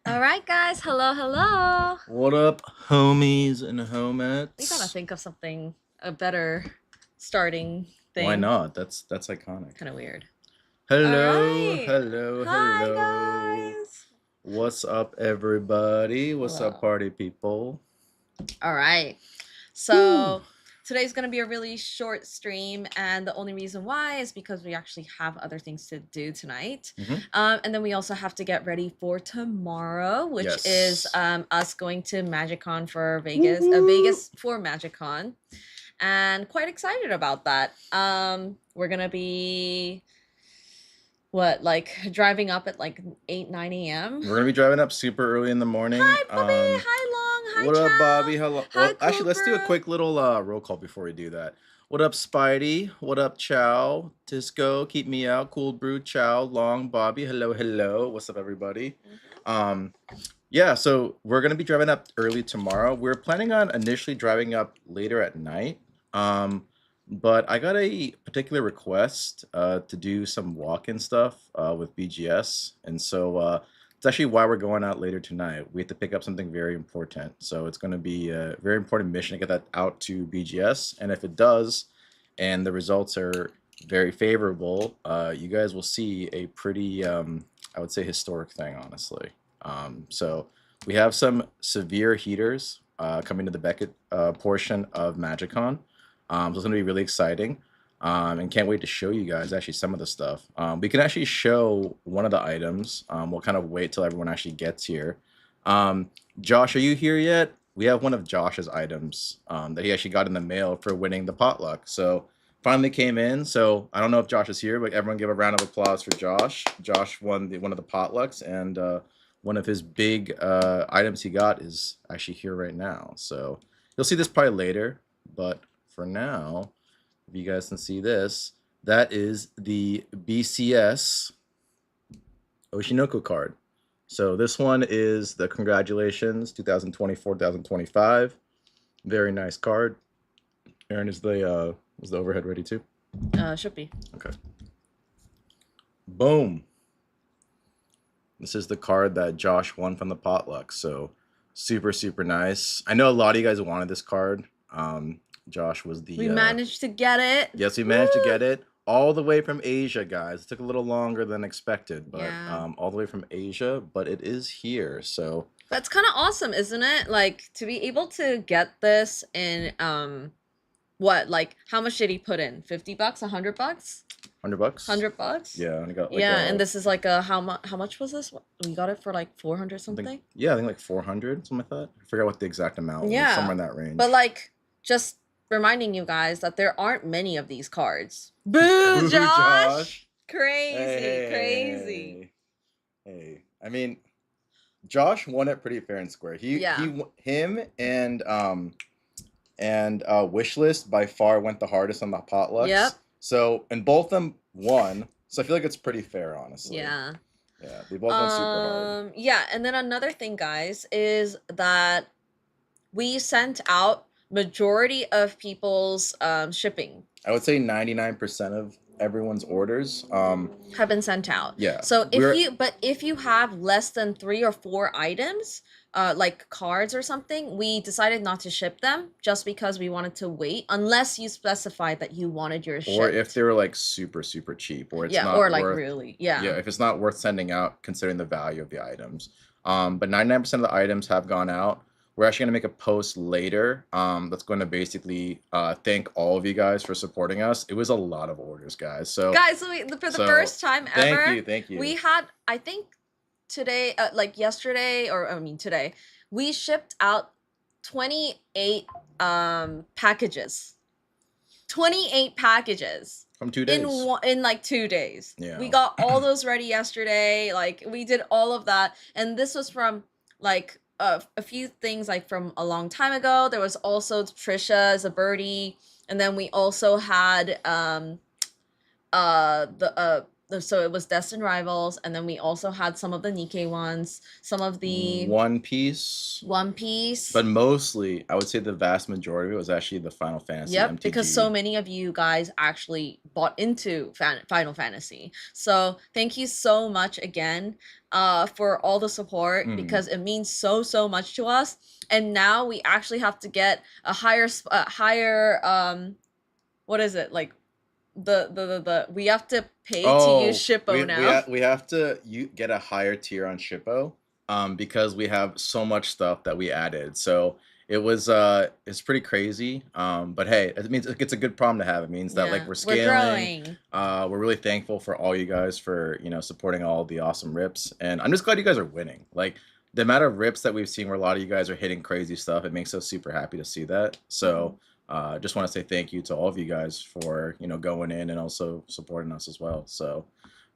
All right, guys. Hello, hello. What up, homies and We gotta homettes? think of something a better starting Why thing. not? That's iconic. Kind of weird. All Hello, right. hello, Hi, hello. guys. What's up, everybody? What's up, Hello. party people? All right. Woo! So today's gonna be a really short stream, and the only reason why is because we actually have other things to do tonight, Mm-hmm. and then we also have to get ready for tomorrow, which is Yes. us going to MagicCon for Woo Vegas, woo! Vegas for MagicCon, and quite excited about that. We're gonna be like driving up at like 8 9 a.m. We're gonna be driving up super early in the morning. Hi, Bobby. Hi, Long. Hi, What up, Bobby? Chow. Hello. Hi, Well, actually, Cool let's do a Brew. quick little roll call before we do that. What up, Spidey? What up, Chow? Tisco, keep me out. Cool Brew, Chow, Long, Bobby. Hello, hello. What's up, everybody? Mhm. Um, yeah, so we're gonna be driving up early tomorrow. We're planning on initially driving up later at night. Um, but I got a particular request to do some walk-in stuff with BGS, and so it's actually why we're going out later tonight. We have to pick up something very important, so it's going to be a very important mission to get that out to BGS. And if it does, and the results are very favorable, you guys will see a pretty, I would say, historic thing, honestly. So we have some severe heaters coming to the Beckett portion of MagicCon. So it's going to be really exciting. And can't wait to show you guys actually some of the stuff. We can actually show one of the items. We'll kind of wait till everyone actually gets here. Um, Josh, are you here yet? We have one of Josh's items that he actually got in the mail for winning the potluck. So finally came in. So I don't know if Josh is here, but everyone give a round of applause for Josh. Josh won one of the potlucks, and one of his big items he got is actually here right now. So you'll see this probably later, but for now, if you guys can see this, that is the BCS Oshinoko card. So this one is the congratulations 2024-2025. Very nice card. Aaron, is the overhead ready too? Should be. Okay. Boom. This is the card that Josh won from the potluck. So super, super nice. I know a lot of you guys wanted this card. Josh was We the managed to get it. yes, we managed to Woo! get it all the way from Asia, guys. It took a little longer than expected, but Yeah. all the way from Asia, but it is here. So That's kind of awesome, isn't it? Like to be able to get this in what? Like how much did he put in? 50 bucks, 100 bucks? 100 bucks. 100 bucks? Yeah, and I got like Yeah, a and this is like a how much was this? We got it for like 400 I think something. yeah, I think like 400, something like that. I forgot what the exact amount was. Somewhere Yeah. in that range. But like just reminding you guys that there aren't many of these cards. Boo, Boo, Josh! Josh. Crazy, crazy. Hey, hey. I mean, Josh won it pretty fair and square. Yeah. Him and Wishlist by far went the hardest on the potlucks. Yep. So and both of them won. So I feel like it's pretty fair, honestly. Yeah. Yeah, they both went super hard. Yeah, and then another thing, guys, is that we sent out majority of people's shipping I would say 99% of everyone's orders. Have been sent out. Yeah. So if you have less than 3 or 4 items, like cards or something, we decided not to ship them just because we wanted to wait unless you specified that you wanted your shipped. Or if they were like super, super cheap, or it's yeah, not or like worth really, yeah. yeah, if it's not worth sending out considering the value of the items. But 99% of the items have gone out. We're actually going to make a post later that's going to basically thank all of you guys for supporting us. It was a lot of orders, guys. So Guys, so for the first time ever, thank you. we had, I think today, like yesterday, or I mean today, we shipped out 28 packages. 28 packages From 2 days. in like 2 days. Yeah. We got all those ready yesterday. Like we did all of that, and this was from like a few things like from a long time ago. There was also Trisha as a birdie, and then we also had so it was Destined Rivals, and then we also had some of the Nikkei ones, some of the One Piece, One Piece. but mostly I would say the vast majority of it was actually the Final Fantasy Yep, MTG. because so many of you guys actually bought into Final Fantasy. So thank you so much again for all the support, because it means so much to us. And now we actually have to get a higher what is it, like the we have to pay to use Shippo now. We have to get a higher tier on Shippo, because we have so much stuff that we added. So it's pretty crazy. But hey, it means it's a good problem to have. It means that like we're scaling. We're really thankful for all you guys for supporting all the awesome rips, and I'm just glad you guys are winning. Like the amount of rips that we've seen where a lot of you guys are hitting crazy stuff, it makes us super happy to see that. So just want to say thank you to all of you guys for going in and also supporting us as well. So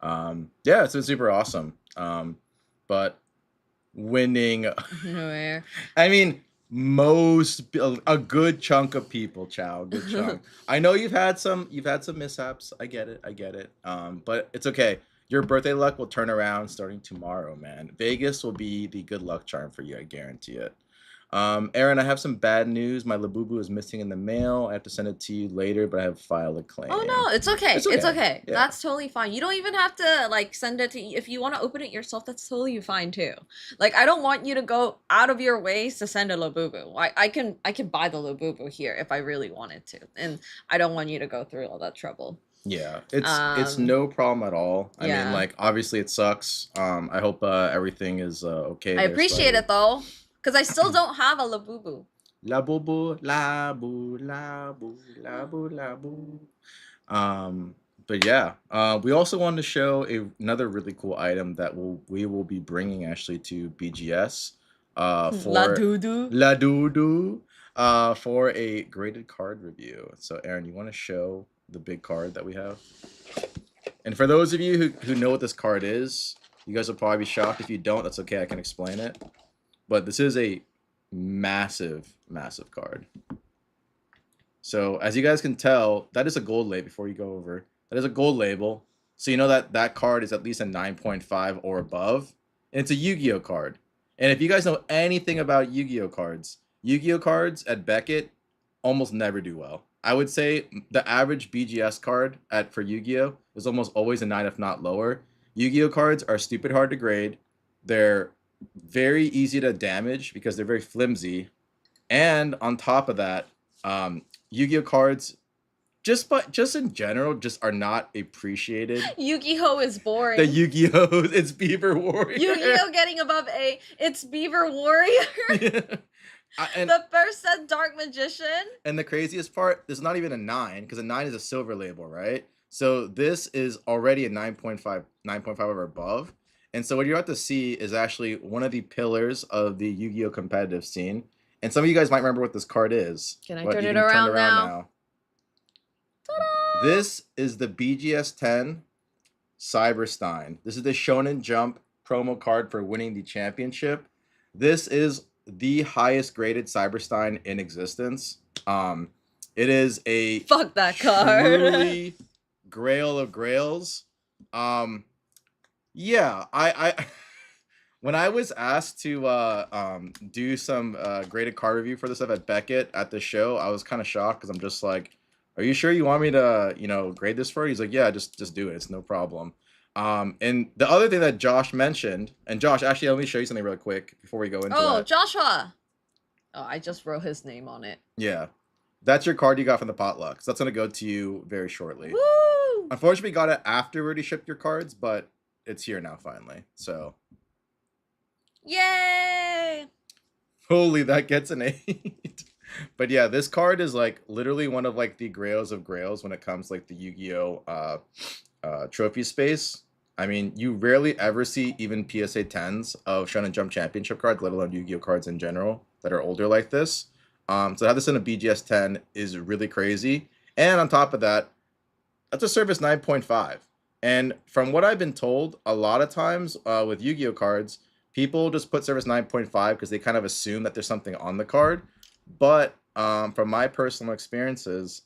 yeah, it's been super awesome. But winning, I mean, a good chunk of people, Chow, a good chunk. I know you've had some mishaps. I get it. But it's okay. Your birthday luck will turn around starting tomorrow, man. Vegas will be the good luck charm for you, I guarantee it. Aaron, I have some bad news. My Labubu is missing in the mail. I have to send it to you later, but I have filed a claim. Oh no, it's okay. It's okay. Yeah. That's totally fine. You don't even have to like send it to, if you want to open it yourself, that's totally fine too. Like I don't want you to go out of your ways to send a Labubu. I can buy the Labubu here if I really wanted to. And I don't want you to go through all that trouble. Yeah, it's no problem at all. I mean, like obviously it sucks. I hope everything is okay. I appreciate it though, because I still don't have a Labubu. Labubu, labu, labu, labu, labu. But yeah, we also wanted to show another really cool item that we will be bringing actually to BGS for La Dudu for a graded card review. So Aaron, you want to show the big card that we have? And for those of you who know what this card is, you guys will probably be shocked. If you don't, that's okay, I can explain it. But this is a massive card. So as you guys can tell, that is a gold label. Before you go over, that is a gold label, so you know that card is at least a 9.5 or above, and it's a Yu-Gi-Oh card. And if you guys know anything about Yu-Gi-Oh cards at Beckett almost never do well. I would say the average BGS card for Yu-Gi-Oh is almost always a 9, if not lower. Yu-Gi-Oh cards are stupid hard to grade. They're very easy to damage because they're very flimsy. And on top of that, Yu-Gi-Oh cards just in general just are not appreciated. Yu-Gi-Oh is boring. The Yu-Gi-Oh, it's Beaver Warrior. Yu-Gi-Oh getting above A, it's Beaver Warrior. Yeah. The first set Dark Magician. And the craziest part, there's not even a 9, because a 9 is a silver label, right? So this is already a 9.5 or above. And so what you're about to see is actually one of the pillars of the Yu-Gi-Oh competitive scene. And some of you guys might remember what this card is. Can I turn it around now? Ta-da! This is the BGS 10 Cyberstein. This is the Shonen Jump promo card for winning the championship. This is the highest graded Cyberstein in existence. It is a fuck that card. Truly grail of grails. Yeah, I when I was asked to do some graded card review for this stuff at Beckett at the show, I was kind of shocked because I'm just like, are you sure you want me to grade this for you? He's like, yeah, just do it. It's no problem. And the other thing that Josh mentioned, and Josh, actually, let me show you something real quick before we go into that. Oh, Joshua. Oh, I just wrote his name on it. Yeah. That's your card you got from the potluck. So that's going to go to you very shortly. Woo! Unfortunately, we got it after we already shipped your cards, but it's here now finally. So. Yay! Holy, that gets an 8. But yeah, this card is like literally one of like the grails of grails when it comes to like the Yu-Gi-Oh trophy space. I mean, you rarely ever see even PSA 10s of Shonen Jump Championship cards, let alone Yu-Gi-Oh cards in general that are older like this. So to have this in a BGS 10 is really crazy. And on top of that, that's a service 9.5. And from what I've been told, a lot of times with Yu-Gi-Oh cards, people just put service 9.5 because they kind of assume that there's something on the card. But from my personal experiences,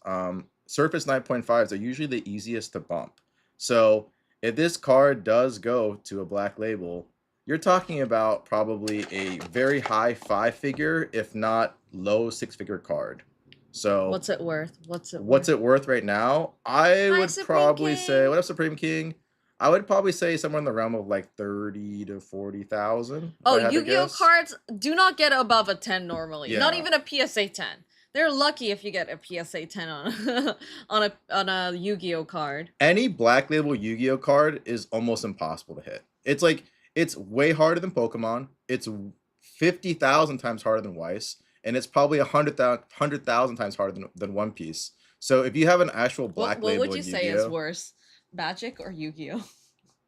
surface 9.5s are usually the easiest to bump. So if this card does go to a black label, you're talking about probably a very high 5-figure, if not low 6-figure card. So What's it worth? What's it what's worth? it worth right now? I Hi, would Supreme probably say, King. what up, Supreme King? I would probably say somewhere in the realm of like 30 to 40,000 if Oh, I had to Yu-Gi-Oh guess. cards do not get above a 10 normally. Not Yeah. even a PSA 10. They're lucky if you get a PSA 10 on a, on a Yu-Gi-Oh card. Any black label Yu-Gi-Oh card is almost impossible to hit. It's like it's way harder than Pokemon. It's 50,000 times harder than Weiss, and it's probably 100,000 times harder than One Piece. So if you have an actual black What would label you in say is Yu-Gi-Oh, worse, Magic or Yu-Gi-Oh,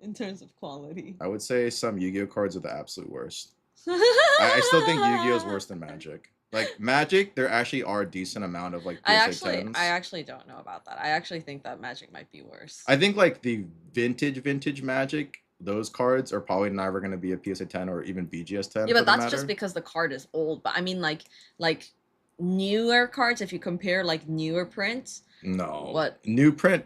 in terms of quality? I would say some Yu-Gi-Oh cards are the absolute worst. I still think Yu-Gi-Oh is worse than Magic. Like Magic, there actually are a decent amount of like PSA 10s. I actually don't know about that. I actually think that Magic might be worse. I think like the vintage Magic, those cards are probably never going to be a PSA 10 or even BGS 10 Yeah, for but the that's matter. just because the card is old. But I mean, like newer cards. If you compare like newer prints, No. what? New print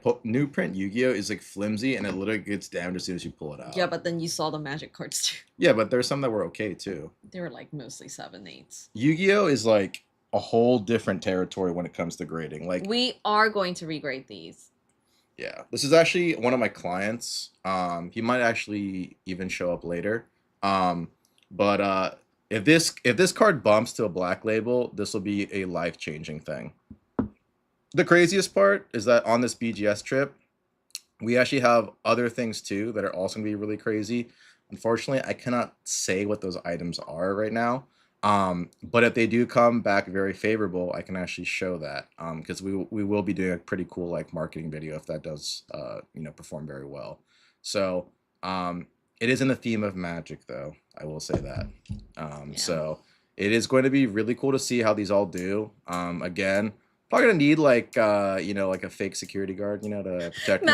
Yu-Gi-Oh is like flimsy and it literally gets damaged as soon as you pull it out. Yeah, but then you saw the Magic cards too. Yeah, but there's some that were okay too. They were like mostly 7/8s. Yu-Gi-Oh is like a whole different territory when it comes to grading. Like We are going to regrade these. yeah, this is actually one of my clients. He might actually even show up later. But if this card bumps to a black label, this will be a life-changing thing. The craziest part is that on this BGS trip, we actually have other things too that are also gonna be really crazy. Unfortunately, I cannot say what those items are right now. But if they do come back very favorable, I can actually show that. Because we will be doing a pretty cool like marketing video if that does perform very well. So it is in the theme of Magic though, I will say that. Yeah. So it is going to be really cool to see how these all do. Again, probably gonna need like like a fake security guard, to protect me.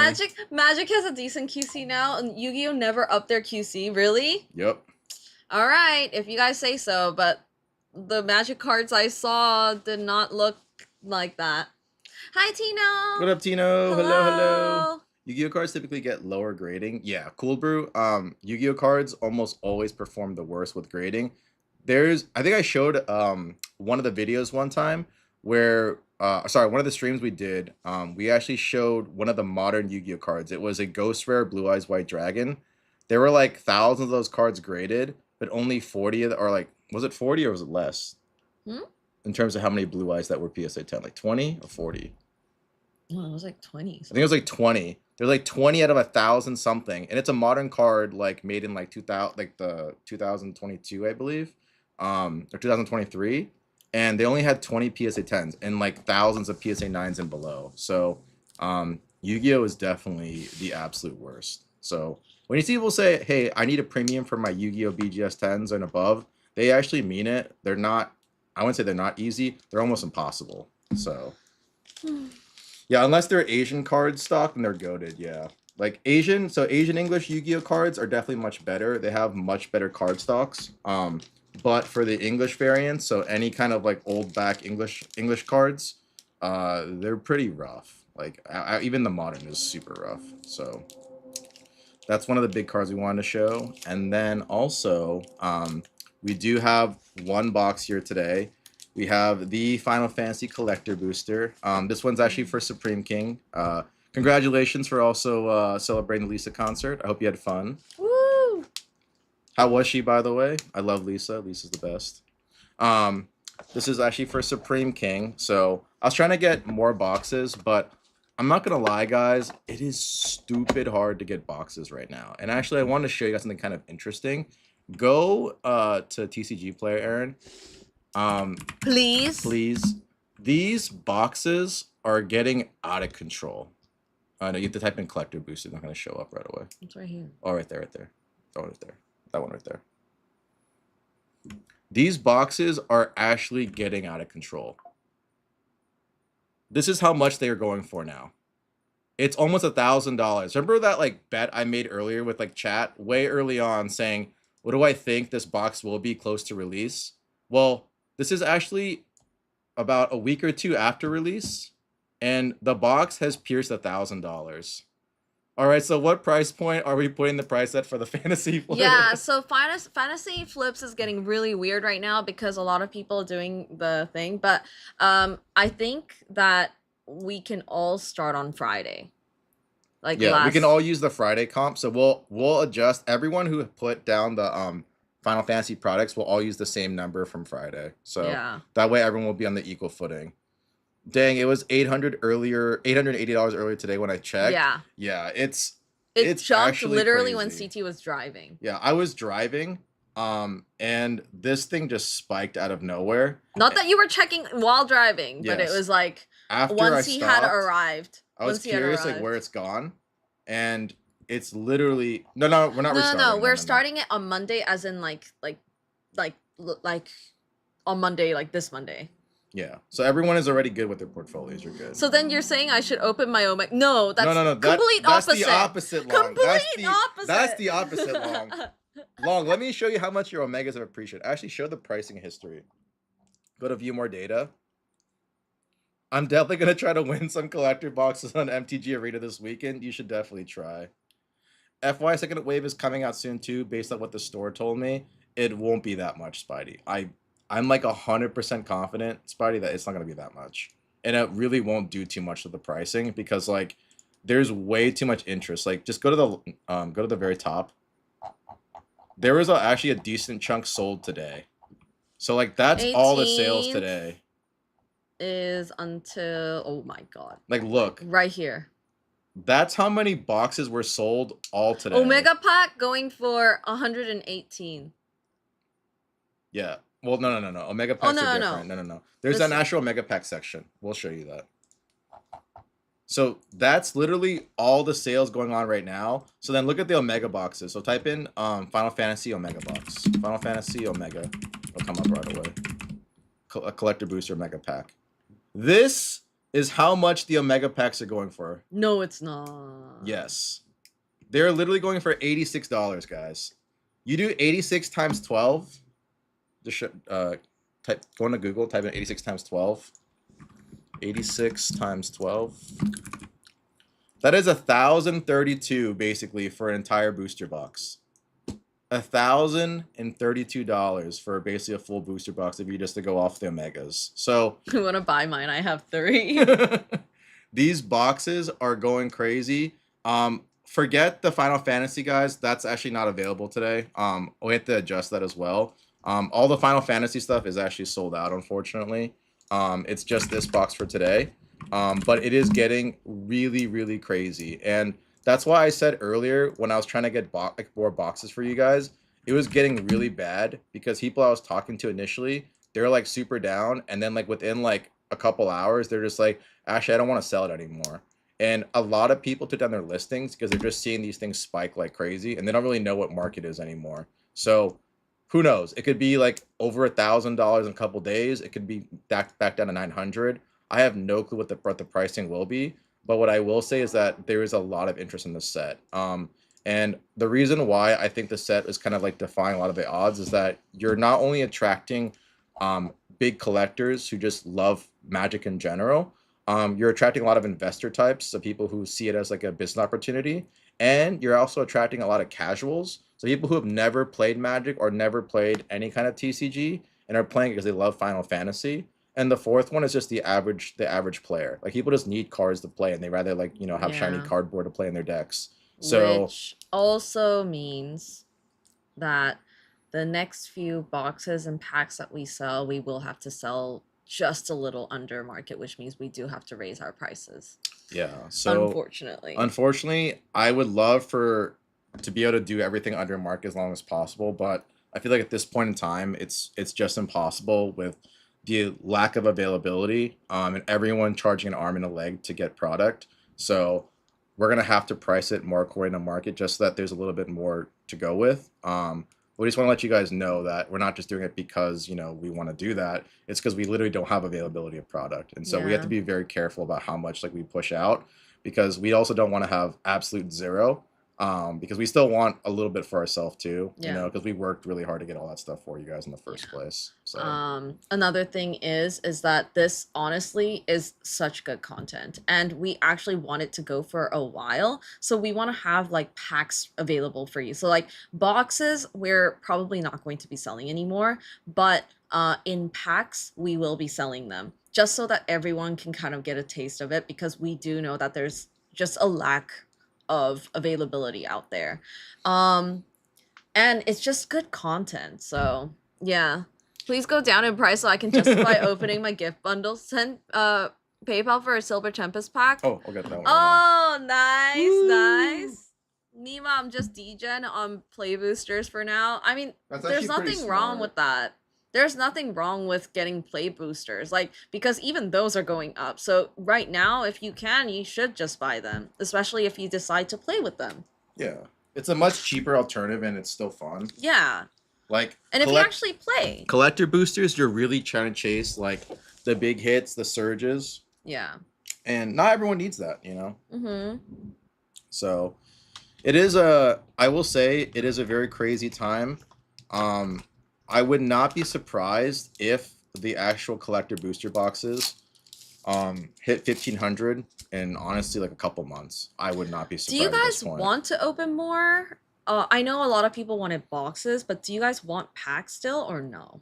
Magic has a decent QC now, and Yu-Gi-Oh never upped their QC. Really? Yep. All right, if you guys say so. But the Magic cards I saw did not look like that. Hi, Tino. What up, Tino? Hello, hello. Hello. Yu-Gi-Oh cards typically get lower grading. Yeah, Cool Brew. Yu-Gi-Oh cards almost always perform the worst with grading. I think I showed one of the videos one time where one of the streams we did. We actually showed one of the modern Yu-Gi-Oh cards. It was a Ghost Rare Blue Eyes White Dragon. There were like thousands of those cards graded, but only 40 or like was it 40 or was it less? In terms of how many Blue Eyes that were PSA 10, like 20 or 40? No, it was like 20. I think it was like 20. There's like 20 out of 1,000 something, and it's a modern card like made in like 2000, like the 2022, I believe, or 2023, and they only had 20 PSA 10s and like thousands of PSA 9s and below. So, Yu-Gi-Oh is definitely the absolute worst. So when you see people say, "Hey, I need a premium for my Yu-Gi-Oh BGS 10s and above," they actually mean it. They're not. I wouldn't say they're not easy. They're almost impossible. So. Yeah, unless they're Asian cards stocked and they're goated, yeah. Like Asian English Yu-Gi-Oh cards are definitely much better. They have much better card stocks. But for the English variants, so any kind of like old back English cards, they're pretty rough. Like even the modern is super rough. So that's one of the big cards we wanted to show. And then also, we do have one box here today. We have the Final Fantasy Collector Booster. This one's actually for Supreme King. Congratulations for also celebrating the Lisa concert. I hope you had fun. Woo! How was she, by the way? I love Lisa. Lisa's the best. This is actually for Supreme King. So I was trying to get more boxes, but I'm not going to lie, guys. It is stupid hard to get boxes right now. And actually, I wanted to show you guys something kind of interesting. Go to TCG Player, Aaron. Please. These boxes are getting out of control. No, you have to type in collector booster. It's not going to show up right away. It's right here. Oh, right there. That one right there. That one right there. These boxes are actually getting out of control. This is how much they are going for now. It's almost $1,000. Remember that like bet I made earlier with like chat way early on saying, what do I think this box will be close to release? Well, this is actually about a week or two after release, and the box has pierced $1,000. All right, so what price point are we putting the price at for the fantasy flip? Yeah, so fantasy flips is getting really weird right now because a lot of people are doing the thing, but I think that we can all start on Friday. Like Yeah, we can last all use the Friday comp. So we'll adjust everyone who put down the Final Fantasy products will all use the same number from Friday. So yeah. that way everyone will be on the equal footing. Dang, it was 800 earlier, $880 earlier today when I checked. Yeah. Yeah, it's It it's jumped actually literally when crazy. CT was driving. Yeah, I was driving, and this thing just spiked out of nowhere. Not that you were checking while driving, but it Yes. was like After I once he had stopped, arrived. I was Once he had curious like arrived. where it's gone, and it's literally no, we're not No, restarting. we're No. starting it on Monday, as in like on Monday, like this Monday. Yeah. So everyone is already good with their portfolios. You're good. So then you're saying I should open my Omega? No, that's no. complete That's opposite. the opposite, Long. Complete opposite. That's the opposite, Long. Long, let me show you how much your Omegas have appreciated. Actually, show the pricing history. Go to view more data. I'm definitely going to try to win some collector boxes on MTG Arena this weekend. You should definitely try. FY Second Wave is coming out soon too, based on what the store told me. It won't be that much, Spidey. I'm like 100% confident, Spidey, that it's not going to be that much. And it really won't do too much to the pricing because like there's way too much interest. Like just go to the very top. There was actually a decent chunk sold today. So like that's all the sales 18th today. Is until, oh my god. Like look. Right here. That's how many boxes were sold all today. Omega pack going for 118. Yeah. Well, no. Omega packs are different. No. There's an actual Omega pack section. We'll show you that. So that's literally all the sales going on right now. So then look at the Omega boxes. So type in Final Fantasy Omega box. Final Fantasy Omega. It'll come up right away. A collector booster Omega pack. This is how much the Omega packs are going for. No, it's not. Yes. They're literally going for $86, guys. You do 86 times 12. Just go into Google, type in 86 times 12. 86 times 12. That is 1,032 basically for an entire booster box. $1,032 for basically a full booster box if you just to go off the Omegas. So I want to buy mine. I have 3. These boxes are going crazy. Forget the Final Fantasy, guys. That's actually not available today. We have to adjust that as well. All the Final Fantasy stuff is actually sold out, unfortunately. It's just this box for today. But it is getting really, really crazy. And that's why I said earlier when I was trying to get more boxes for you guys, it was getting really bad because people I was talking to initially, they're like super down. And then like within like a couple hours, they're just like, actually, I don't want to sell it anymore. And a lot of people took down their listings because they're just seeing these things spike like crazy and they don't really know what market is anymore. So who knows? It could be like over $1,000 in a couple days. It could be back down to 900. I have no clue what the pricing will be. But what I will say is that there is a lot of interest in this set. And the reason why I think the set is kind of like defying a lot of the odds is that you're not only attracting big collectors who just love Magic in general, you're attracting a lot of investor types, so people who see it as like a business opportunity, and you're also attracting a lot of casuals, so people who have never played Magic or never played any kind of TCG and are playing it because they love Final Fantasy. And the fourth one is just the average player. Like people just need cards to play, and they rather like have shiny cardboard to play in their decks. So which also means that the next few boxes and packs that we sell, we will have to sell just a little under market, which means we do have to raise our prices. Yeah. So unfortunately, I would love to be able to do everything under market as long as possible, but I feel like at this point in time, it's just impossible with the lack of availability and everyone charging an arm and a leg to get product. So we're gonna have to price it more according to market, just so that there's a little bit more to go with. We just want to let you guys know that we're not just doing it because we want to do that. It's because we literally don't have availability of product, and so we have to be very careful about how much like we push out, because we also don't want to have absolute zero. Because we still want a little bit for ourselves too, you Yeah. know, because we worked really hard to get all that stuff for you guys in the first place. So Another thing is that this honestly is such good content, and we actually want it to go for a while. So we want to have like packs available for you. So like boxes, we're probably not going to be selling anymore, but in packs, we will be selling them just so that everyone can kind of get a taste of it, because we do know that there's just a lack of availability out there. And it's just good content. So yeah, please go down in price so I can justify opening my gift bundle. Send PayPal for a Silver Tempest pack. oh, I'll get that one. Oh, nice, Woo! nice. Nima, I'm just degen on play boosters for now. I mean, That's there's actually pretty nothing wrong smart. with that. There's nothing wrong with getting play boosters, like, because even those are going up. So right now, if you can, you should just buy them, especially if you decide to play with them. Yeah, it's a much cheaper alternative and it's still fun. Yeah. Like, and if you actually play collector boosters, you're really trying to chase like the big hits, the surges. Yeah. And not everyone needs that, you know. Mm-hmm. So it is I will say it is a very crazy time. I would not be surprised if the actual collector booster boxes hit 1,500 in honestly like a couple months. I would not be surprised. Do you guys want to open more? I know a lot of people wanted boxes, but do you guys want packs still or no?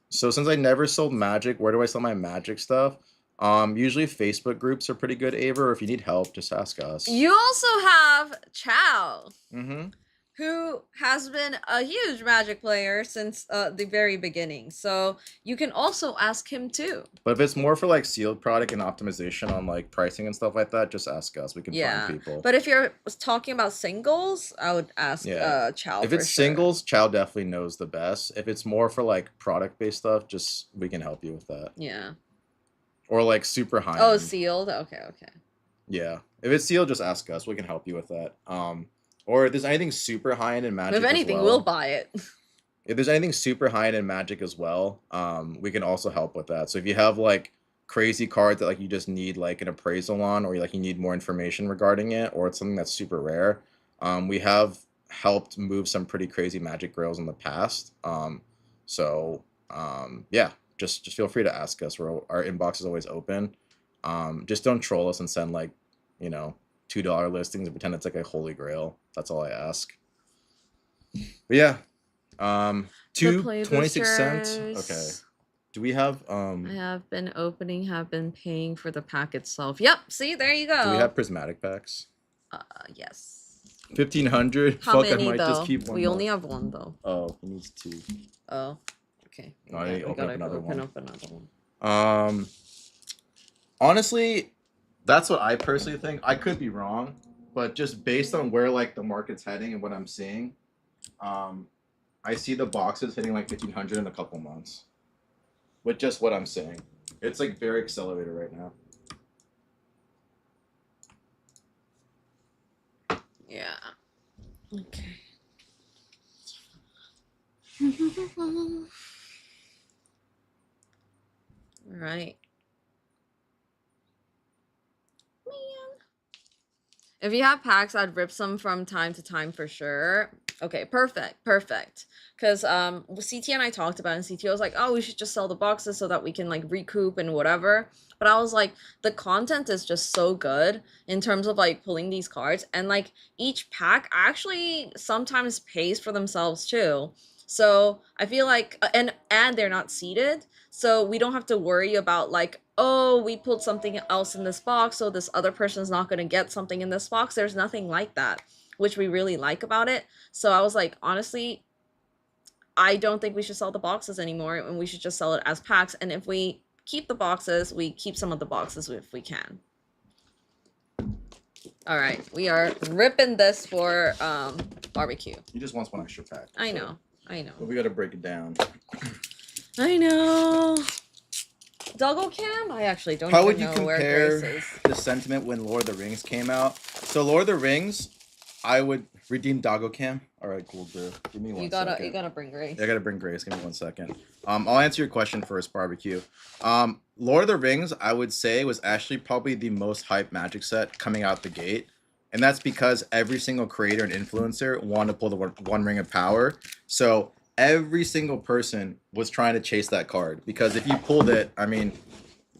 So since I never sold Magic, where do I sell my Magic stuff? Usually Facebook groups are pretty good, Aver. If you need help, just ask us. You also have Chow, Mm-hmm. who has been a huge Magic player since the very beginning. So you can also ask him too. But if it's more for like sealed product and optimization on like pricing and stuff like that, just ask us. We can find people. But if you're talking about singles, I would ask Chow. If it's singles, Chow definitely knows the best. If it's more for like product-based stuff, just we can help you with that. Yeah. Or like super high. Oh, sealed? Okay. Yeah. If it's sealed, just ask us. We can help you with that. Or if there's anything super high end in Magic, if anything, we'll buy it. If there's anything super high end in Magic as well, we can also help with that. So if you have like crazy cards that like you just need like an appraisal on, or like you need more information regarding it, or it's something that's super rare, we have helped move some pretty crazy Magic grails in the past. Yeah, just feel free to ask us. Our inbox is always open. Just don't troll us and send like, you know, $2 listings and pretend it's like a holy grail. That's all I ask. But yeah, 26 cents. Okay. Do we have I have been paying for the pack itself. Yep. See, there you go. Do we have prismatic packs? Yes. 1,500. How Fuck, many I might though? just keep one. We more. only have one though. Oh, he needs 2. Oh. Okay. No, I need to open up another one. one. Honestly, that's what I personally think. I could be wrong, but just based on where like the market's heading and what I'm seeing, I see the boxes hitting like 1,500 in a couple months. With just what I'm saying, it's like very accelerated right now. Yeah. Okay. Right. If you have packs, I'd rip some from time to time for sure. Okay, perfect. Because CT and I talked about it, and CT was like, oh, we should just sell the boxes so that we can like recoup and whatever. But I was like, the content is just so good in terms of like pulling these cards, and like each pack actually sometimes pays for themselves too. So I feel like and they're not seeded, so we don't have to worry about like, oh, we pulled something else in this box, so this other person's not going to get something in this box. There's nothing like that, which we really like about it. So I was like, honestly, I don't think we should sell the boxes anymore, and we should just sell it as packs. And if we keep the boxes, we keep some of the boxes if we can. All right, we are ripping this for barbecue. He just wants one extra pack. I know. But we gotta break it down. I know. Doggo Cam? I actually don't How even would you know where Grace compare is. the sentiment when Lord of the Rings came out? So Lord of the Rings, I would redeem Doggo Cam. All right, cool, bro. Give me one second. You gotta bring Grace. I gotta bring Grace. Give me 1 second. I'll answer your question first, barbecue. Lord of the Rings, I would say, was actually probably the most hyped Magic set coming out the gate. And that's because every single creator and influencer wanted to pull the one ring of power. So every single person was trying to chase that card, because if you pulled it, I mean,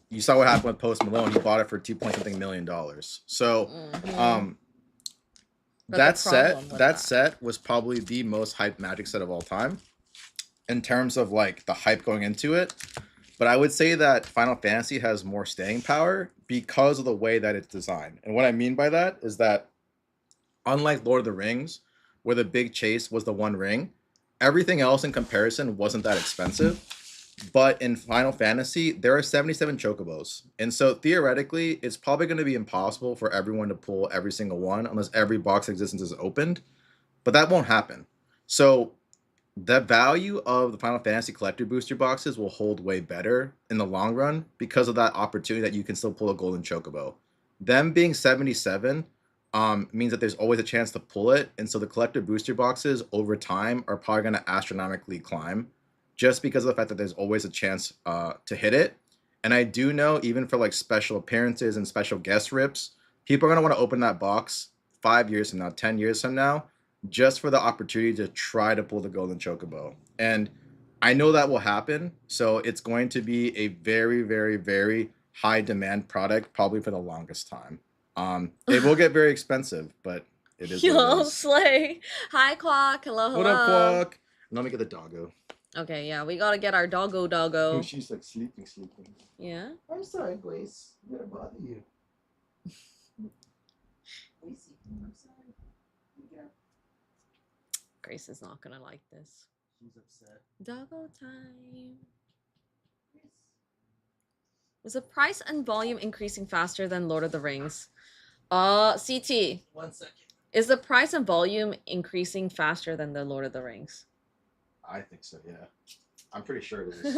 you saw what happened with Post Malone. He bought it for $2 million. So that set was probably the most hyped Magic set of all time in terms of like the hype going into it. But I would say that Final Fantasy has more staying power because of the way that it's designed. And what I mean by that is that unlike Lord of the Rings, where the big chase was the one ring, everything else in comparison wasn't that expensive. But in Final Fantasy, there are 77 chocobos. And so theoretically, it's probably going to be impossible for everyone to pull every single one unless every box existence is opened. But that won't happen. So the value of the Final Fantasy collector booster boxes will hold way better in the long run because of that opportunity that you can still pull a golden chocobo. Them being 77 means that there's always a chance to pull it. And so the collector booster boxes over time are probably going to astronomically climb just because of the fact that there's always a chance to hit it. And I do know even for like special appearances and special guest rips, people are going to want to open that box 5 years from now, 10 years from now, just for the opportunity to try to pull the golden chocobo. And I know that will happen. So it's going to be a very, very, very high demand product, probably for the longest time. It will get very expensive, but it is. Yo, slay. Hi, Quack. Hello, hello. What up, Quack? Let me get the doggo. Okay, yeah, we gotta get our doggo. Oh, she's like sleeping. Yeah? I'm sorry, Grace. I'm gonna bother you. I'm sorry. Yeah. Grace is not gonna like this. She's upset. Doggo time. Was the price and volume increasing faster than Lord of the Rings? CT. 1 second. Is the price and volume increasing faster than the Lord of the Rings? I think so, yeah. I'm pretty sure it is.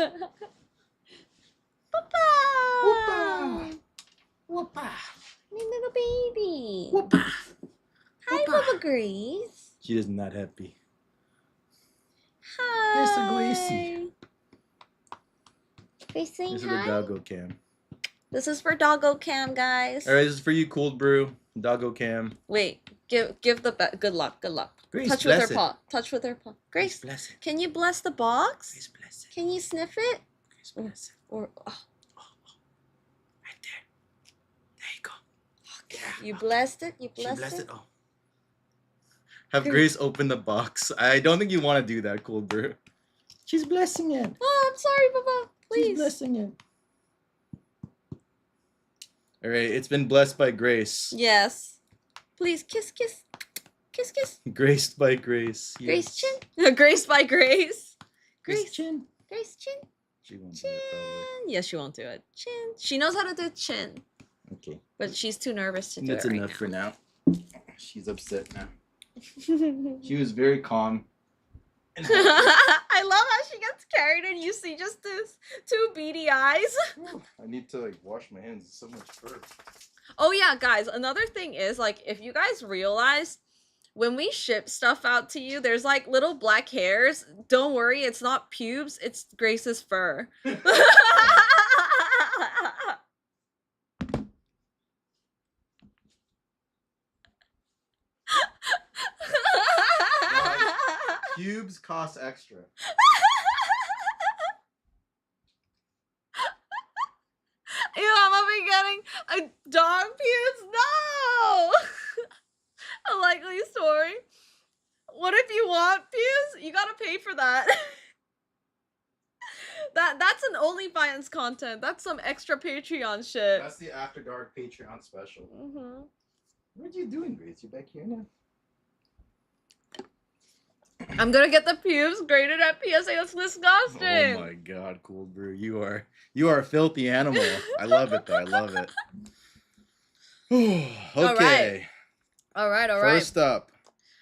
Papa! Whoopa! Whoopa! My little baby. Whoopa! Hi, Whoopa. Bubba Grace. She is not happy. Hi. There's a Gracie. Grace saying This is hi. the doggo cam. This is for Doggo Cam, guys. All right, this is for you, Cold Brew. Doggo cam. Wait, give the good luck. Grace, Touch with her bless it. paw. Touch with her paw. Grace, bless it. can you bless the box? Grace, bless it. Can you sniff it? Grace, bless it. Or Right there. There you go. Yeah. you blessed it? You She blessed blessed it? it. Oh. Have Grace open the box. I don't think you want to do that, Cold Brew. She's blessing it. Oh, I'm sorry, Bubba. Please. She's blessing it. All right, it's been blessed by Grace. Yes. Please kiss. Graced by Grace. Grace Yes. chin. Grace by Grace. Grace chin. Grace chin. She won't do Chin. it probably. Yes, she won't do it. Chin. She knows how to do chin, Okay. but she's too nervous to do That's it enough right for now. She's upset now. now. She was very calm. I love how she gets carried and you see just this two beady eyes. I need to like wash my hands. It's so much fur. Oh yeah, guys, another thing is like if you guys realize when we ship stuff out to you, there's like little black hairs. Don't worry, it's not pubes, it's Grace's fur. Pubes cost extra. Ew, I'm gonna be getting a dog pubes? No! A likely story. What if you want pubes? You gotta pay for that. That's an OnlyFans content. That's some extra Patreon shit. That's the After Dark Patreon special. Mm-hmm. What are you doing, Grace? You back here now? I'm gonna get the pubes graded at PSA. That's disgusting. Oh my God, Cold Brew, you are a filthy animal. I love it though. I love it. Okay. All right. First up,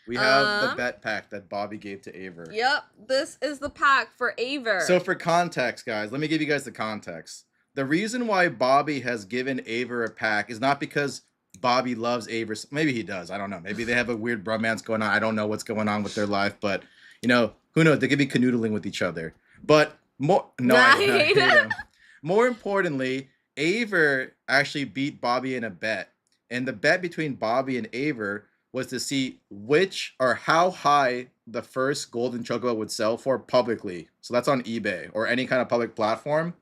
we have the Um, bet pack that Bobby gave to Aver. Yep, this is the pack for Aver. So for context, guys, let me give you guys the context. The reason why Bobby has given Aver a pack is not because Bobby loves Aver. Maybe he does. I don't know. Maybe they have a weird bromance going on. I don't know what's going on with their life, but you know, who knows? They could be canoodling with each other. But I hate him. More importantly, Aver actually beat Bobby in a bet. And the bet between Bobby and Aver was to see which or how high the first golden chocobo would sell for publicly. So that's on eBay or any kind of public platform.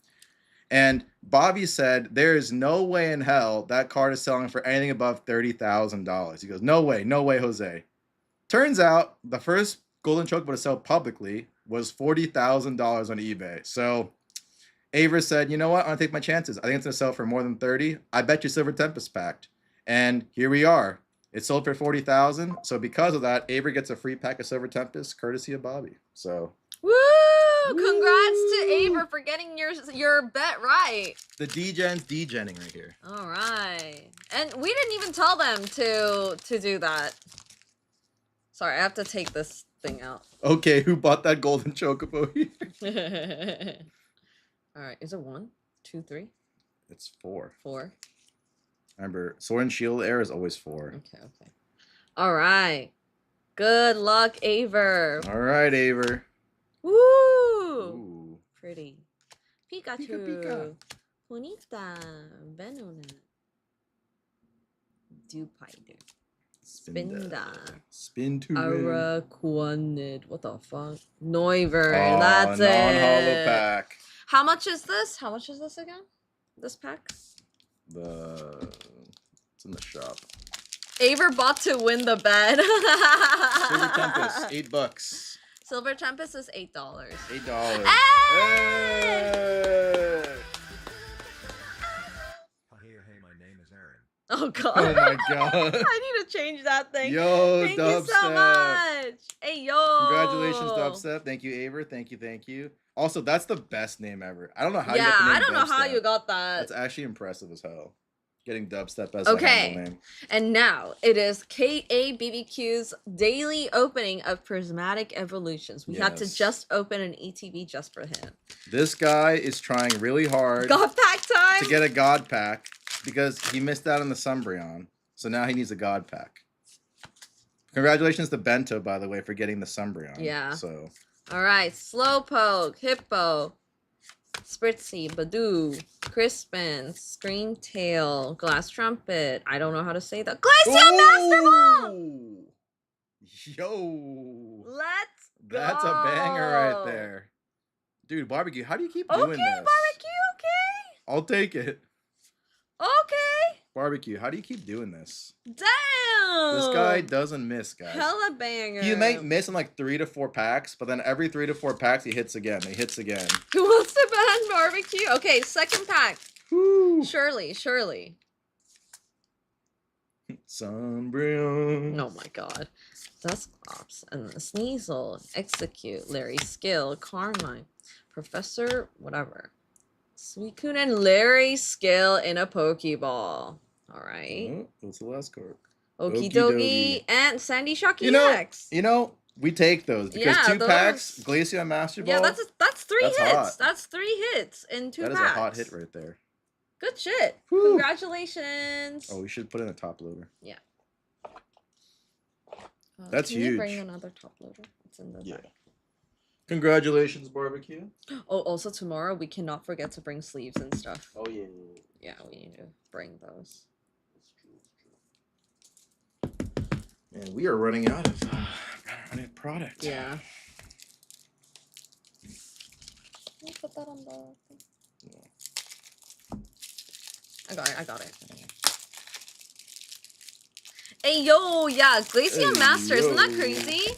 And Bobby said, there is no way in hell that card is selling for anything above $30,000. He goes, no way, Jose. Turns out the first golden chocobo to sell publicly was $40,000 on eBay. So Aver said, you know what? I'm going to take my chances. I think it's going to sell for more than 30. I bet you Silver Tempest packed. And here we are. It sold for 40,000. So because of that, Aver gets a free pack of Silver Tempest courtesy of Bobby. So Woo! Congrats to Aver for getting your bet right. the D-Gen's D-Genning right here. All right. And we didn't even tell them to do that. Sorry, I have to take this thing out. Okay, who bought that golden chocobo here? All right, is it 1, 2, 3? It's 4. 4. Remember, Sword and Shield Air is always 4. Okay. All right. Good luck, Aver. All right, Aver. Woo! Ooh. Pretty. Pikachu. Pika. Bonita. Venona. Dupaider. Spinda. Spinda. Spin to win. Araquanid. What the fuck? Noivern. Oh, That's non-holo it. pack. How much is this? How much is this again? This pack? It's in the shop. Aver bought to win the bet. Silver Tempest, $8. Silver Tempest is $8. $8. Hey! Hey! Hey, my name is Aaron. Oh god. Oh my god. I need to change that thing. Yo, Thank Dubstep. you so much. Hey yo. Congratulations, Dubstep. Thank you, Aver. Thank you. Also, that's the best name ever. I don't know how you Yeah, got the name I don't know how Dubstep. you got that. That's actually impressive as hell. Getting Dubstep as Okay. a handle name. And now it is KABBQ's daily opening of Prismatic Evolutions. We had to Yes. just open an ETB just for him. This guy is trying really hard God pack time. to get a God pack because he missed out on the Sumbreon. So now he needs a God pack. Congratulations to Bento, by the way, for getting the Sumbreon. Yeah. So All right, Slowpoke, Hippo, Spritzy, Badoo, Crispin, Screamtail, Glass Trumpet. I don't know how to say that. Glaceon Master Ball. Ooh! Yo! Let's go. That's a banger right there. Dude, Barbecue, how do you keep doing Okay, this? Barbecue. Okay. I'll take it. Okay. Barbecue, how do you keep doing this? Damn. This guy doesn't miss, guys. Hella banger. He might miss in like 3 to 4 packs, but then every 3 to 4 packs, he hits again. He hits again. Who wants to ban Barbecue? Okay, second pack. Woo! Surely. Sunbreon. Oh my god. Dusclops and the Sneasel, Execute, Larry Skill, Carmine, Professor, whatever. Suicune and Larry Skill in a Pokeball. Alright. Oh, what's the last card? Okie Okie dokie. And Sandy Shocky You X. know, we take those because Yeah, 2 packs, those- Glaceon Master Ball. Yeah, that's 3 That's hits. hot. That's 3 hits in 2 that is packs. a hot hit right there. Good shit. Woo. Congratulations. Oh, we should put in a top loader. That's can you bring huge. another top loader? It's in the Yeah. back. Congratulations, Barbecue. Oh, also tomorrow we cannot forget to bring sleeves and stuff. Oh, yeah. Yeah, we need to bring those. Man, we are running out of product. Yeah. Can you put that on the thing? Yeah. I got it. Hey, yo, yeah, Glaceon Hey, Master, isn't that yo. crazy?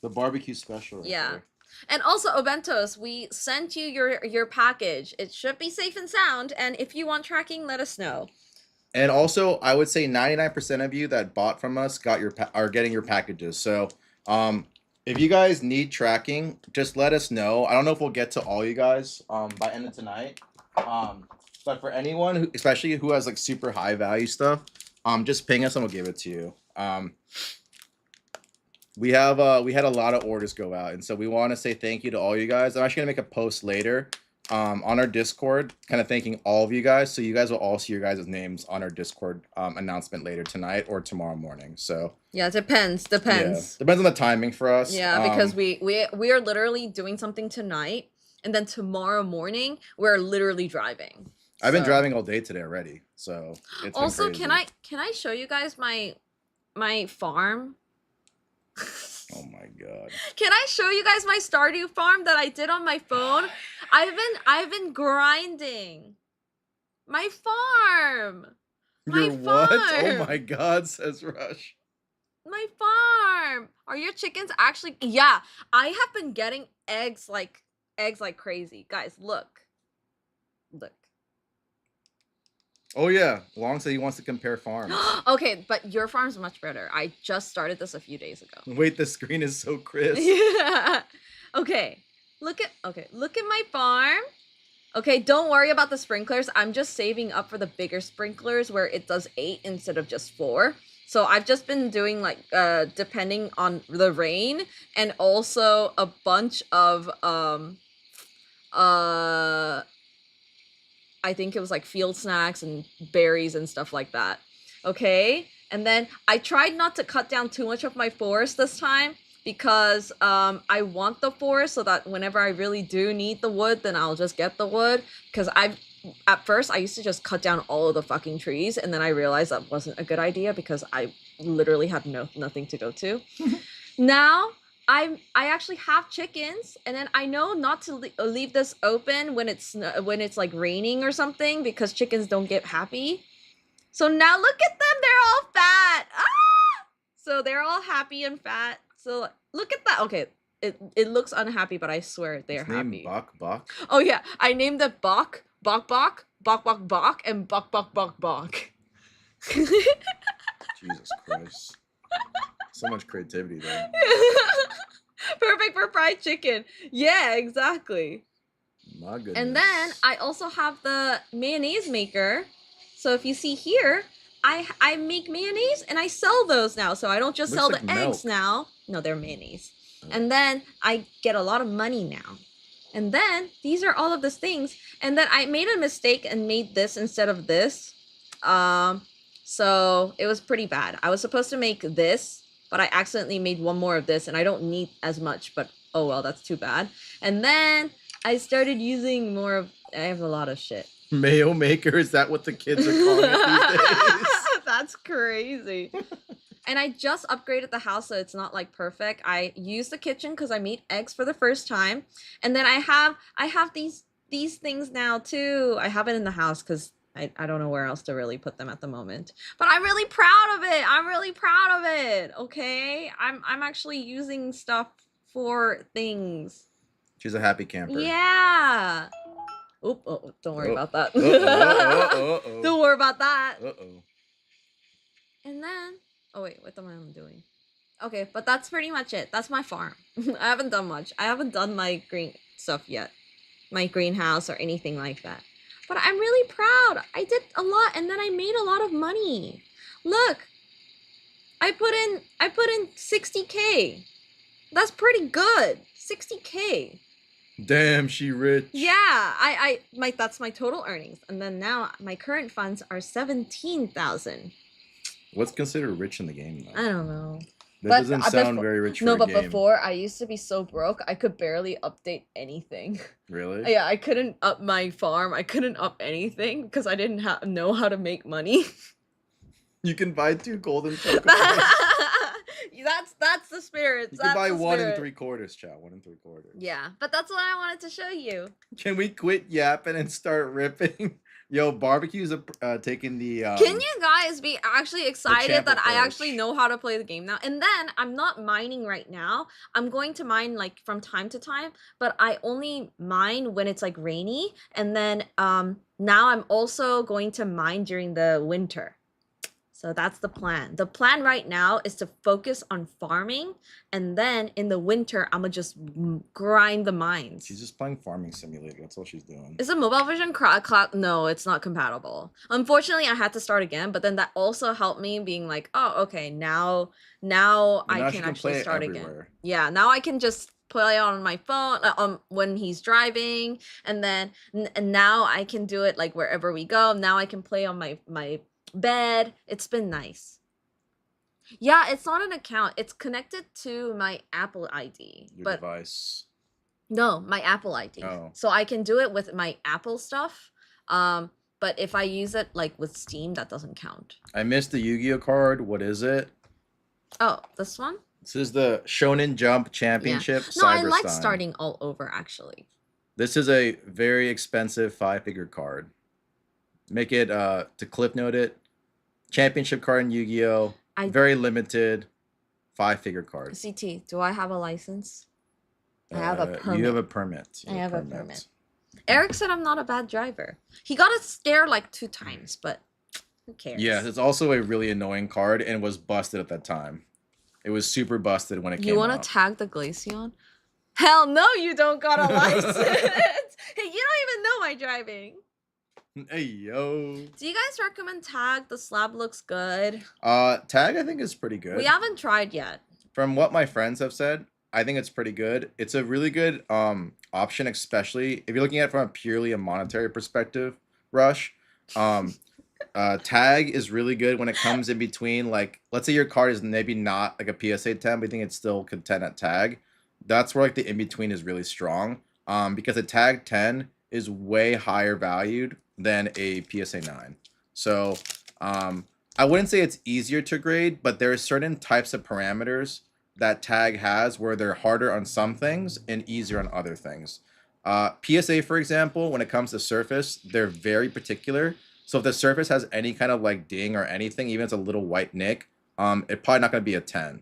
The barbecue special. Right Yeah. there. And also, Obentos, we sent you your package. It should be safe and sound, and if you want tracking, let us know. And also, I would say 99% of you that bought from us are getting your packages. So, if you guys need tracking, just let us know. I don't know if we'll get to all you guys by end of tonight. But for anyone, especially who has like super high value stuff, just ping us and we'll give it to you. We had a lot of orders go out, and so we want to say thank you to all you guys. I'm actually gonna make a post later on our Discord, kind of thanking all of you guys. So you guys will all see your guys' names on our Discord announcement later tonight or tomorrow morning. So Yeah, depends. yeah, depends on the timing for us. Yeah, because we are literally doing something tonight, and then tomorrow morning we're literally driving. I've been So- driving all day today already, so it's been Also, crazy. can I show you guys my farm? Oh my god. Can I show you guys my Stardew farm that I did on my phone? I've been grinding. My farm. My Your what? Oh farm. my god, says Rush. My farm. Are your chickens actually? Yeah, I have been getting eggs like crazy. Guys, look. Look. Oh yeah, Long said he wants to compare farms. Okay, but your farm's much better. I just started this a few days ago. Wait, the screen is so crisp. Yeah. Okay. Look at my farm. Okay, don't worry about the sprinklers. I'm just saving up for the bigger sprinklers where it does 8 instead of just 4. So I've just been doing like depending on the rain, and also a bunch of I think it was like field snacks and berries and stuff like that. Okay? And then I tried not to cut down too much of my forest this time because I want the forest so that whenever I really do need the wood, then I'll just get the wood. Because at first I used to just cut down all of the fucking trees, and then I realized that wasn't a good idea because I literally had nothing to go to. Now I actually have chickens, and then I know not to leave this open when it's like raining or something because chickens don't get happy. So now look at them, they're all fat. Ah! So they're all happy and fat. So look at that. Okay, it looks unhappy, but I swear they're His name happy. Bok. Oh yeah, I named it Bok, and Bok, Jesus Christ. So much creativity there. Perfect for fried chicken. Yeah, exactly. My goodness. And then I also have the mayonnaise maker. So if you see here, I make mayonnaise and I sell those now. So I don't just Looks sell like the eggs milk. now. No, they're mayonnaise. Oh. And then I get a lot of money now. And then these are all of these things. And then I made a mistake and made this instead of this. So it was pretty bad. I was supposed to make this, but I accidentally made one more of this, and I don't need as much, but oh well, that's too bad. And then I started using more of, I have a lot of shit. Mayo maker, is that what the kids are calling it these days? That's crazy. And I just upgraded the house, so it's not like perfect. I used the kitchen because I made eggs for the first time. And then I have these things now too. I have it in the house because I don't know where else to really put them at the moment. But I'm really proud of it. I'm really proud of it. Okay? I'm actually using stuff for things. She's a happy camper. Yeah. Oop, oh, don't worry about that. Uh-oh. Don't worry about that. Uh-oh. And then, oh wait, what am I doing? Okay, but that's pretty much it. That's my farm. I haven't done much. I haven't done my green stuff yet. My greenhouse or anything like that. But I'm really proud. I did a lot, and then I made a lot of money. Look, I put in 60K. That's pretty good. 60K. Damn, she rich. Yeah, that's my total earnings, and then now my current funds are 17,000. What's considered rich in the game, though? I don't know. That But, doesn't sound very rich for No, a but game. before I used to be so broke, I could barely update anything. Really? Yeah, I couldn't up my farm. I couldn't up anything because I didn't know how to make money. You can buy 2 golden chocolates. That's the spirit. You can buy 1 3/4, chat. 1 3/4. Yeah, but that's what I wanted to show you. Can we quit yapping and start ripping? Yo, barbecue's taking the. Can you guys be actually excited that I approach. actually know how to play the game now? And then I'm not mining right now. I'm going to mine like from time to time, but I only mine when it's like rainy. And then now I'm also going to mine during the winter. So that's the plan. The plan right now is to focus on farming, and then in the winter, I'm gonna just grind the mines. She's just playing Farming Simulator. That's all she's doing. Is the mobile version cloud? No, it's not compatible. Unfortunately, I had to start again, but then that also helped me being like, oh, okay, now I can actually start again. Yeah, now I can just play on my phone when he's driving, and then and now I can do it like wherever we go. Now I can play on my bed. It's been nice. Yeah, it's not an account. It's connected to my Apple ID. Your device. No, my Apple ID. Oh. So I can do it with my Apple stuff. but if I use it like with Steam, that doesn't count. I missed the Yu-Gi-Oh card. What is it? Oh, this one? This is the Shonen Jump Yeah. Championship No, I like Cyberstein. starting all over actually. This is a very expensive 5-figure card. Make it to clip note it. Championship card in Yu-Gi-Oh. Very limited 5-figure card. CT, do I have a license? I have a permit. You have a permit. I have a permit. Eric said I'm not a bad driver. He got a stare like 2 times, but who cares? Yeah, it's also a really annoying card and was busted at that time. It was super busted when it came out. You want to tag the Glaceon? Hell no, you don't got a license. Hey, you don't even know my driving. Hey, yo. Do you guys recommend Tag? The slab looks good. Tag I think is pretty good. We haven't tried yet. From what my friends have said, I think it's pretty good. It's a really good option, especially if you're looking at it from a monetary perspective, Rush. Tag is really good when it comes in between, like, let's say your card is maybe not like a PSA 10, but you think it's still contend at Tag. That's where like the in-between is really strong. Because a Tag 10 is way higher valued than a PSA 9. So I wouldn't say it's easier to grade, but there are certain types of parameters that Tag has where they're harder on some things and easier on other things. PSA, for example, when it comes to surface, they're very particular. So if the surface has any kind of like ding or anything, even if it's a little white nick, it's probably not going to be a 10.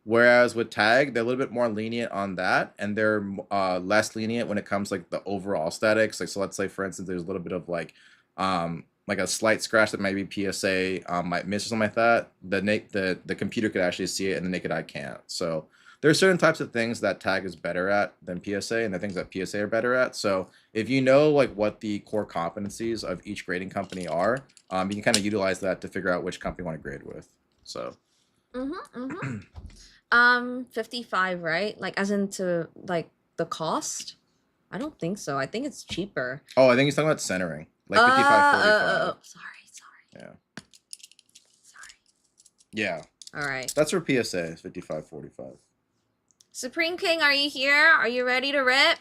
Whereas with Tag, they're a little bit more lenient on that, and they're less lenient when it comes like the overall aesthetics. Like, so let's say, for instance, there's a little bit of like a slight scratch that might be PSA might miss or something like that. The computer could actually see it and the naked eye can't. So there are certain types of things that Tag is better at than PSA, and the things that PSA are better at. So if you know like what the core competencies of each grading company are, you can kind of utilize that to figure out which company you want to grade with. So 55, right? Like as into like the cost? I don't think so. I think it's cheaper. Oh, I think he's talking about centering. Like 55, 45. Sorry. Yeah. Sorry. Yeah. All right. That's for PSA, is 55, 45. Supreme King, are you here? Are you ready to rip?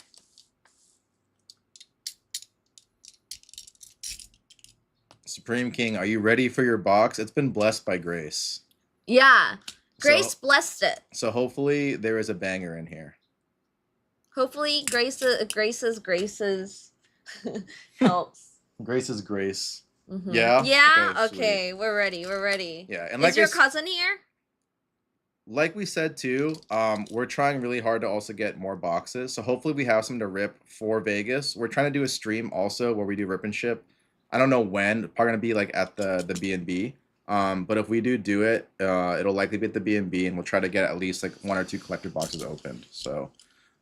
Supreme King, are you ready for your box? It's been blessed by Grace. Yeah. Grace blessed it. So hopefully there is a banger in here. Hopefully Grace's helps. Grace's Grace. Mm-hmm. Yeah? Yeah? Okay, we're ready. Yeah. And is your cousin here? Like we said too, we're trying really hard to also get more boxes. So hopefully we have some to rip for Vegas. We're trying to do a stream also where we do rip and ship. I don't know when. Probably gonna be like at the B&B. But if we do it, it'll likely be at the B&B, and we'll try to get at least like 1 or 2 collector boxes opened. So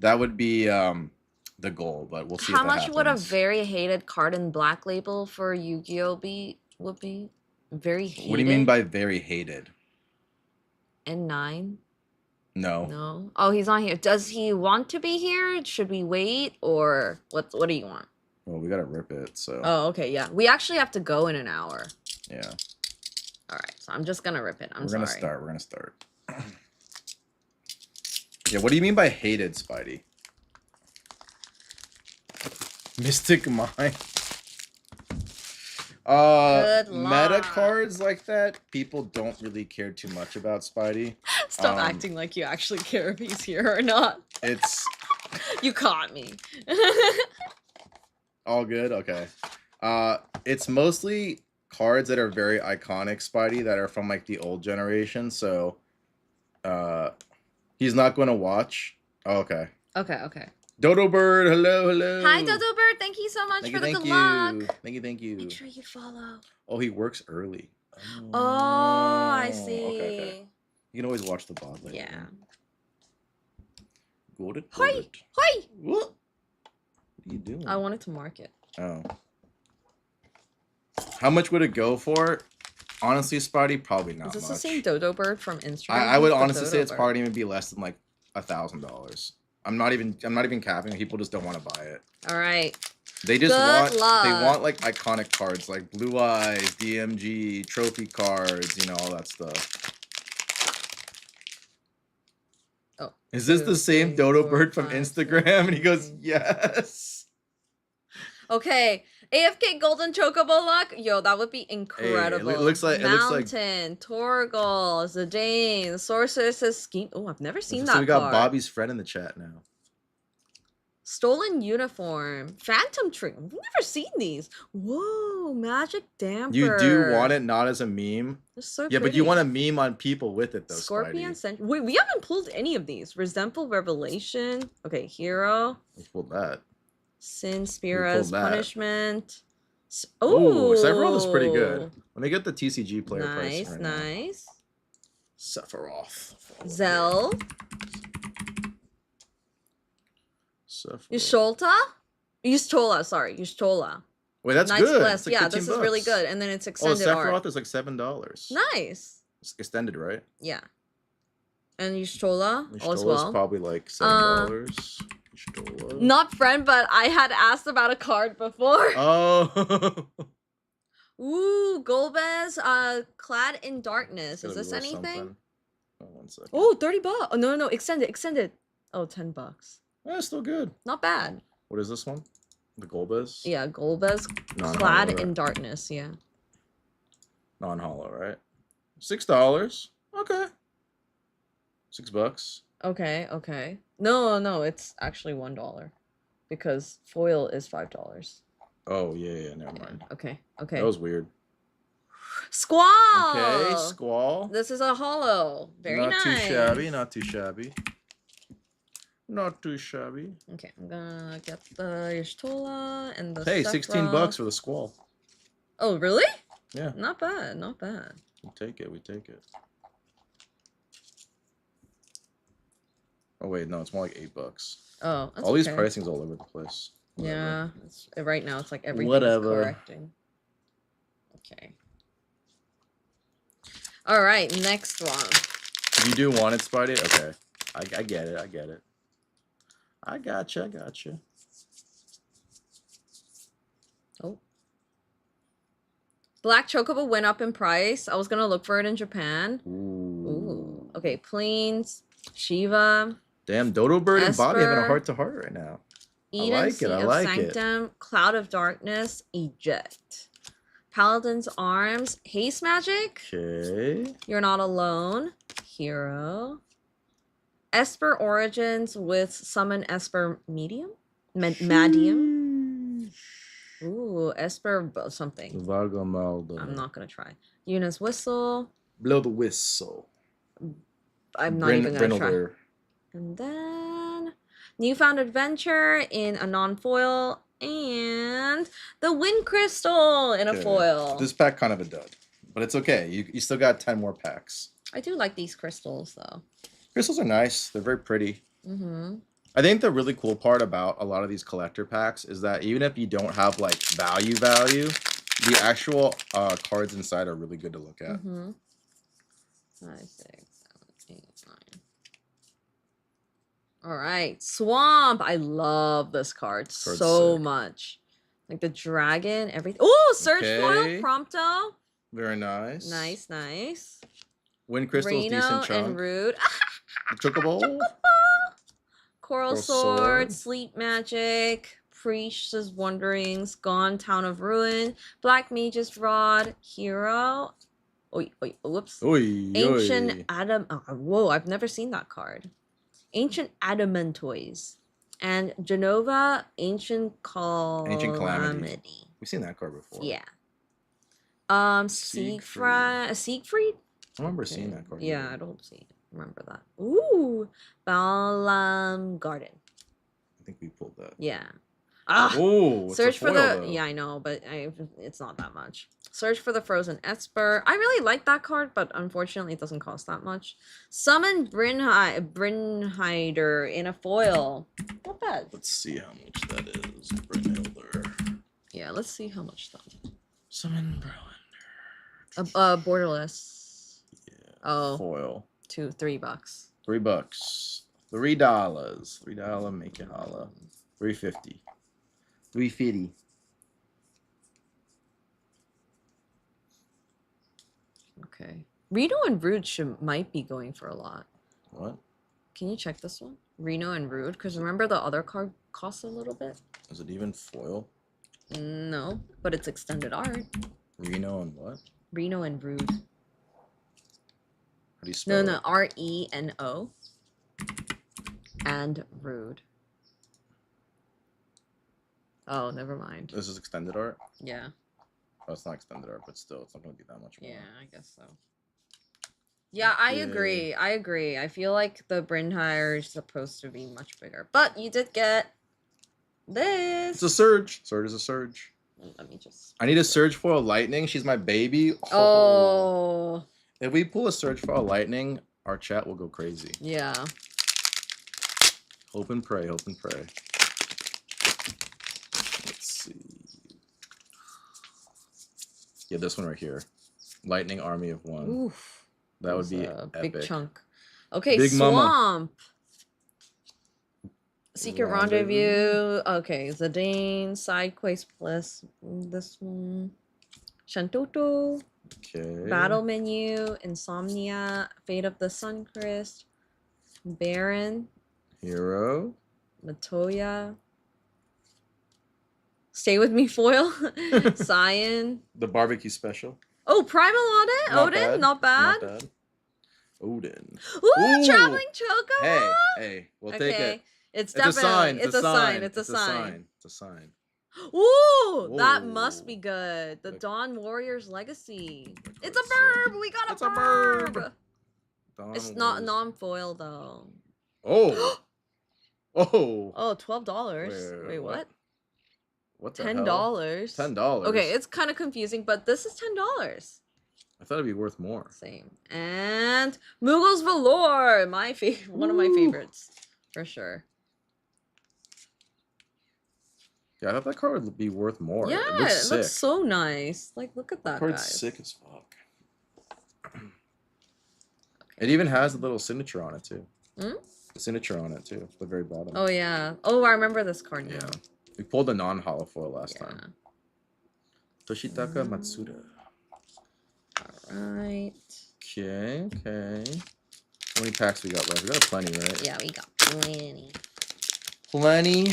that would be the goal, but we'll see. How much would a very hated card in Black Label for Yu-Gi-Oh would be? Very hated? What do you mean by very hated? N9? No. Oh, he's not here. Does he want to be here? Should we wait, or what do you want? Well, we gotta rip it, so. Oh, okay, yeah. We actually have to go in an hour. Yeah. All right, so I'm just gonna rip it. We're gonna start. Yeah, what do you mean by hated, Spidey? Mystic Mind. Meta cards like that, people don't really care too much about, Spidey. Stop acting like you actually care if he's here or not. It's... You caught me. All good? Okay. It's mostly cards that are very iconic, Spidey, that are from like the old generation, so he's not going to watch. Oh, okay. Okay. Dodo Bird, hello. Hi, Dodo Bird. Thank you so much for the good luck. Thank you. Make sure you follow. Oh, he works early. Oh, I see. Okay. You can always watch the VOD later. Yeah. Got it. Hoi! What are you doing? I wanted to mark it. Oh. How much would it go for? Honestly, Spidey, probably not much. Is this the same Dodo Bird from Instagram? I would honestly say it's probably even be less than like $1,000. I'm not even capping. People just don't want to buy it. All right. They just want like iconic cards like Blue Eyes, DMG, trophy cards, all that stuff. Oh. Is this the same Dodo Bird from Instagram? And he goes, yes. Okay, AFK Golden Chocobo luck. Yo, that would be incredible. It looks like Mountain, Torgal, Zidane, Sorceress's Scheme. Oh, I've never seen so that we got card. Bobby's friend in the chat now. Stolen Uniform, Phantom Tree. I've never seen these. Whoa, Magic Damper. You do want it not as a meme. They're so Yeah, but pretty. you want a meme on people with it though. Scorpion Spidey. Sentry. Wait, we haven't pulled any of these. Resentful Revelation. Okay, Hero. We pulled that. Sin Spira's that. Punishment. Oh, Sephiroth is pretty good. Let me get the TCG player price. Nice, Right nice. Now. Sephiroth. Zell. Sephiroth. Yushtola, sorry. Yushtola. Wait, that's Knights good. Bless. It's like Yeah, this is really $15. good. And then it's Oh, extended Sephiroth art. is like $7. Nice. It's extended, right? Yeah. And Yushtola as Ishtola's well. probably like $7. Ishtola. Not friend, but I had asked about a card before. Oh. Ooh, Golbez, Clad in Darkness. Is Gotta be this worth anything? something. Oh, 1 second. Oh, $30. Oh, no, extended. Oh, $10. Yeah, it's still good. Not bad. What is this one? The Golbez? Yeah, Golbez, Non-hollow, Clad right? in Darkness, yeah. Non-hollow, right? $6. Okay. $6. Okay. No, it's actually $1 because foil is $5. Oh, yeah, never mind. Okay. That was weird. Squall. Okay, Squall. This is a hollow. Very not nice. Too shabby, not too shabby. Not too shabby. Okay, I'm gonna get the Y'shtola and the Hey, Sephiroth. $16 for the Squall. Oh, really? Yeah. Not bad. We take it. Oh wait, no, it's more like $8. Oh, that's All these okay. pricing's all over the place. Whatever. Yeah, right now it's like everything Whatever. is correcting. Okay. All right, next one. You do want it, Spidey? Okay. I get it. I gotcha. Oh. Black Chocobo went up in price. I was gonna look for it in Japan. Ooh. Okay, Plains, Shiva. Damn, Dodo Bird and Bobby having a Esper. heart-to-heart right now. Eden like it, Sea I of like it. Sanctum, Cloud of Darkness, Eject. Paladin's Arms, Haste Magic. Okay. You're Not Alone, Hero. Esper Origins with Summon Esper Medium? Madium? Ooh, Esper something. Vargamaldo. I'm not gonna try. Yuna's Whistle. Blow the whistle. I'm not even gonna try. Brindle. And then Newfound Adventure in a non-foil, and the Wind Crystal in a Okay. foil. This pack kind of a dud, but it's okay. You still got 10 more packs. I do like these crystals though. Crystals are nice. They're very pretty. Mm-hmm. I think the really cool part about a lot of these collector packs is that even if you don't have like value, the actual cards inside are really good to look at. Mm-hmm. 5, 6, 7, 8, 9. All right, Swamp. I love this card Card's so sick. much. Like the dragon, everything. Oh, Search Okay. Foil Prompto. Very nice. Nice. Wind Crystal's Reno decent and chunk. Rude. Chocobo. Coral Sword, Sleep Magic, Priest's Wanderings, Gone Town of Ruin, Black Mage's Rod, Hero. Whoops. Oy, Ancient Adam. Oh, whoa, I've never seen that card. Ancient Adamantoise. And Genova, Ancient Calamity. We've seen that card before. Yeah. Siegfried. Siegfried? I remember seeing that card. Yeah, I don't see it. Remember that. Ooh. Balam Garden. I think we pulled that. Yeah. Ah. Oh, Search for the. though. Yeah, I know, but it's not that much. Search for the Frozen Esper. I really like that card, but unfortunately, it doesn't cost that much. Summon Brynhider in a foil. Not bad. Let's see how much that is. Brynhilder. Yeah, let's see how much that is. Summon Brynhilder. Borderless. Yeah. Oh, Foil. $3. $3. $3. $3 make it holla. $3.50. $3.50. Okay. Reno and Rude might be going for a lot. What? Can you check this one? Reno and Rude? Because remember the other card costs a little bit? Is it even foil? No, but it's extended art. Reno and what? How Reno and Rude. do you spell No, it? Reno. And Rude. Oh, never mind. This is extended art? Yeah. Oh, it's not extended art, but still, it's not going to be that much more. Yeah, I guess so. Yeah, I Okay. agree. I agree. I feel like the Brynhire is supposed to be much bigger. But you did get this. It's a Surge. Surge is a Surge. Let me just... I need a Surge for a Lightning. She's my baby. Oh. If we pull a Surge for a Lightning, our chat will go crazy. Yeah. Hope and pray, hope and pray. Let's see. Yeah, this one right here. Lightning Army of One. Oof. That would be a epic. big chunk. Okay, Big Mama. Swamp. Secret Rendezvous. Okay, Zidane, Side Quest Plus. This one. Shantoto. Okay. Battle Menu. Insomnia. Fate of the Suncrest. Baron. Hero. Matoya. Stay With Me Foil. Cyan. The barbecue special. Oh, Primal Odin? Odin? Not bad. Not bad. Odin. Ooh, Traveling Chocobo. Hey, we'll take it. It's It's a sign. definitely, it's a sign. It's a sign. It's a sign. Ooh, that must be Whoa. good. The Look. Dawn Warrior's Legacy. That It's a card's sick. BIRB. We got a It's a BIRB. BIRB. Dawn It's not Warriors. non-foil though. Oh. Oh. Oh, $12. Wait, Wait, what? What the hell? $10. $10. Okay, it's kind of confusing, but this is $10. I thought it'd be worth more. Same. And Mughals Velour, my favorite, one of my favorites, for sure. Yeah, I thought that card would be worth more. Yeah, it looks sick. looks so nice. Like, look at that, Card's guys. sick as fuck. It even has a little signature on it too. Hmm? The signature on it too, the very bottom. Oh yeah. Oh, I remember this card now. Yeah. We pulled the non-hollow foil last Yeah. time. Toshitaka Matsuda. Alright. Okay, okay. How many packs we got left? We got plenty, right? Yeah, we got plenty. Plenty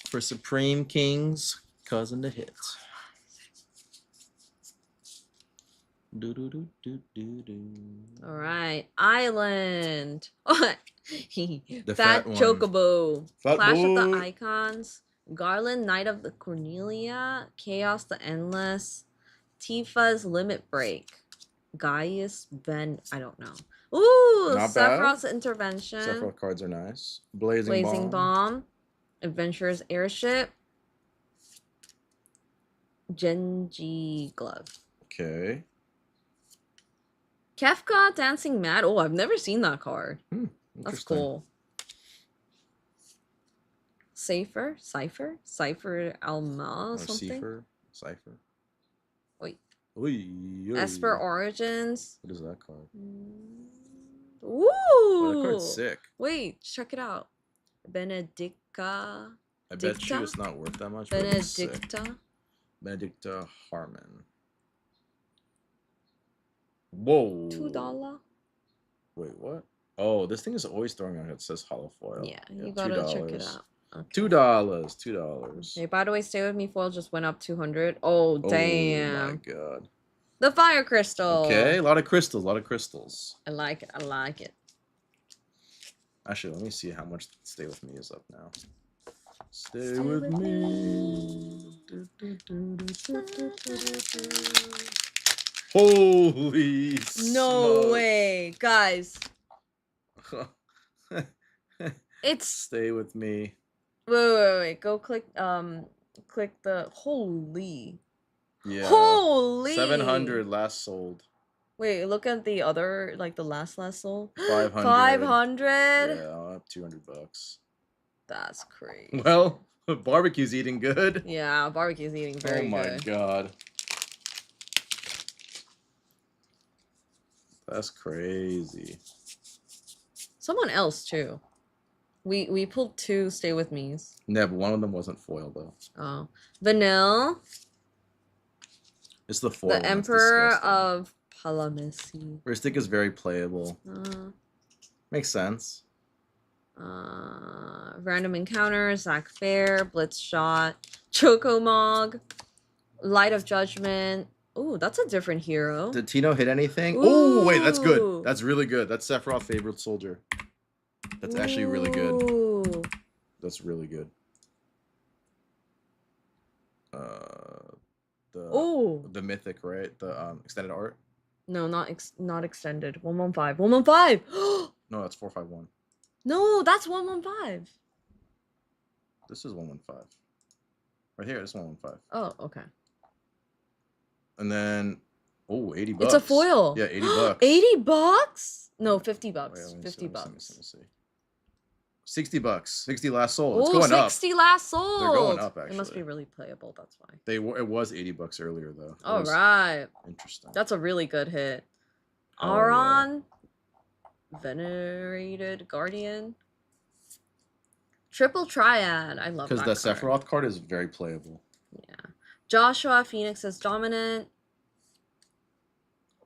for Supreme King's cousin to hit. Do do do do do do. Alright. Island. The Fat fat one. Chocobo. Fat Clash of the boy. Icons. Garland, Knight of the Cornelia. Chaos the Endless. Tifa's Limit Break. Gaius Ben. I don't know. Ooh, Not bad. Sephiroth's Intervention. Sephiroth cards are nice. Blazing, Blazing Bomb. Adventurer's Airship. Genji Glove. Okay. Kefka Dancing Mad. Oh, I've never seen that card. That's Interesting. cool. Cypher Alma Or something. Cipher. Wait. Oy, oy. Esper Origins. What is that card? Ooh. Oh, that card's sick. Wait, check it out. Benedicta. I bet you Dicta? it's not worth that much. But it looks sick. Benedicta. Benedicta Harmon. Whoa. $2. Wait, what? Oh, this thing is always throwing out. It says hollow foil. Yeah, you gotta check it $2. out. Okay. $2. Okay, by the way, Stay With Me foil just went up 200. Oh, damn. Oh my god. The Fire Crystal. Okay, a lot of crystals. I like it. I like it. Actually, let me see how much Stay With Me is up now. Stay with me. Holy No smoke. way, guys. It's Stay With Me. wait. Go click the holy. Yeah. Holy 700 last sold. Wait, look at the other, like the last soul. 500. 500. Yeah, I'll have $200. That's crazy. Well, barbecue's eating good. Yeah, barbecue's eating very Oh my good. god. That's crazy. Someone else too. We pulled 2 Stay With Me's. Yeah, but one of them wasn't foil though. Oh, Vanille, It's the foil. the one that's Emperor disgusting. of Palamisi. Ristic is very playable. Makes sense. Random Encounter, Zac Fair, Blitz Shot, Chocomog, Light of Judgment. Ooh, that's a different hero. Did Tino hit anything? Oh, wait, that's good. Ooh. That's really good. That's Sephiroth's favorite soldier. That's actually really good. Ooh. That's really good. The mythic, right? The extended art. No, not extended. 115. 115. No, that's 451. No, that's 115. This is 115. Right here, this is 115. Oh, okay. And then, 80 bucks. It's a foil. Yeah, 80 bucks. 80 bucks? No, 50 bucks. Wait, let me 50 see, bucks. let me see. 60 bucks. 60 last sold. It's Oh, going up. 60 last sold. They're going up, It must actually. be really playable, that's why. It was 80 bucks earlier, though. All right. Interesting. That's a really good hit. Oh, Aron, Venerated Guardian. Triple Triad. I love that Because the card. Sephiroth card is very playable. Yeah. Joshua, Phoenix is dominant.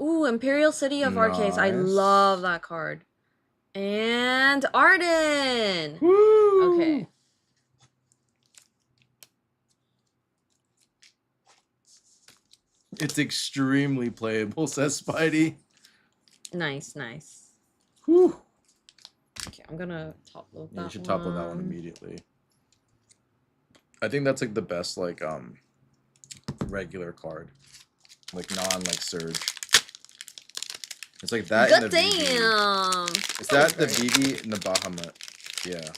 Ooh, Imperial City of Arcades. I Nice. love that card. And Arden. Woo! Okay. It's extremely playable, says Spidey. Nice, nice. Whew. Okay, I'm gonna top load that Yeah, you should top load that one immediately. I think that's like the best regular card. Like Surge. It's like that in God the VV. damn. Is that the VV and the Bahamut? Yeah.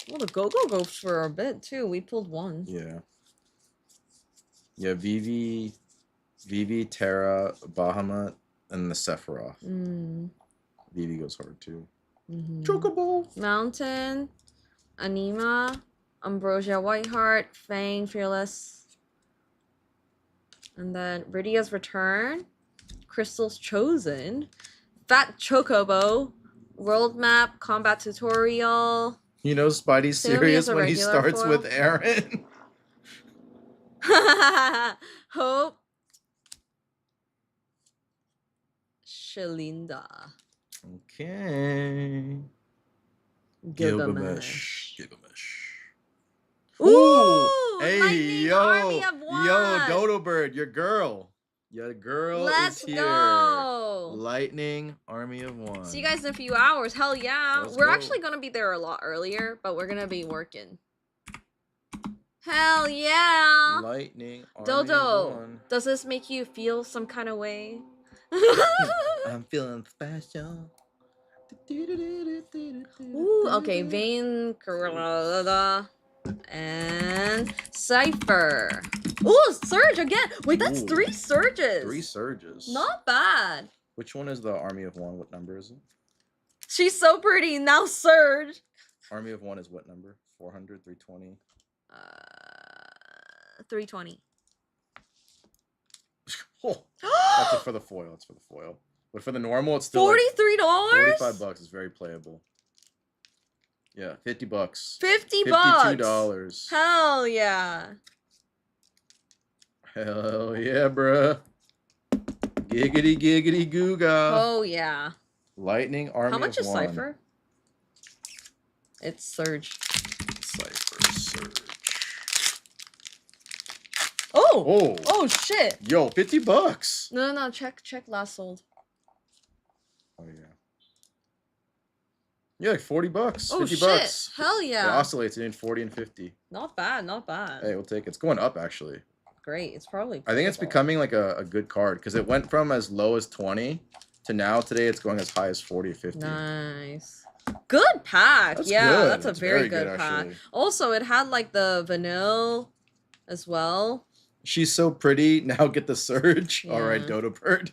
Well, the Go-Go goes for a bit too. We pulled one. Yeah. Yeah, VV, Terra, Bahamut, and the Sephiroth. VV goes hard too. Chocobo! Mountain, Anima, Ambrosia Whiteheart, Fang Fearless. And then Rydia's Return, Crystal's Chosen, Fat Chocobo, World Map, Combat Tutorial. You know Spidey's Sylvie is serious a when he regular starts foil. with Aaron. Hope. Shalinda. Okay. Gilgamesh. Ooh! Hey, Lightning Army of One. Dodo Bird, your girl. Your girl Let's is here. go. Lightning Army of One. See you guys in a few hours. Hell yeah. Let's We're go. actually going to be there a lot earlier, but we're going to be working. Hell yeah. Lightning Army Dodo, of One. does this make you feel some kind of way? I'm feeling special. Ooh, okay. Vayne, and Cypher. Ooh, Surge again. Wait, that's Ooh. 3 Surges. 3 surges. Not bad. Which one is the Army of One? What number is it? She's so pretty. Now Surge. Army of One is what number? 400, 320? 320. Oh, that's it for the foil. That's for the foil. But for the normal, it's still $43? like $45. It's very playable. Yeah, $50. $50. $52. Hell yeah. Hell yeah, bruh. Giggity giggity googa. Oh yeah. Lightning Army How much of is One. Cypher? It's Surge. Cypher Surge. Oh! Oh. Oh shit! Yo, $50. No, check last sold. Oh yeah. Yeah, like $40. Oh 50 shit! bucks. Hell It yeah! oscillates in 40 and 50. Not bad, not bad. Hey, we'll take it. It's going up actually. Great, it's probably. I think it's playable. becoming like a good card because it went from as low as 20 to now today it's going as high as 40 or 50. Nice. Good pack. That's yeah, good. that's a That's very very good good, pack. actually. Also, it had like the vanilla as well. She's so pretty. Now get the surge. All right, Yeah. Dodo Bird.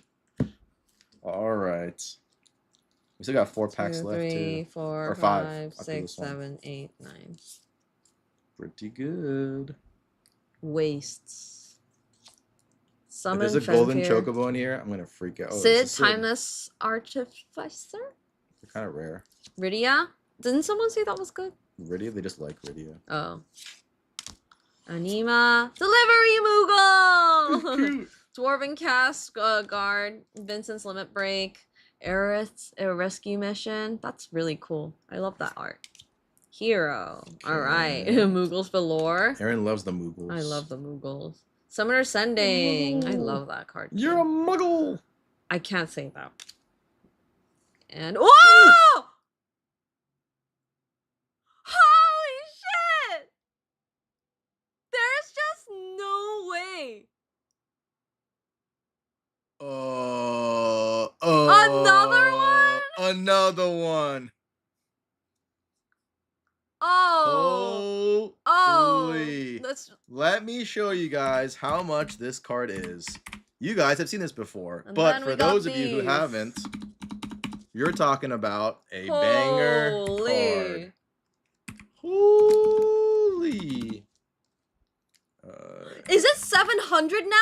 All right. We still got 4 packs 2, left 3, too. 4, Or 5 5, after 6, this one. 7, 8, 9. Pretty good. Wastes. If Summon there's a golden Fenrir. chocobo in here, I'm gonna freak out. Oh, Sid, this is Timeless Artificer. They're kind of rare. Rydia. Didn't someone say that was good? Rydia, they just like Rydia. Oh. Anima. Delivery Moogle! Dwarven Cast Guard. Vincent's Limit Break. Aerith's Rescue Mission. That's really cool. I love that art. Hero. All right. Okay. Moogles galore. Aaron loves the Moogles. I love the Moogles. Summoner Sending. I love that card. You're too. a Muggle. I can't say that. And whoa! Holy shit! There's just no way. Another one? Another one. Oh. Holy. Let's. Let me show you guys how much this card is. You guys have seen this before, And but then for we got those of you who these. haven't, you're talking about a banger Holy. card. Holy. Is it 700 now?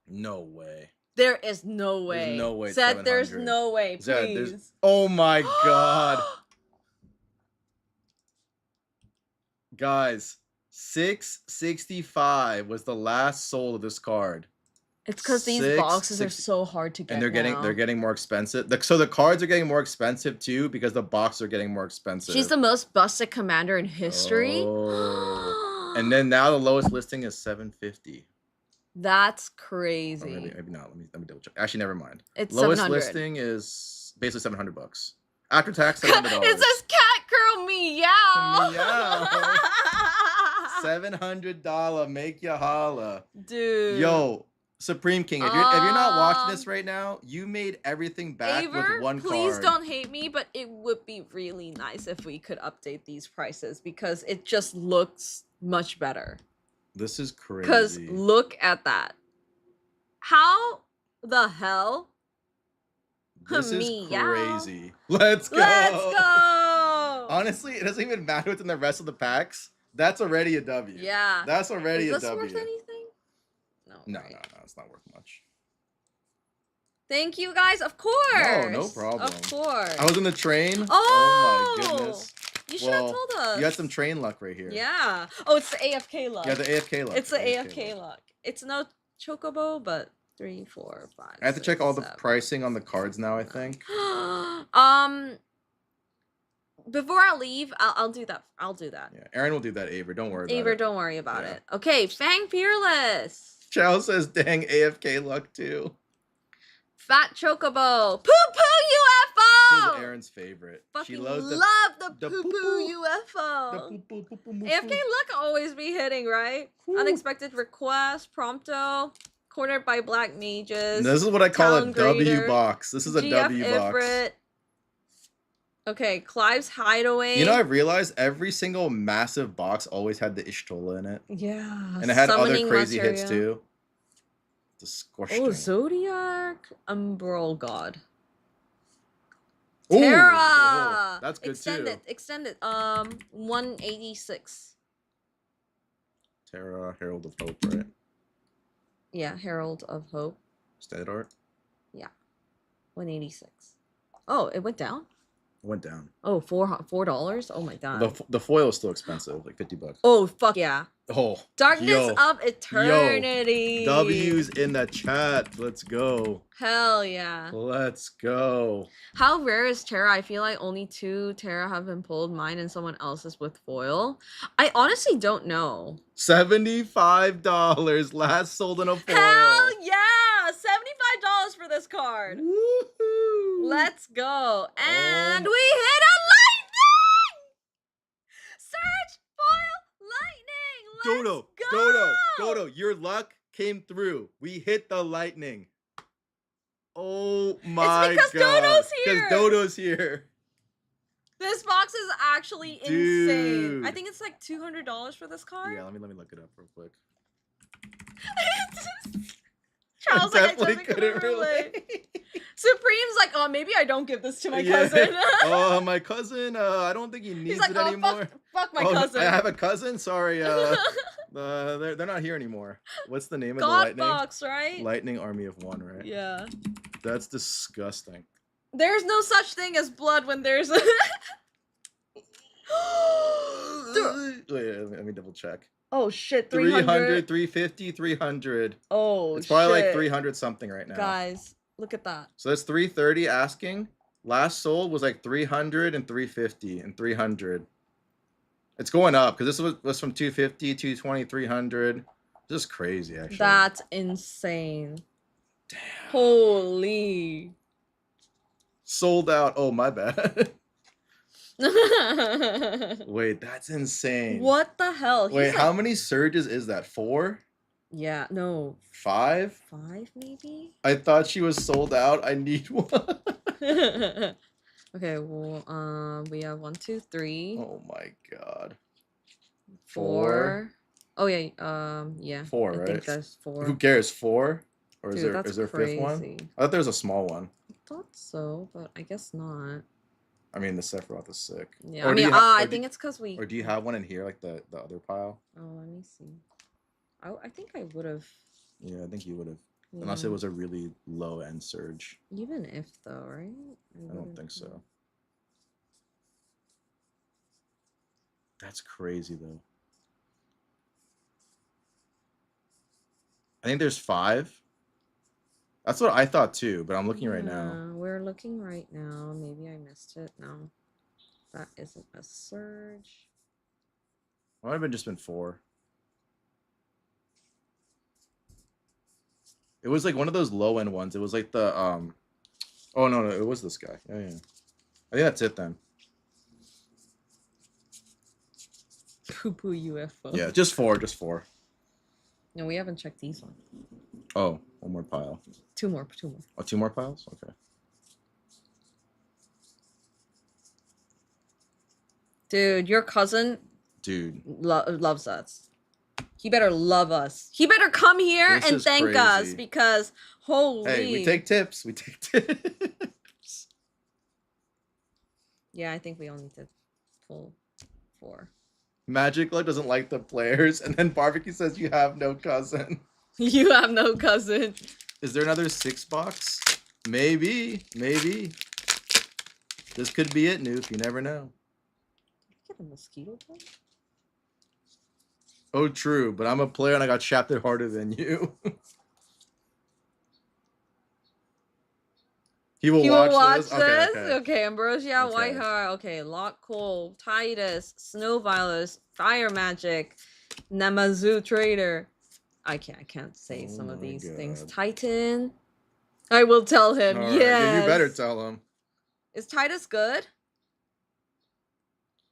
No way. There is no way. There's no way it's Zed, there's 700. no way. Zed, Please. oh my god. Guys, 665 was the last sold of this card. It's because these Six- boxes are six- so hard to get. And they're now. getting more expensive. So the cards are getting more expensive too because the boxes are getting more expensive. She's the most busted commander in history. Oh. And then now the lowest listing is 750. That's Or crazy. maybe not. Let me double check. Actually, never mind. It's Lowest 700. listing is basically $700. After tax, $700. It says cat girl meow. Meow. $700. Make ya holla. Dude. Yo, Supreme King, if you're not watching this right now, you made everything back Aver, with one please card. don't hate me, but it would be really nice if we could update these prices because it just looks much better. This is crazy. Because look at that. How the hell? This is Meow. crazy. Let's go. Let's go. Honestly, it doesn't even matter what's in the rest of the packs. That's already a W. Yeah. That's already Is a this W. worth anything? No. No, right? no, it's not worth much. Thank you guys. Of course. No problem. Of course. I was in the train. Oh, my goodness. You should have Well, told us. You had some train luck right here. Yeah. Oh, it's the AFK luck. Yeah, the AFK luck. It's the AFK luck. It's no chocobo, but 3, 4, 5. I have to check all the 7. pricing on the cards now, I think. Before I leave, I'll do that. I'll do that. Yeah, Aaron will do that, Aver. Don't worry about Aver, it. don't worry about Yeah. it. Okay, Fang Fearless. Chow says, dang, AFK luck too. Fat Chocobo. Poo Poo This UFO. is Aaron's favorite. Fucking She loves love the the Poo Poo poo-poo. UFO. the poo-poo. AFK luck always be hitting, right? Whew. Unexpected request, prompto, cornered by black mages. This is what I call a Town W Grader, box. This is a GF W box. Ifrit. Okay, Clive's Hideaway. You know, I've realized every single massive box always had the Ishtola in it. Yeah. And it had other Summoning crazy Materia. hits too. Disgusting. Oh, Zodiac Umbral God. Ooh, Terra. oh, that's good extend too. it. Extend it. 186. Terra, Herald of Hope, right? Yeah, Herald of Hope. Standard art. 186. Oh, it went down. It went down. Oh, $4. Oh my god. The foil is still expensive, like $50. Oh fuck yeah. Oh, Darkness yo, of Eternity. W's in the chat. Let's go. Hell yeah. Let's go. How rare is Terra? I feel like only 2 Terra have been pulled, mine and someone else's with foil. I honestly don't know. $75 last sold in a foil. Hell yeah! $75 for this card. Woohoo! Let's go. And Oh. we hit a lightning! Search foil lightning! Let's go! Dodo, your luck came through. We hit the lightning. Oh my because god. Dodo's here. Because Dodo's here. This box is actually insane. Dude. I think it's like $200 for this card. Yeah, let me look it up real quick. Charles like, I Definitely just couldn't relate. Supreme's like, oh, maybe I don't give this to my Yeah. cousin. Oh, my cousin, I don't think he needs He's like, it oh, anymore. fuck my Oh, cousin. I have a cousin? Sorry, they're not here anymore. What's the name of the God lightning? box, right? Lightning Army of One, right? Yeah. That's disgusting. There's no such thing as blood when there's a... Wait, let me double check. Oh shit, 300, 350, 300. Oh, It's probably like shit. 300 something right now. Guys, look at that. So that's 330 asking. Last sold was like 300 and 350 and 300. It's going up because this was from 250, 220, 300. Just crazy, actually. That's insane. Damn. Holy. Sold out. Oh, my bad. Wait, that's insane. What the hell? Wait, He's how like- many surges is that? 4? Yeah, no. 5? 5 maybe? I thought she was sold out. I need one. Okay, well, we have 1, 2, 3, Oh my god. 4. Oh yeah, yeah. 4, I right? think that's 4. Who cares? 4? Or is Dude, there that's is there a fifth one? crazy. I thought there was a small one. I thought so, but I guess not. I mean, the Sephiroth is sick. Yeah, Or I do mean, you ha- I or do- think it's because we. Or do you have one in here, like the other pile? Oh, let me see. I think I would have. Yeah, I think you would have. Unless it was a really low end surge. Even if though, right? I don't think so. That's crazy though. I think there's 5. That's what I thought too, but I'm looking right now. We're looking right now. Maybe I missed it. No, that isn't a surge. It might have just been 4. It was like one of those low end ones. It was like the Oh no, it was this guy. Yeah. I think that's it then. Poo poo UFO. Yeah, just 4, just 4. No, we haven't checked these ones. Oh, one more pile. 2 more. Oh, 2 more piles? Okay. Dude, your cousin Dude. loves us. He better love us. He better come here This and is thank us crazy. because holy. Hey, we take tips. We take tips. Yeah, I think we only did pull 4. Magic Luck doesn't like the players, and then Barbecue says you have no cousin. You have no cousin. Is there another 6 box? Maybe. This could be it, Noof. You never know. Get a mosquito bite? Oh, true, but I'm a player and I got shafted harder than you. He will watch this? Okay, Ambrosia, Okay. Whiteheart. Okay, Lock Cole, Titus, Snow Violet, Fire Magic, Namazu Trader. I can't say some of my these things. God. Titan. I will tell him. All right, Yes. then you better tell him. Is Titus good?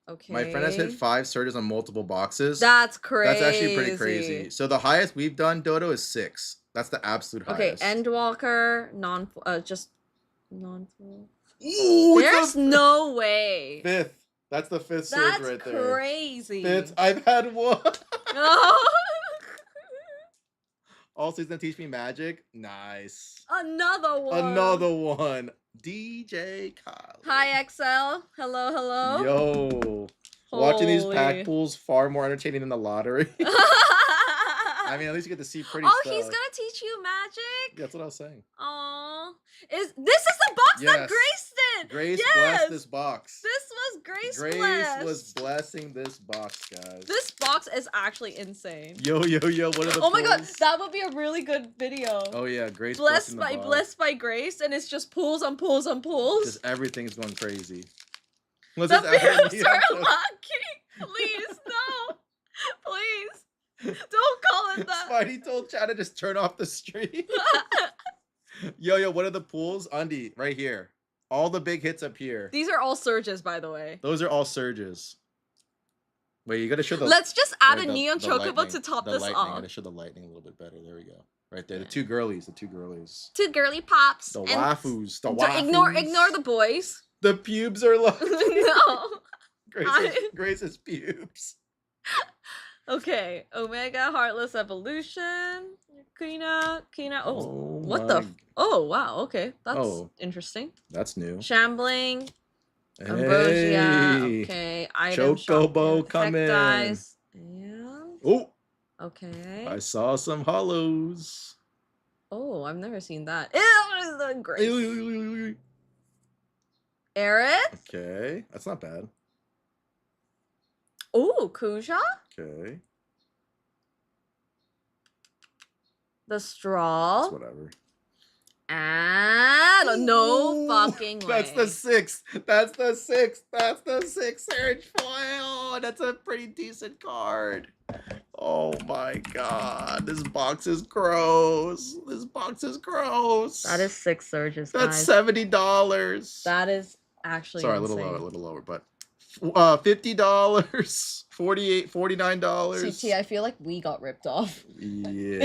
Okay. My friend has hit 5 surges on multiple boxes. That's crazy. That's actually pretty crazy. So the highest we've done, Dodo, is 6. That's the absolute Okay, highest. Endwalker, just non-full. Ooh, There's no way. 5th. That's the 5th surge That's right there. crazy. 5th. I've had one. Oh. Also, he's gonna teach me magic. Nice. Another one. Another one. DJ Kyle. Hi, XL. Hello. Yo. Watching these pack Holy. pools far more entertaining than the lottery. I mean, at least you get to see pretty Oh, stuff. he's gonna teach you magic. That's what I was saying. Oh, this is the box that Yes. Grace did. Grace Yes. blessed this box. This was Grace. Grace blessed. was blessing this box, guys. This box is actually insane. Yo, what are the Oh my god, pulls? that would be a really good video. Oh yeah, Grace blessed blessing the box. blessed by Grace, and it's just pulls on pulls on pulls. Just everything's going crazy. Was The this after boobs the are episode? lucky. Please, no. Please. Don't call it that. Spidey told Chad to just turn off the stream. Yo, what are the pools? Undy, right here. All the big hits up here. These are all surges, by the way. Those are all surges. Wait, you gotta show the. Let's just add wait, a neon the chocobo lightning, to top the this lightning. off. Gotta show the lightning a little bit better. There we go. Right there, Yeah. the two girlies. Two girly pops. The and waifus. The don't- waifus. Ignore the boys. The pubes are low. No. Grace's pubes. Okay. Omega Heartless Evolution. Kina. Oh, what my- the? Oh, wow. Okay. That's Oh. interesting. That's new. Shambling. Ambrosia. Hey. Okay. Item Chocobo shop. come in. Hecdice, and Oh, okay. I saw some hollows. Oh, I've never seen that. Ew, Grace. Aerith. Okay, that's not bad. Oh, Kuja. Okay, The Straw. that's whatever. And no Ooh, fucking way. That's the 6th. That's the 6th. That's the 6th surge foil. Oh, that's a pretty decent card. Oh my god, this box is gross. This box is gross. That is 6 surges, That's guys. $70. That is actually Sorry, insane. a little lower, but $50, $49. CT, I feel like we got ripped off. Yeah.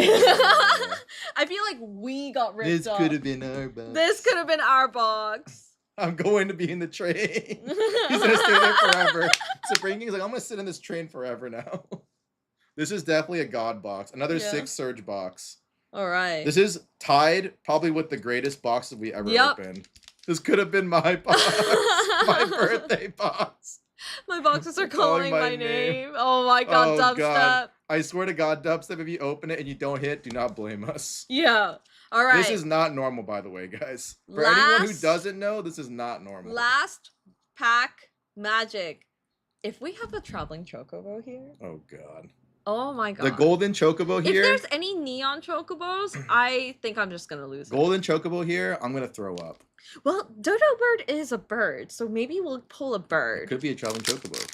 I feel like we got ripped This off. could have been our box. This could have been our box. I'm going to be in the train. He's gonna stay there forever. Sabrina's like, I'm gonna sit in this train forever now. This is definitely a god box. Another Yeah. 6 surge box. All right. This is tied probably with the greatest box that we ever opened. This could have been my box. My birthday box. My boxes are calling my name. Oh my god, Oh, dubstep. God. I swear to God, dubstep, if you open it and you don't hit, do not blame us. Yeah. All right. This is not normal, by the way, guys. For anyone who Last- doesn't know, this is not normal. Last pack magic. If we have a traveling chocobo here. Oh, God. Oh my god. The golden chocobo here. If there's any neon chocobos, I think I'm just gonna lose it. Golden chocobo here, I'm going to throw up. Well, dodo bird is a bird, so maybe we'll pull a bird. Could be a traveling chocobo.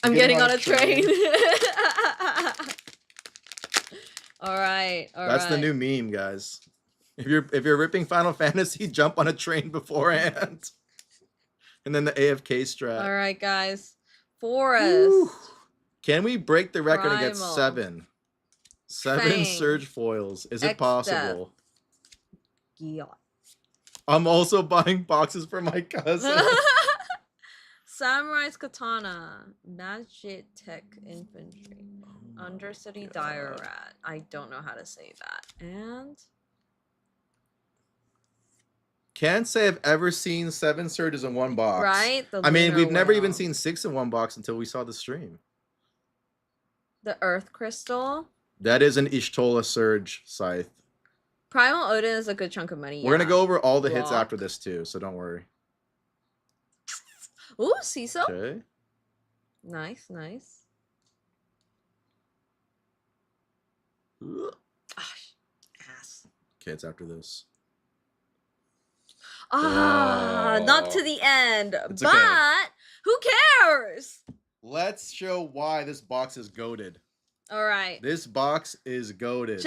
I'm getting on a train. All right. That's the new meme, guys. If you're ripping Final Fantasy, jump on a train beforehand. And then the AFK strat. All right, guys. Forest. Woo. Can we break the record and get Primal. 7? 7 Fang. surge foils. Is it X-Death. possible? Yeah. I'm also buying boxes for my cousin. Samurai's Katana. Magitech Infantry. Undercity God. Dire Rat. I don't know how to say that. And Can't say I've ever seen 7 surges in one box. right? The I mean, Lunar we've never even Whale. seen 6 in one box until we saw the stream. The Earth Crystal. That is an Ishtola surge scythe. Primal Odin is a good chunk of money. We're gonna yeah. go over all the hits Block. after this too, so don't worry. Ooh, Cecil. Okay. Nice. Ass. Okay, it's after this. Not to the end. It's but okay. who cares? Let's show why this box is goated. All right. This box is goated.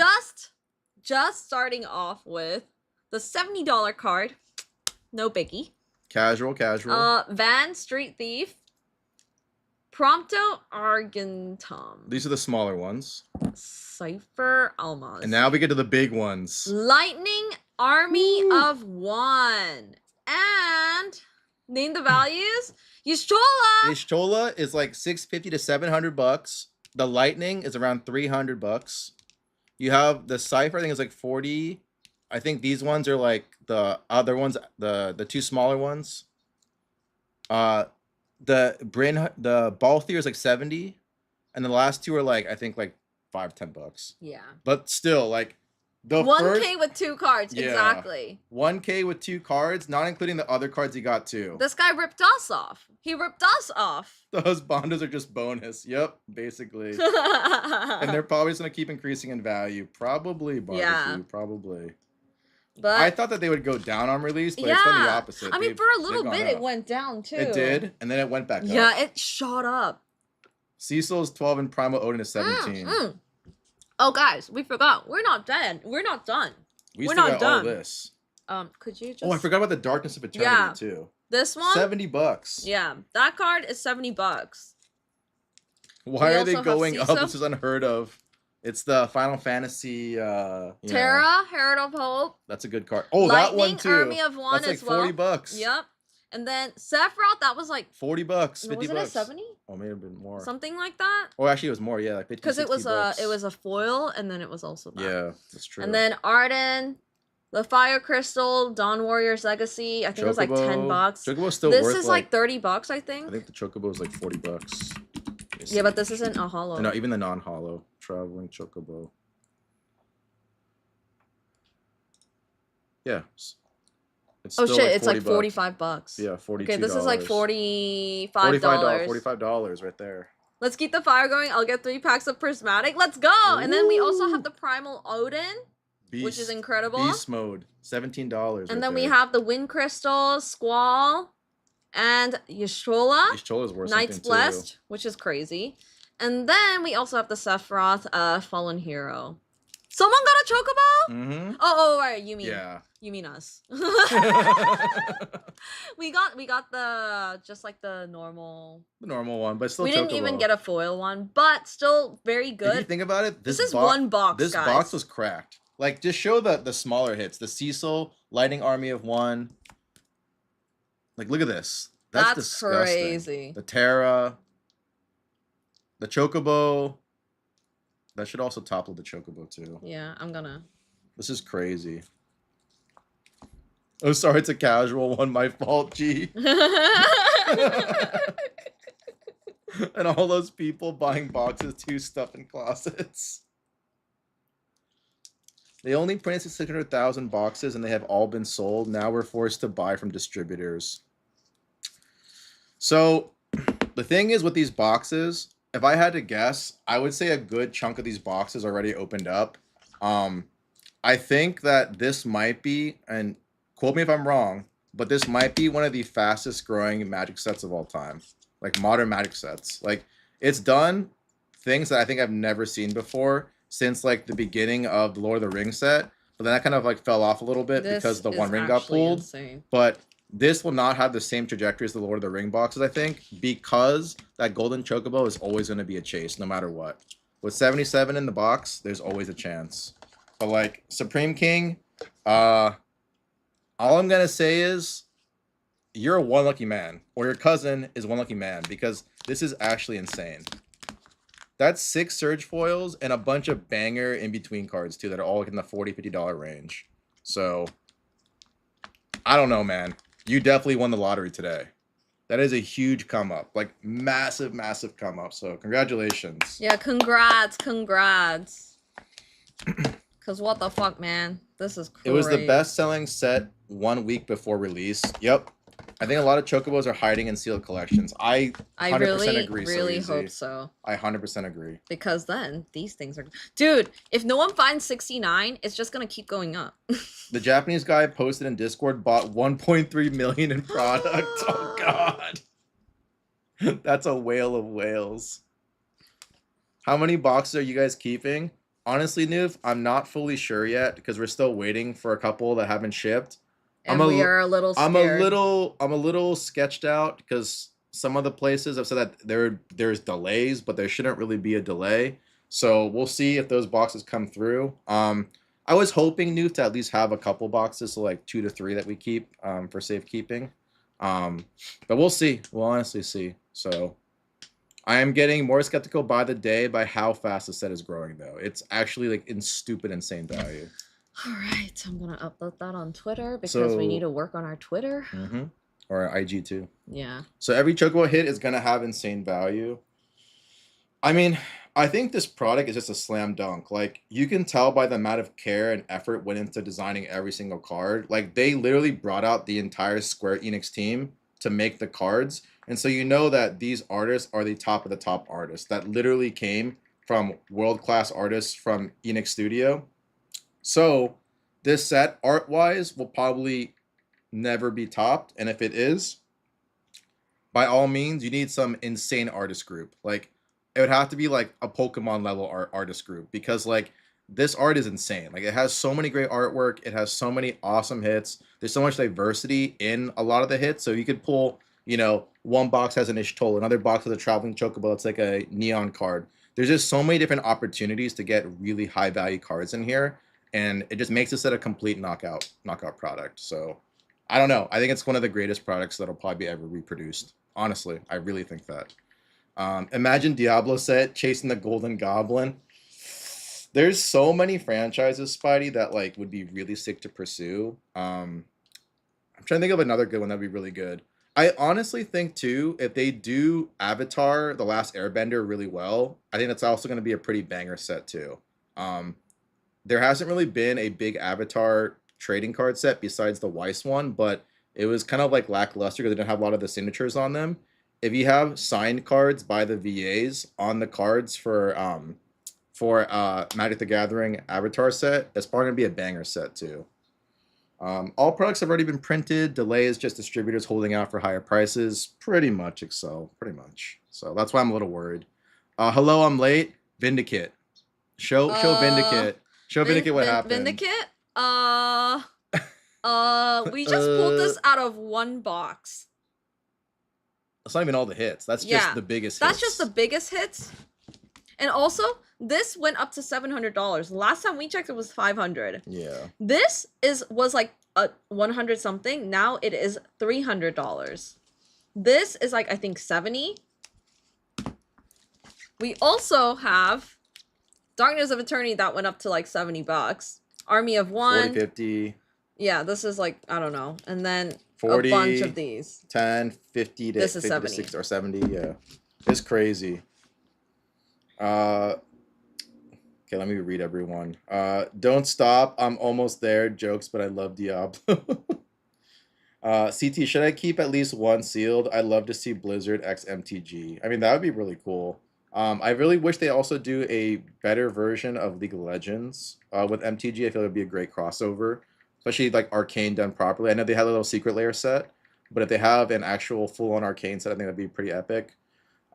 Just starting off with the $70 card. No biggie. Casual. Van Street Thief. Prompto Argentum. These are the smaller ones. Cypher Almaz. And now we get to the big ones. Lightning Army Woo. of One. And name the values. Yustrola. Ishtola is like $650 to $700. The Lightning is around $300. You have the Cypher, I think is like 40. I think these ones are like the other ones, the 2 smaller ones. The Balthier is like 70, and the last 2 are like I think like $5-10. Yeah. But still, like the 1K with 2 cards. Yeah. Exactly. 1K with 2 cards, not including the other cards he got too. This guy ripped us off. He ripped us off. Those bondos are just bonus. Yep, basically. And they're probably just gonna keep increasing in value. Probably, barbecue. Yeah. Probably. But I thought that they would go down on release, but it's been the yeah. opposite. I mean, They've- for a they've little gone bit, it up. went down too. It did, and then it went back up. Yeah, it shot up. Cecil is 12 and Primal Odin is 17. Oh, guys, we forgot. We're not dead. We're not done. We We're still not got all done. this. Could you just? Oh, I forgot about the Darkness of Eternity Yeah. too. This one. $70. Yeah, that card is $70. Why We are they also have going up? Cecil. This is unheard of. It's the Final Fantasy. Terra, Herald of Hope. That's a good card. Oh, that one Lightning too. Army of One That's like as well. $40. Yep. And then Sephiroth, that was like $40, $50. was it a 70? Oh, may have been more. Something like that. Oh, actually, it was more. Yeah, like 50, Because it was $60. a foil, and then it was also that. Yeah, that's true. And then Arden, the Fire Crystal, Dawn Warrior's Legacy. I think it was like $10. Chocobo's still This worth is like $30, I think. I think the Chocobo is like $40. Yeah, but this isn't a hollow. No, even the non-hollow traveling Chocobo. Yeah. It's Oh still shit, like it's like $40. $45. Yeah, $42. Okay, this is like $45. $45 right there. Let's keep the fire going. I'll get 3 packs of Prismatic. Let's go! And then we also have the Primal Odin, which is incredible. Beast mode, $17. And then we have the Wind Crystals, Squall, And Yashola, Chola's worth Knights something too. Blessed, which is crazy. And then we also have the Sephiroth Fallen Hero. Someone got a Chocobo? Mm-hmm. Oh, right. You mean us. we got the just like the normal. The normal one, but still We didn't even Chocobo. get a foil one, but still very good. If you think about it, this is one box. This guys. box was cracked. Like, just show the smaller hits. The Cecil, Lightning Army of One. Like, look at this. That's disgusting. Crazy. The Terra. The Chocobo. That should also topple the Chocobo, too. Yeah, I'm gonna. This is crazy. Oh, sorry, it's a casual one. My fault, G. And all those people buying boxes to stuff in closets. They only printed 600,000 boxes and they have all been sold. Now we're forced to buy from distributors. So the thing is with these boxes, if I had to guess, I would say a good chunk of these boxes already opened up. I think that this might be, and quote me if I'm wrong, but this might be one of the fastest growing Magic sets of all time. Like modern Magic sets. Like, it's done things that I think I've never seen before since like the beginning of the Lord of the Rings set. But then that kind of like fell off a little bit because the One Ring got pulled. Insane. But this will not have the same trajectory as the Lord of the Ring boxes, I think, because that Golden Chocobo is always going to be a chase no matter what. With 77 in the box, there's always a chance. But like Supreme King, all I'm going to say is you're one lucky man, or your cousin is one lucky man, because this is actually insane. That's 6 Surge foils and a bunch of banger in between cards too that are all in the $40, $50 range. So I don't know, man. You definitely won the lottery today. That is a huge come up, like massive, massive come up. So congratulations. Yeah, congrats. Cause what the fuck, man? This is crazy. It was the best selling set 1 week before release. Yep. I think a lot of Chocobos are hiding in sealed collections. I 100% agree. Really hope so. I 100% agree. Because then these things are... Dude, if no one finds 69, it's just going to keep going up. The Japanese guy posted in Discord bought 1.3 million in product. Oh, God. That's a whale of whales. How many boxes are you guys keeping? Honestly, Noof, I'm not fully sure yet because we're still waiting for a couple that haven't shipped. And we are a little scared. I'm a little sketched out because some of the places have said that there's delays, but there shouldn't really be a delay. So we'll see if those boxes come through. I was hoping, Noof, to at least have a couple boxes, so like 2 to 3 that we keep for safekeeping. But we'll see. We'll honestly see. So I am getting more skeptical by the day by how fast the set is growing, though. It's actually like in stupid, insane value. All right, I'm gonna upload that on Twitter because we need to work on our Twitter. Mm-hmm. Or our IG too. Yeah. So every Chocobo hit is gonna have insane value. I mean, I think this product is just a slam dunk. Like, you can tell by the amount of care and effort went into designing every single card. Like, they literally brought out the entire Square Enix team to make the cards. And so you know that these artists are the top of the top artists that literally came from world-class artists from Enix Studio. So this set, art-wise, will probably never be topped. And if it is, by all means, you need some insane artist group. Like, it would have to be like a Pokemon level artist group because like this art is insane. Like, it has so many great artwork. It has so many awesome hits. There's so much diversity in a lot of the hits. So you could pull, you know, one box has an Ishtola, another box has a traveling Chocobo. It's like a neon card. There's just so many different opportunities to get really high value cards in here. And it just makes this set a complete knockout product. So I don't know. I think it's one of the greatest products that'll probably be ever reproduced. Honestly, I really think that. Imagine Diablo set chasing the Golden Goblin. There's so many franchises, Spidey, that like would be really sick to pursue. I'm trying to think of another good one that'd be really good. I honestly think too, if they do Avatar: The Last Airbender really well, I think that's also going to be a pretty banger set too. There hasn't really been a big Avatar trading card set besides the Weiss one, but it was kind of like lackluster because they didn't have a lot of the signatures on them. If you have signed cards by the VAs on the cards for Magic the Gathering Avatar set, it's probably gonna be a banger set too. All products have already been printed. Delay is just distributors holding out for higher prices. Pretty much, Excel. Pretty much. So that's why I'm a little worried. Hello, I'm late. Vindicate. Show Vindicate. Show Vindicate what happened. Vindicate? We just pulled this out of one box. That's not even all the hits. That's just the biggest hits. That's just the biggest hits. And also, this went up to $700. Last time we checked, it was $500. Yeah. This was like a 100 something. Now it is $300. This is like, I think, 70. We also have Darkness of Eternity that went up to like $70. Army of One. 40, 50. Yeah, this is like, I don't know. And then 40, a bunch of these. 10, 50 to This is 50 70. to 60 or 70. Yeah. It's crazy. Okay, let me read everyone. Don't stop. I'm almost there. Jokes, but I love Diablo. CT, should I keep at least one sealed? I'd love to see Blizzard X MTG. I mean, that would be really cool. I really wish they also do a better version of League of Legends with MTG. I feel it would be a great crossover, especially like Arcane done properly. I know they had a little secret layer set, but if they have an actual full-on Arcane set, I think that'd be pretty epic.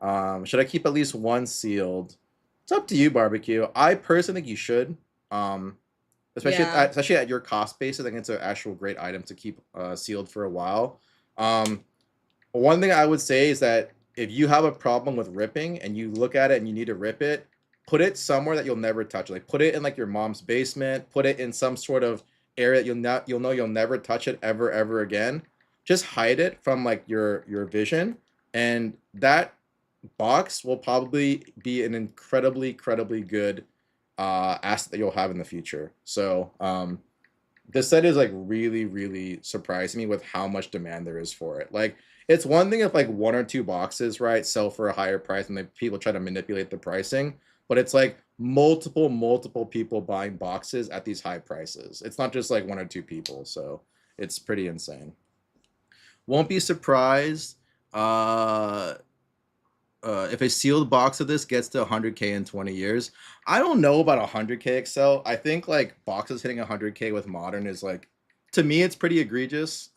Should I keep at least one sealed? It's up to you, Barbecue. I personally think you should. Especially at your cost basis, I think it's an actual great item to keep sealed for a while. One thing I would say is that if you have a problem with ripping and you look at it and you need to rip it, put it somewhere that you'll never touch. Like put it in like your mom's basement. Put it in some sort of area that you'll know you'll never touch it ever again. Just hide it from like your vision, and that box will probably be an incredibly good asset that you'll have in the future. So this set is like really surprising me with how much demand there is for it. Like it's one thing if like one or two boxes, right, sell for a higher price and people try to manipulate the pricing, but it's like multiple people buying boxes at these high prices. It's not just like one or two people, so it's pretty insane. Won't be surprised if a sealed box of this gets to 100K in 20 years. I don't know about 100K Excel. I think like boxes hitting 100K with Modern is like, to me, it's pretty egregious.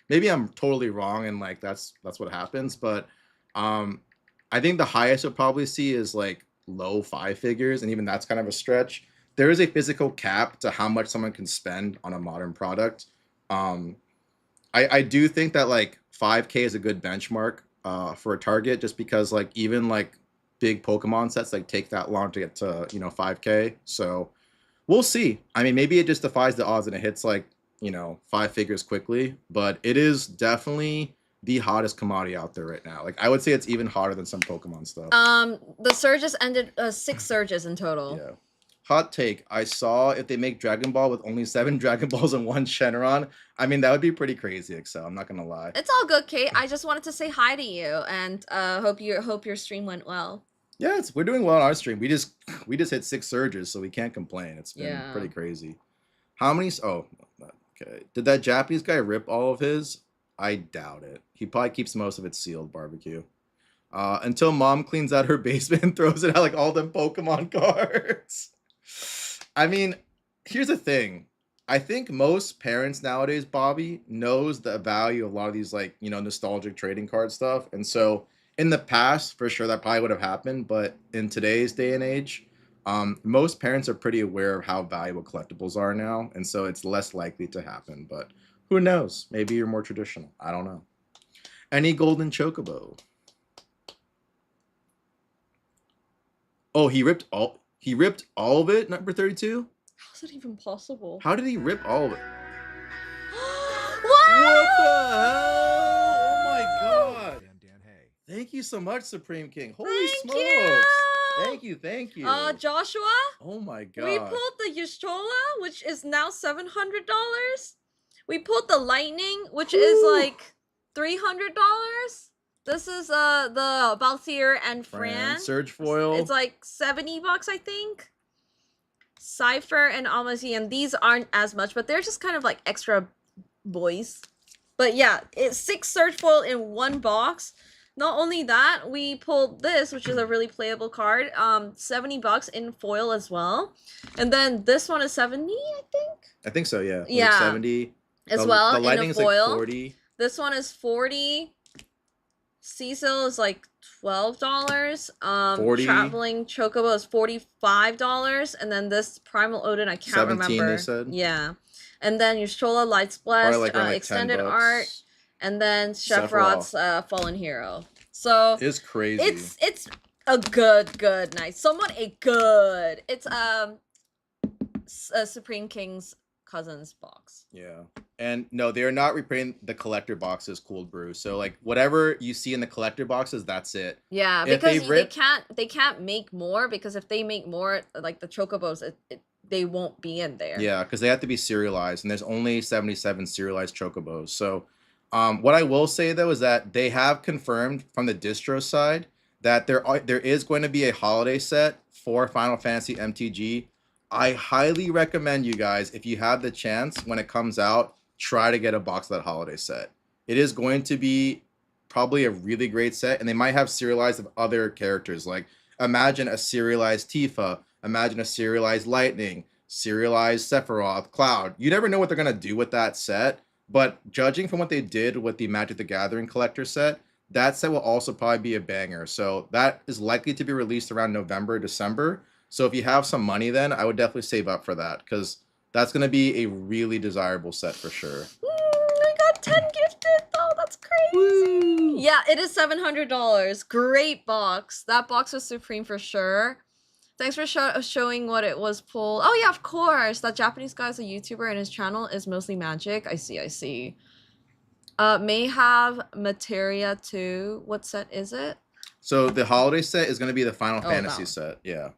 Maybe I'm totally wrong and like that's what happens, but I think the highest you'll probably see is like low 5 figures, and even that's kind of a stretch. There is a physical cap to how much someone can spend on a Modern product. I do think that like 5K is a good benchmark for a target, just because like even like big Pokemon sets like take that long to get to 5K. So we'll see. I mean, maybe it just defies the odds and it hits like 5 figures quickly, but it is definitely the hottest commodity out there right now. Like I would say it's even hotter than some Pokemon stuff. The surges ended 6 surges in total. Yeah. Hot take. I saw if they make Dragon Ball with only 7 Dragon Balls and 1 Shenron, I mean, that would be pretty crazy, Excel. I'm not going to lie. It's all good, Kate. I just wanted to say hi to you and hope your stream went well. Yeah, we're doing well on our stream. We just hit 6 surges, so we can't complain. It's been pretty crazy. How many? Oh, okay. Did that Japanese guy rip all of his? I doubt it. He probably keeps most of it sealed, Barbecue. Until Mom cleans out her basement and throws it out like all them Pokemon cards. I mean, here's the thing. I think most parents nowadays, Bobby, knows the value of a lot of these like, nostalgic trading card stuff. And so in the past, for sure, that probably would have happened. But in today's day and age, most parents are pretty aware of how valuable collectibles are now. And so it's less likely to happen. But who knows? Maybe you're more traditional. I don't know. Any golden chocobo? Oh, he ripped all of it, number 32? How's it even possible? How did he rip all of it? What? What the hell? Oh my god. Dan, hey. Thank you so much, Supreme King. Holy Thank smokes. you. Thank you. Joshua? Oh my god. We pulled the Yashola, which is now $700. We pulled the Lightning, which is like $300. This is the Balthier and Fran. Surge foil. It's like $70, I think. Cypher and Amazi, and these aren't as much, but they're just kind of like extra boys. But yeah, it's 6 surge foil in 1 box. Not only that, we pulled this, which is a really playable card. $70 in foil as well. And then this one is 70, I think. I think so, yeah. Yeah. Like 70. as well The in a lightning is like foil. 40. This one is 40. Cecil is like $12. 40. Traveling Chocobo is $45, and then this Primal Odin I can't 17 remember. they said. Yeah, and then your Shola Lights Probably Blessed like around like extended 10 art, bucks. and then Sephiroth. Chefrot's Fallen Hero. So It's crazy. it's a good night. Somewhat a good. It's Supreme King's cousin's box. Yeah. And no, they're not reprinting the collector boxes cold brew. So like whatever you see in the collector boxes, that's it. Yeah, If because they they can't make more, because if they make more, like the chocobos, they won't be in there. Yeah, because they have to be serialized, and there's only 77 serialized chocobos. So what I will say though is that they have confirmed from the distro side that there is going to be a holiday set for Final Fantasy MTG. I highly recommend you guys, if you have the chance when it comes out, try to get a box of that holiday set. It is going to be probably a really great set, and they might have serialized of other characters. Like imagine a serialized Tifa, imagine a serialized Lightning, serialized Sephiroth, Cloud. You never know what they're gonna do with that set, but judging from what they did with the Magic the Gathering collector set, that set will also probably be a banger. So that is likely to be released around November, December. So if you have some money, then I would definitely save up for that, because that's going to be a really desirable set for sure. I got 10 gifted. Oh, that's crazy. Woo. Yeah, it is $700. Great box. That box was supreme for sure. Thanks for showing what it was pulled. Oh yeah, of course. That Japanese guy is a YouTuber and his channel is mostly magic. I see. May have Materia too. What set is it? So the holiday set is going to be the Final Fantasy set. Yeah.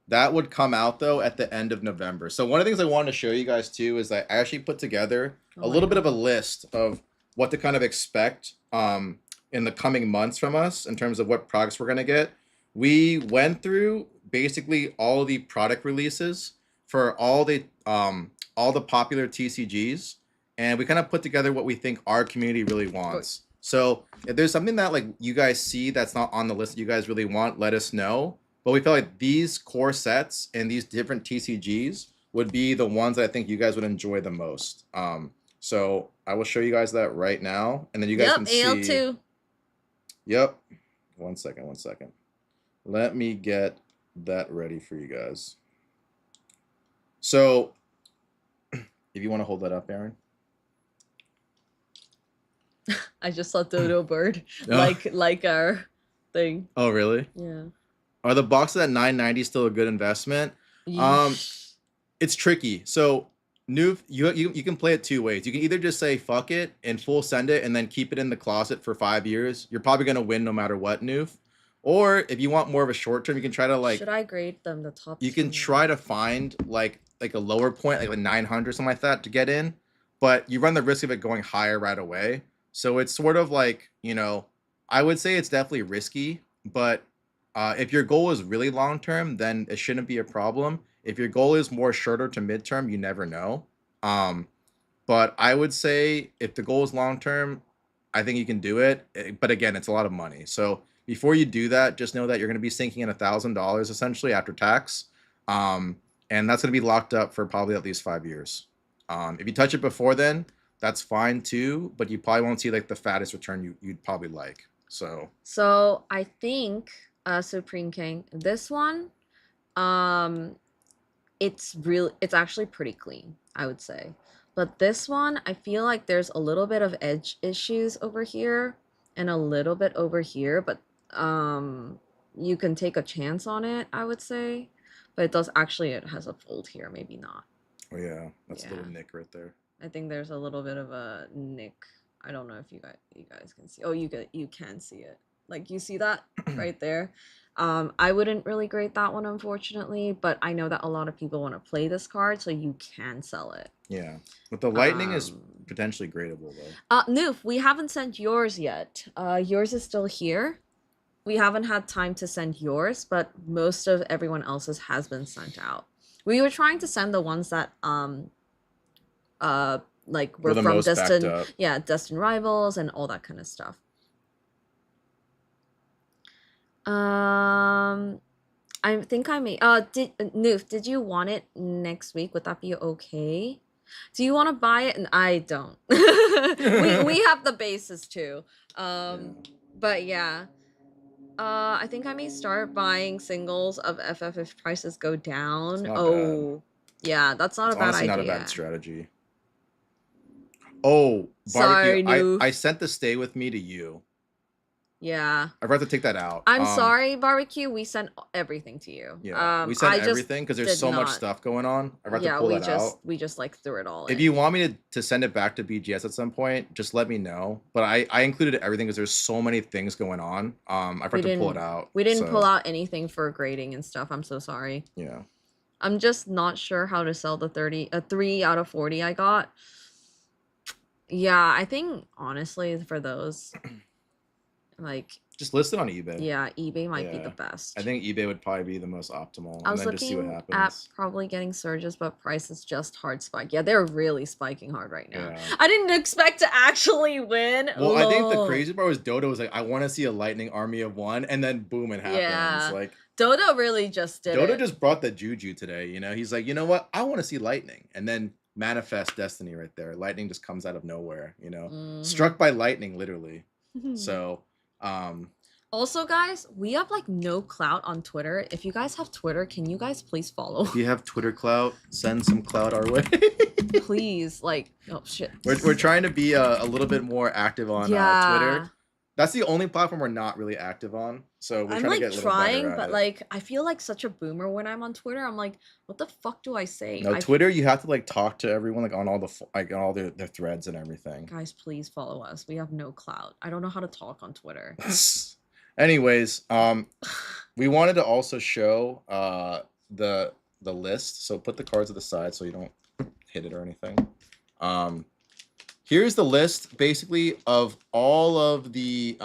That would come out though at the end of November. So one of the things I wanted to show you guys too is that I actually put together a little bit of a list of what to kind of expect in the coming months from us in terms of what products we're going to get. We went through basically all the product releases for all the popular TCGs, and we kind of put together what we think our community really wants. So if there's something that like you guys see that's not on the list that you guys really want, let us know. But we felt like these core sets and these different TCGs would be the ones that I think you guys would enjoy the most. So I will show you guys that right now, and then you guys can see. AL2. Yep. One second. Let me get that ready for you guys. So if you want to hold that up, Aaron. I just saw Dodo Bird like our thing. Oh really? Yeah. Are the boxes at $9.90 still a good investment? It's tricky. So Noof, you can play it two ways. You can either just say fuck it and full send it and then keep it in the closet for 5 years. You're probably gonna win no matter what, Noof. Or if you want more of a short term, you can try to like. Should I grade them the top? You can try to find like a lower point, like 900 something like that to get in, but you run the risk of it going higher right away. So it's sort of like, I would say it's definitely risky, but if your goal is really long term, then it shouldn't be a problem. If your goal is more shorter to midterm, you never know. But I would say if the goal is long term, I think you can do it. But again, it's a lot of money. So before you do that, just know that you're going to be sinking in $1,000 essentially after tax. And that's going to be locked up for probably at least 5 years. If you touch it before then, that's fine too, but you probably won't see like the fattest return you'd probably like. So I think Supreme King, this one, it's actually pretty clean, I would say. But this one, I feel like there's a little bit of edge issues over here and a little bit over here, but you can take a chance on it, I would say. But it has a fold here, maybe not. Oh yeah, that's a little nick right there. I think there's a little bit of a nick. I don't know if you guys can see. Oh, you can see it. Like you see that right there. I wouldn't really grade that one, unfortunately, but I know that a lot of people want to play this card, so you can sell it. Yeah, but the lightning is potentially gradable though. Noof, we haven't sent yours yet. Yours is still here. We haven't had time to send yours, but most of everyone else's has been sent out. We were trying to send the ones that like were from Destined Rivals and all that kind of stuff. I think I may Noof, did you want it next week? Would that be okay? Do you want to buy it? And I don't. we have the bases too. But yeah. I think I may start buying singles of FF if prices go down. not Oh, yeah, that's not It's a bad honestly idea. not a bad strategy. Oh, Sorry, barbecue. I Noof. sent the stay with me to you. Yeah. I forgot to take that out. I'm sorry, barbecue. We sent everything to you. Yeah, we sent I just everything because there's did so much not. stuff going on. I forgot to Yeah, pull we that just out. we just like threw it all If in. you want me to send it back to BGS at some point, just let me know. But I included everything because there's so many things going on. I forgot to pull it out. We didn't so, pull out anything for grading and stuff. I'm so sorry. Yeah. I'm just not sure how to sell the 3 out of 40 I got. Yeah, I think honestly for those, like, just list it on eBay. Yeah, eBay might be the best. I think eBay would probably be the most optimal. I was and then just see what looking happens. at probably getting surges, but prices just hard spike. Yeah, they're really spiking hard right now. Yeah. I didn't expect to actually win. Well, I think the crazy part was Dodo was like, I want to see a lightning army of one, and then boom, it happens. Yeah. Like Dodo really just did Dodo it. just brought the juju today. You know, he's like, you know what? I want to see lightning, and then manifest destiny right there. Lightning just comes out of nowhere. You know, struck by lightning, literally. So, Also, guys, we have like no clout on Twitter. If you guys have Twitter, can you guys please follow? If you have Twitter clout, send some clout our way. Please, like, oh shit. We're trying to be a little bit more active on Twitter. That's the only platform we're not really active on. So we're I'm trying like to get a little trying, better at but it. like I feel like such a boomer when I'm on Twitter. I'm like, what the fuck do I say? No, Twitter, you have to like talk to everyone like on all the on all their threads and everything. Guys, please follow us. We have no clout. I don't know how to talk on Twitter. Anyways, we wanted to also show the list. So put the cards to the side so you don't hit it or anything. Here's the list basically of all of the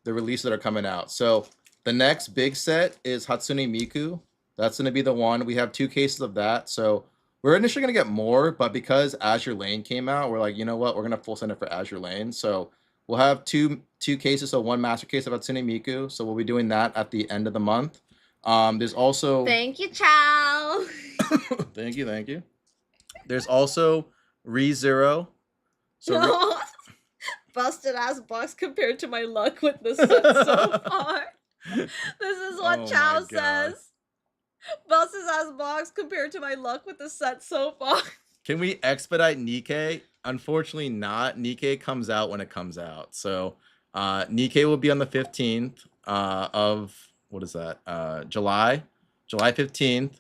releases that are coming out. So the next big set is Hatsune Miku. That's going to be the one. We have 2 cases of that. So we're initially going to get more, but because Azure Lane came out, we're like, you know what? We're going to full send it for Azure Lane. So we'll have two cases, so 1 master case of Hatsune Miku. So we'll be doing that at the end of the month. There's also... Thank you, Chow. Thank you. There's also ReZero. So no. Busted ass box compared to my luck with this set so far. This is what Chow says. Busted ass box compared to my luck with the set so far. Can we expedite Nikkei? Unfortunately not. Nikkei comes out when it comes out. So Nikkei will be on the 15th of, what is that? July 15th.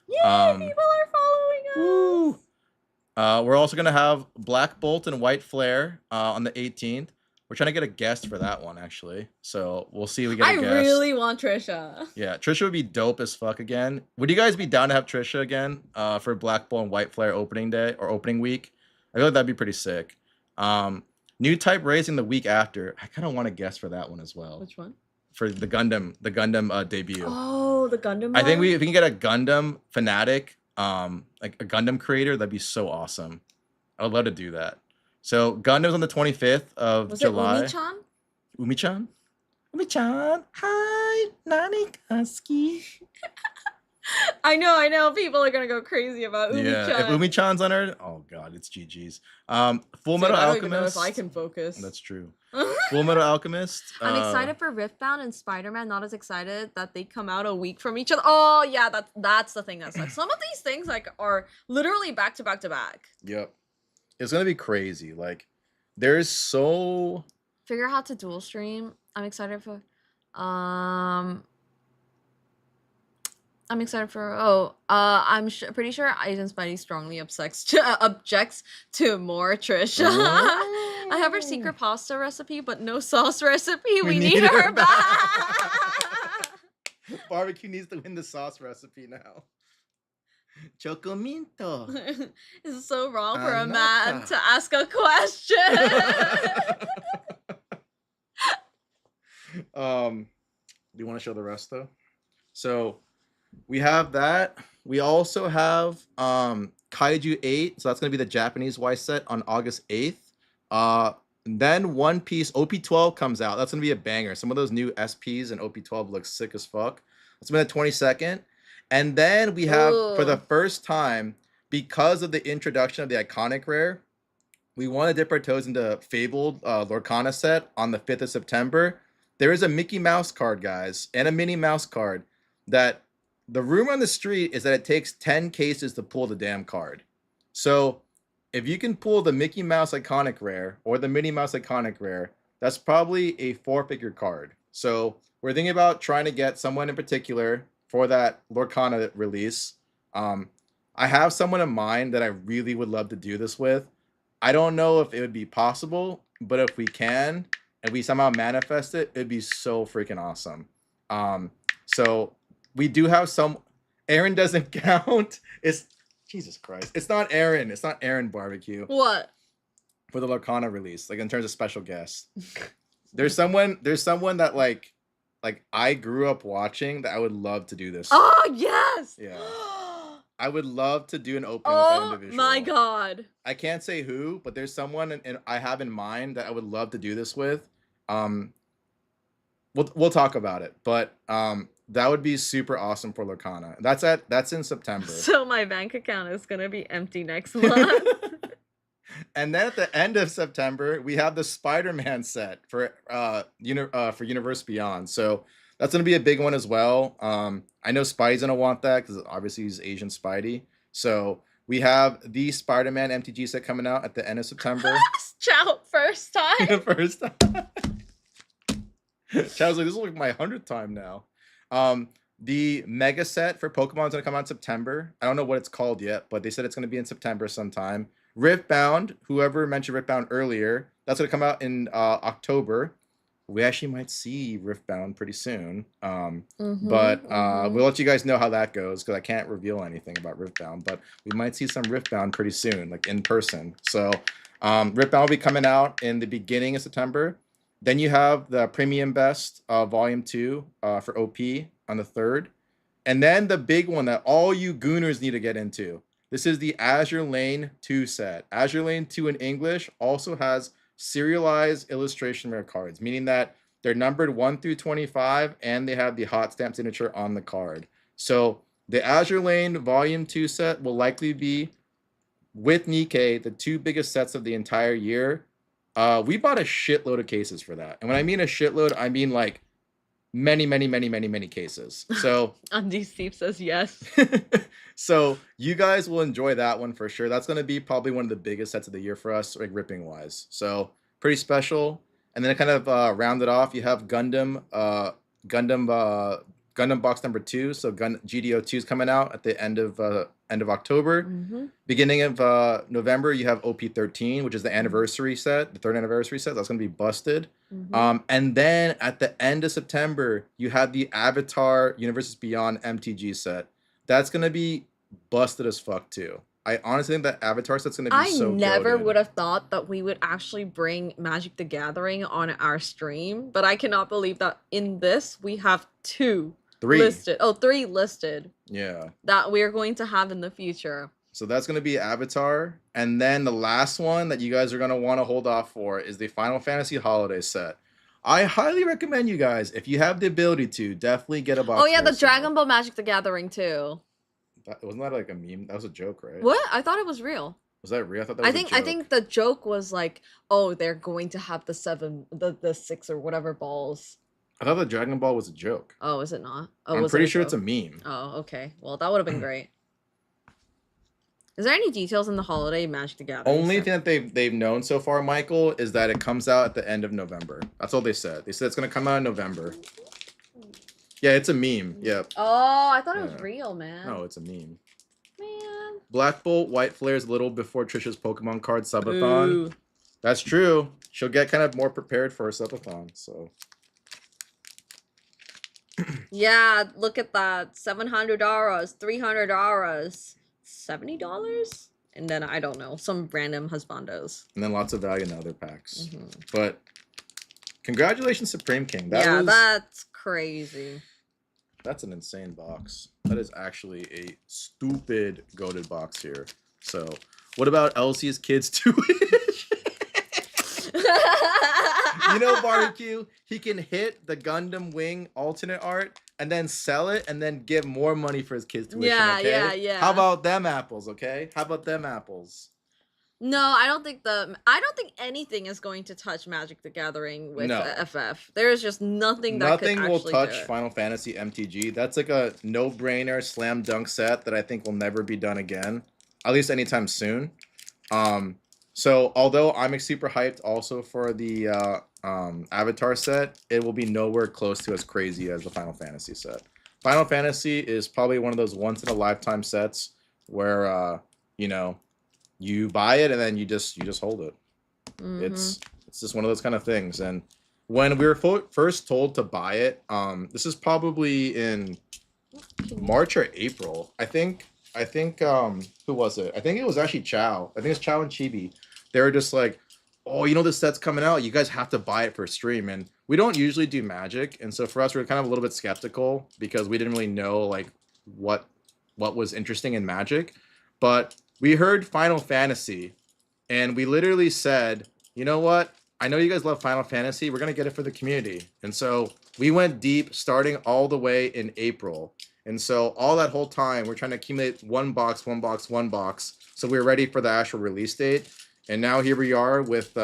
Yay, people are following us. Woo! We're also going to have Black Bolt and White Flare on the 18th. We're trying to get a guest for that one, actually. So we'll see if we get a guest. I really want Trisha. Yeah, Trisha would be dope as fuck again. Would you guys be down to have Trisha again for Black Bolt and White Flare opening day or opening week? I feel like that'd be pretty sick. New type raising the week after. I kind of want a guest for that one as well. Which one? For the Gundam debut. Oh, the Gundam one? I think if we can get a Gundam fanatic, like a Gundam creator, that'd be so awesome. I would love to do that. So Gundam's on the 25th of July. Was it Umi-chan? Umi-chan? Umi-chan, hi, Nani Kaski. I know. People are gonna go crazy about Umi-chan. Yeah, if Umi-chan's on her, oh god, it's GG's. Full Metal Alchemist. I don't even know if I can focus. That's true. Full Metal Alchemist. I'm excited for Riftbound and Spider-Man. Not as excited that they come out a week from each other. Oh yeah, that's the thing that sucks. Some of these things like are literally back to back to back. Yep, it's gonna be crazy. Like, there's so. Figure out how to dual stream. I'm excited for. I'm excited for. I'm pretty sure Agent Spidey strongly objects to more Trisha. I have her secret pasta recipe, but no sauce recipe. We need her back. Barbecue needs to win the sauce recipe now. Chocominto. This is so wrong for a man to ask a question. Do you want to show the rest though? So we have that. We also have Kaiju 8. So that's going to be the Japanese Weiss set on August 8th. Then One Piece OP12 comes out. That's going to be a banger. Some of those new SPs and OP12 look sick as fuck. That's been the 22nd. And then we have, for the first time, because of the introduction of the iconic rare, we want to dip our toes into Fabled Lorcana set on the 5th of September. There is a Mickey Mouse card, guys, and a Minnie Mouse card that the rumor on the street is that it takes 10 cases to pull the damn card. So if you can pull the Mickey Mouse iconic rare or the Minnie Mouse iconic rare, that's probably a 4-figure card. So we're thinking about trying to get someone in particular for that Lorcana release. I have someone in mind that I really would love to do this with. I don't know if it would be possible, but if we can and we somehow manifest it, it'd be so freaking awesome. So we do have some. Aaron doesn't count. It's Jesus Christ. It's not Aaron. It's not Aaron Barbecue What? for the Lorcana release. Like in terms of special guests, there's someone that like I grew up watching that I would love to do this. Oh yes. Yeah. I would love to do an opening with that Oh individual. my god. I can't say who, but there's someone and I have in mind that I would love to do this with. We'll talk about it, but that would be super awesome for Lorcana. That's in September. So my bank account is gonna be empty next month. And then at the end of September, we have the Spider-Man set for Universe Beyond. So that's gonna be a big one as well. I know Spidey's gonna want that because obviously he's Asian Spidey. So we have the Spider-Man MTG set coming out at the end of September. Ciao, first time. First time. Chow's like, this is like my 100th time now. The mega set for Pokemon's gonna come out in September. I don't know what it's called yet, but they said it's gonna be in September sometime. Riftbound, whoever mentioned Riftbound earlier, that's gonna come out in October. We actually might see Riftbound pretty soon. But we'll let you guys know how that goes because I can't reveal anything about Riftbound. But we might see some Riftbound pretty soon, like in person. So Riftbound will be coming out in the beginning of September. Then you have the Premium Best Volume 2 for OP on the 3rd. And then the big one that all you gooners need to get into. This is the Azure Lane 2 set. Azure Lane 2 in English also has serialized illustration rare cards, meaning that they're numbered 1 through 25 and they have the hot stamp signature on the card. So the Azure Lane Volume 2 set will likely be, with Nikkei, the 2 biggest sets of the entire year. We bought a shitload of cases for that. And when I mean a shitload, I mean like many cases. So Andy Steve says yes. so you guys will enjoy that one for sure. That's going to be probably one of the biggest sets of the year for us, like ripping wise. So pretty special. And then kind of round it off, you have Gundam box number 2. So GDO 2 is coming out at the end of October. Beginning of November, you have OP13, which is the anniversary set, the 3rd anniversary set. That's going to be busted. And then at the end of September, you have the Avatar Universes Beyond MTG set. That's going to be busted as fuck too. I honestly think that Avatar set's going to be so good. I never would have thought that we would actually bring Magic the Gathering on our stream, but I cannot believe that in this we have 3 listed. Oh, 3 listed. Yeah. That we are going to have in the future. So that's going to be Avatar. And then the last one that you guys are going to want to hold off for is the Final Fantasy Holiday set. I highly recommend you guys, if you have the ability to, definitely get a box. Oh yeah, the Dragon Ball Magic the Gathering too. Wasn't that like a meme? That was a joke, right? What? I thought it was real. Was that real? I thought that was a joke. I think the joke was like, oh, they're going to have the 6 or whatever balls. I thought the Dragon Ball was a joke. Oh, is it not? Oh, I'm pretty sure it's a meme. Oh, okay. Well, that would have been great. Is there any details in the holiday Magic the Gathering? Only thing that they've known so far, Michael, is that it comes out at the end of November. That's all they said. They said it's gonna come out in November. Yeah, it's a meme. Yep. Oh, I thought it was real, man. No, it's a meme. Man. Black Bolt White Flares a little before Trisha's Pokemon card subathon. Ooh. That's true. She'll get kind of more prepared for her subathon. So. Yeah, look at that. $700, $300, $70, and then I don't know, some random husbandos. And then lots of value in the other packs. But congratulations, Supreme King. That's crazy. That's an insane box. That is actually a stupid goated box here. So, what about Elsie's Kids 2-ish? You know, Barbecue, he can hit the Gundam Wing alternate art and then sell it and then give more money for his kids' tuition. Yeah, Okay? yeah. How about them apples? Okay? How about them apples? No, I don't think anything is going to touch Magic the Gathering with No. FF. There is just nothing that could Nothing will actually do touch it. Final Fantasy MTG. That's like a no-brainer slam dunk set that I think will never be done again, at least anytime soon. So although I'm super hyped also for the Avatar set, it will be nowhere close to as crazy as the Final Fantasy set. Final Fantasy is probably one of those once in a lifetime sets where you know, you buy it and then you just hold it. It's just one of those kind of things. And when we were first told to buy it, this is probably in March or April. I think who was it? I think it was actually Chow. I think it's Chow and Chibi. They were just like, oh, you know, this set's coming out. You guys have to buy it for stream. And we don't usually do Magic, and so for us, we were kind of a little bit skeptical because we didn't really know like what was interesting in Magic. But we heard Final Fantasy, and we literally said, you know what? I know you guys love Final Fantasy. We're going to get it for the community. And so we went deep starting all the way in April. And so all that whole time, we're trying to accumulate one box. So we were ready for the actual release date. And now here we are with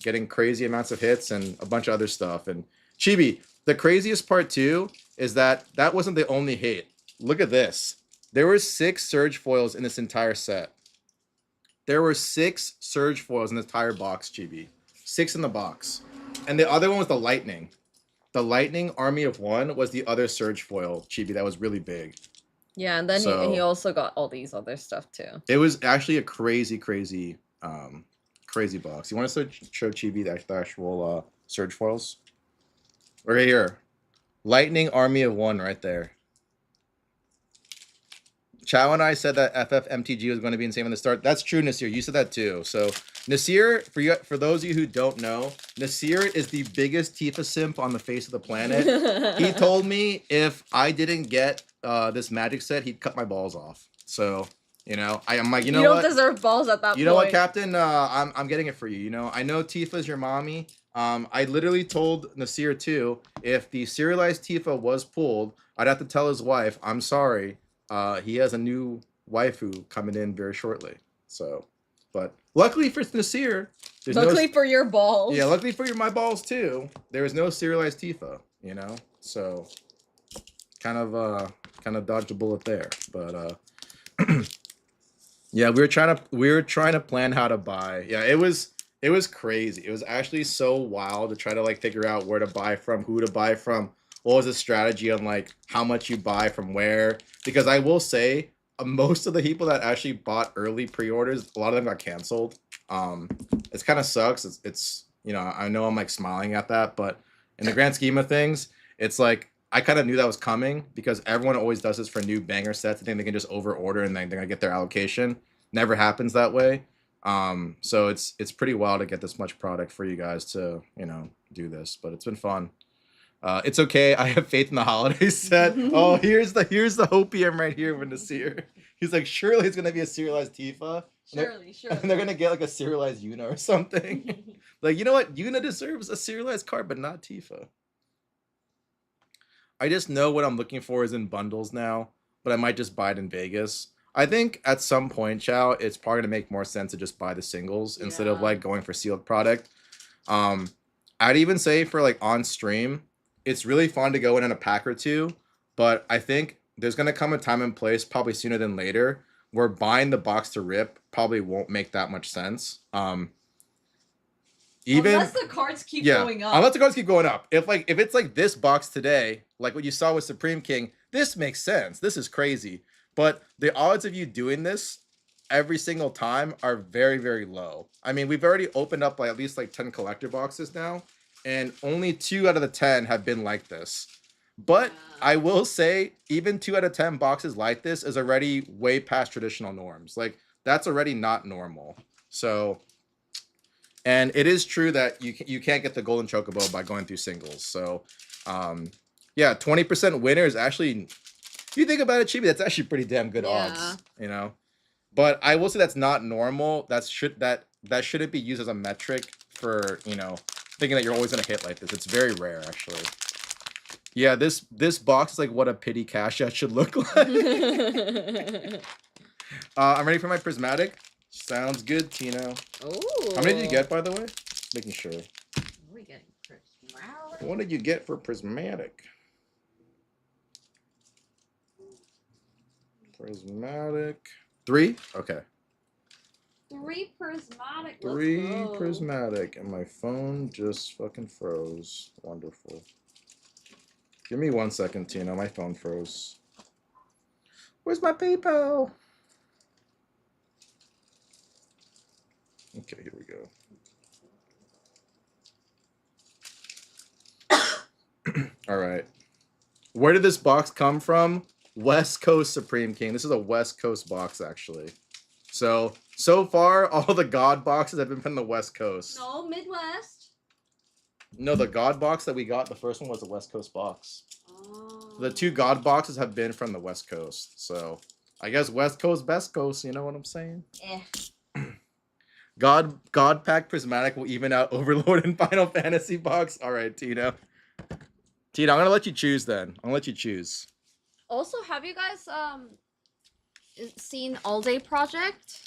getting crazy amounts of hits and a bunch of other stuff. And Chibi, the craziest part too is that wasn't the only hit. Look at this. There were 6 Surge foils in this entire set. There were 6 Surge foils in the entire box, Chibi. 6 in the box. And the other one was the Lightning. The Lightning Army of One was the other Surge foil, Chibi, that was really big. Yeah, and then So- he also got all these other stuff too. It was actually a crazy box. You want to show Chibi the actual Surge foils? Right here. Lightning Army of One right there. Chow and I said that FFMTG was going to be insane from the start. That's true, Nasir. You said that too. So Nasir, for those of you who don't know, Nasir is the biggest Tifa simp on the face of the planet. He told me if I didn't get this Magic set, he'd cut my balls off. So, you know, I'm like, you know what? You don't deserve balls at that point. You know what, Captain? I'm getting it for you. You know, I know Tifa's your mommy. I literally told Nasir too, if the serialized Tifa was pulled, I'd have to tell his wife, I'm sorry. He has a new waifu coming in very shortly. So, but luckily for Nasir, luckily for your balls. Yeah, luckily for my balls too. There is no serialized Tifa, you know. So, kind of dodged a bullet there. But yeah, we were trying to plan how to buy. Yeah, it was crazy. It was actually so wild to try to like figure out where to buy from, who to buy from. What was the strategy on like how much you buy from where? Because I will say most of the people that actually bought early pre-orders, a lot of them got canceled. It's kind of sucks. It's you know, I know I'm like smiling at that, but in the grand scheme of things, it's like I kind of knew that was coming because everyone always does this for new banger sets. I think they can just over order and then they're gonna get their allocation. Never happens that way. So it's pretty wild to get this much product for you guys to, you know, do this, but it's been fun. It's okay. I have faith in the holiday set. Oh, here's the hopium right here with Nasir. He's like, surely it's gonna be a serialized Tifa. Surely. And they're gonna get like a serialized Yuna or something. Like, you know what? Yuna deserves a serialized card, but not Tifa. I just know what I'm looking for is in bundles now, but I might just buy it in Vegas. I think at some point, Chow, it's probably gonna make more sense to just buy the singles instead of like going for sealed product. I'd even say for like on stream, it's really fun to go in a pack or two, but I think there's going to come a time and place, probably sooner than later, where buying the box to rip probably won't make that much sense. Unless the cards keep going up. Unless the cards keep going up. If it's like this box today, like what you saw with Supreme King, this makes sense. This is crazy. But the odds of you doing this every single time are very, very low. I mean, we've already opened up like at least like 10 collector boxes now. And only 2 out of the 10 have been like this. But I will say, even 2 out of 10 boxes like this is already way past traditional norms. Like, that's already not normal. So, and it is true that you can't get the golden chocobo by going through singles. So, yeah, 20% winner is actually, if you think about it, Chibi, that's actually pretty damn good odds, you know? But I will say that's not normal. That shouldn't be used as a metric for, you know, thinking that you're always going to hit like this. It's very rare, actually. Yeah, this box is like what a pity cash out should look like. I'm ready for my prismatic. Sounds good, Tino. Oh. How many did you get, by the way? Just making sure. What are we getting? Prismatic? What did you get for prismatic? Prismatic. 3? Okay. 3 prismatic. Let's 3 go. prismatic. And my phone just fucking froze. Wonderful. Give me 1 second, Tino. My phone froze. Where's my PayPal? Okay, here we go. All right. Where did this box come from? West Coast Supreme King. This is a West Coast box, actually. So far, all the God boxes have been from the West Coast. No, Midwest. No, the God box that we got, the first one was a West Coast box. Oh. The 2 God boxes have been from the West Coast. So I guess West Coast, best coast, you know what I'm saying? God Pack Prismatic will even out Overlord and Final Fantasy box. All right, Tino. Tino, I'm gonna let you choose then. I'm gonna let you choose. Also, have you guys seen All Day Project?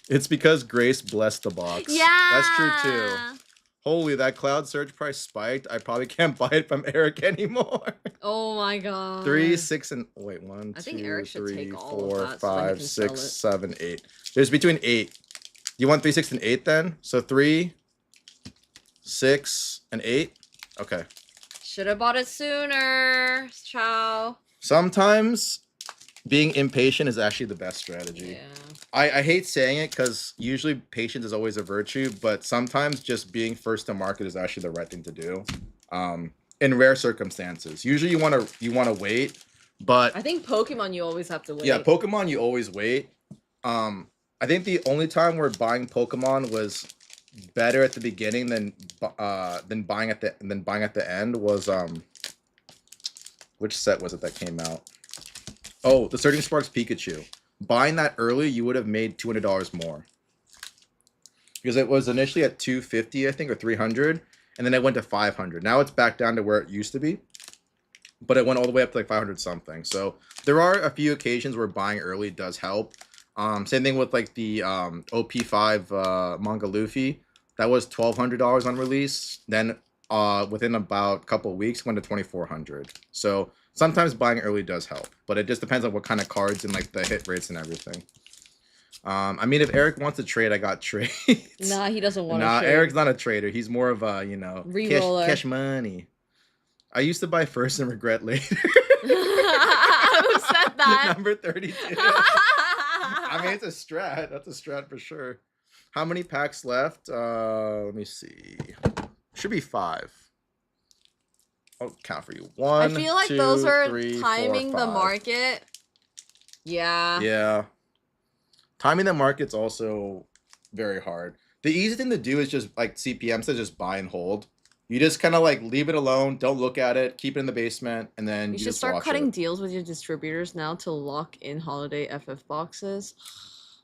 It's because Grace blessed the box. Yeah. That's true too. Holy, that Cloud Surge price spiked. I probably can't buy it from Eric anymore. Oh my god. 3, 6, and wait, 1, I think 2, Eric should 3, take all of 4, that so that he 5, can sell 6, it. 7, 8. There's between 8. You want 3, 6, and 8 then? So 3, 6, and 8? Okay. Should have bought it sooner. Ciao. Sometimes being impatient is actually the best strategy. Yeah. I hate saying it because usually patience is always a virtue, but sometimes just being first to market is actually the right thing to do. In rare circumstances, usually you want to wait, but I think Pokemon you always have to wait. yeah, Pokemon you always wait. I think the only time where buying Pokemon was better at the beginning than buying at the end was which set was it that came out? Oh, the Surging Sparks Pikachu. Buying that early, you would have made $200 more. Because it was initially at $250, I think, or $300, and then it went to $500. Now it's back down to where it used to be, but it went all the way up to like $500 something. So there are a few occasions where buying early does help. Same thing with like the OP5 manga Luffy. That was $1,200 on release. Then within about a couple of weeks, went to $2,400. So sometimes buying early does help, but it just depends on what kind of cards and like the hit rates and everything. I mean, if Eric wants to trade, I got trades. Nah, he doesn't want to Nah, trade. Eric's not a trader. He's more of a, Reroller. cash money. I used to buy first and regret later. Who said that? Number 32. I mean, it's a strat. That's a strat for sure. How many packs left? Let me see. Should be 5. I'll count for you. 1, I feel like 2, those are 3, timing 4, the 5. market. Yeah. Yeah. Timing the market's also very hard. The easy thing to do is just like CPM says, just buy and hold. You just kind of like leave it alone, don't look at it, keep it in the basement, and then You should just start watch cutting it. deals with your distributors now to lock in holiday FF boxes.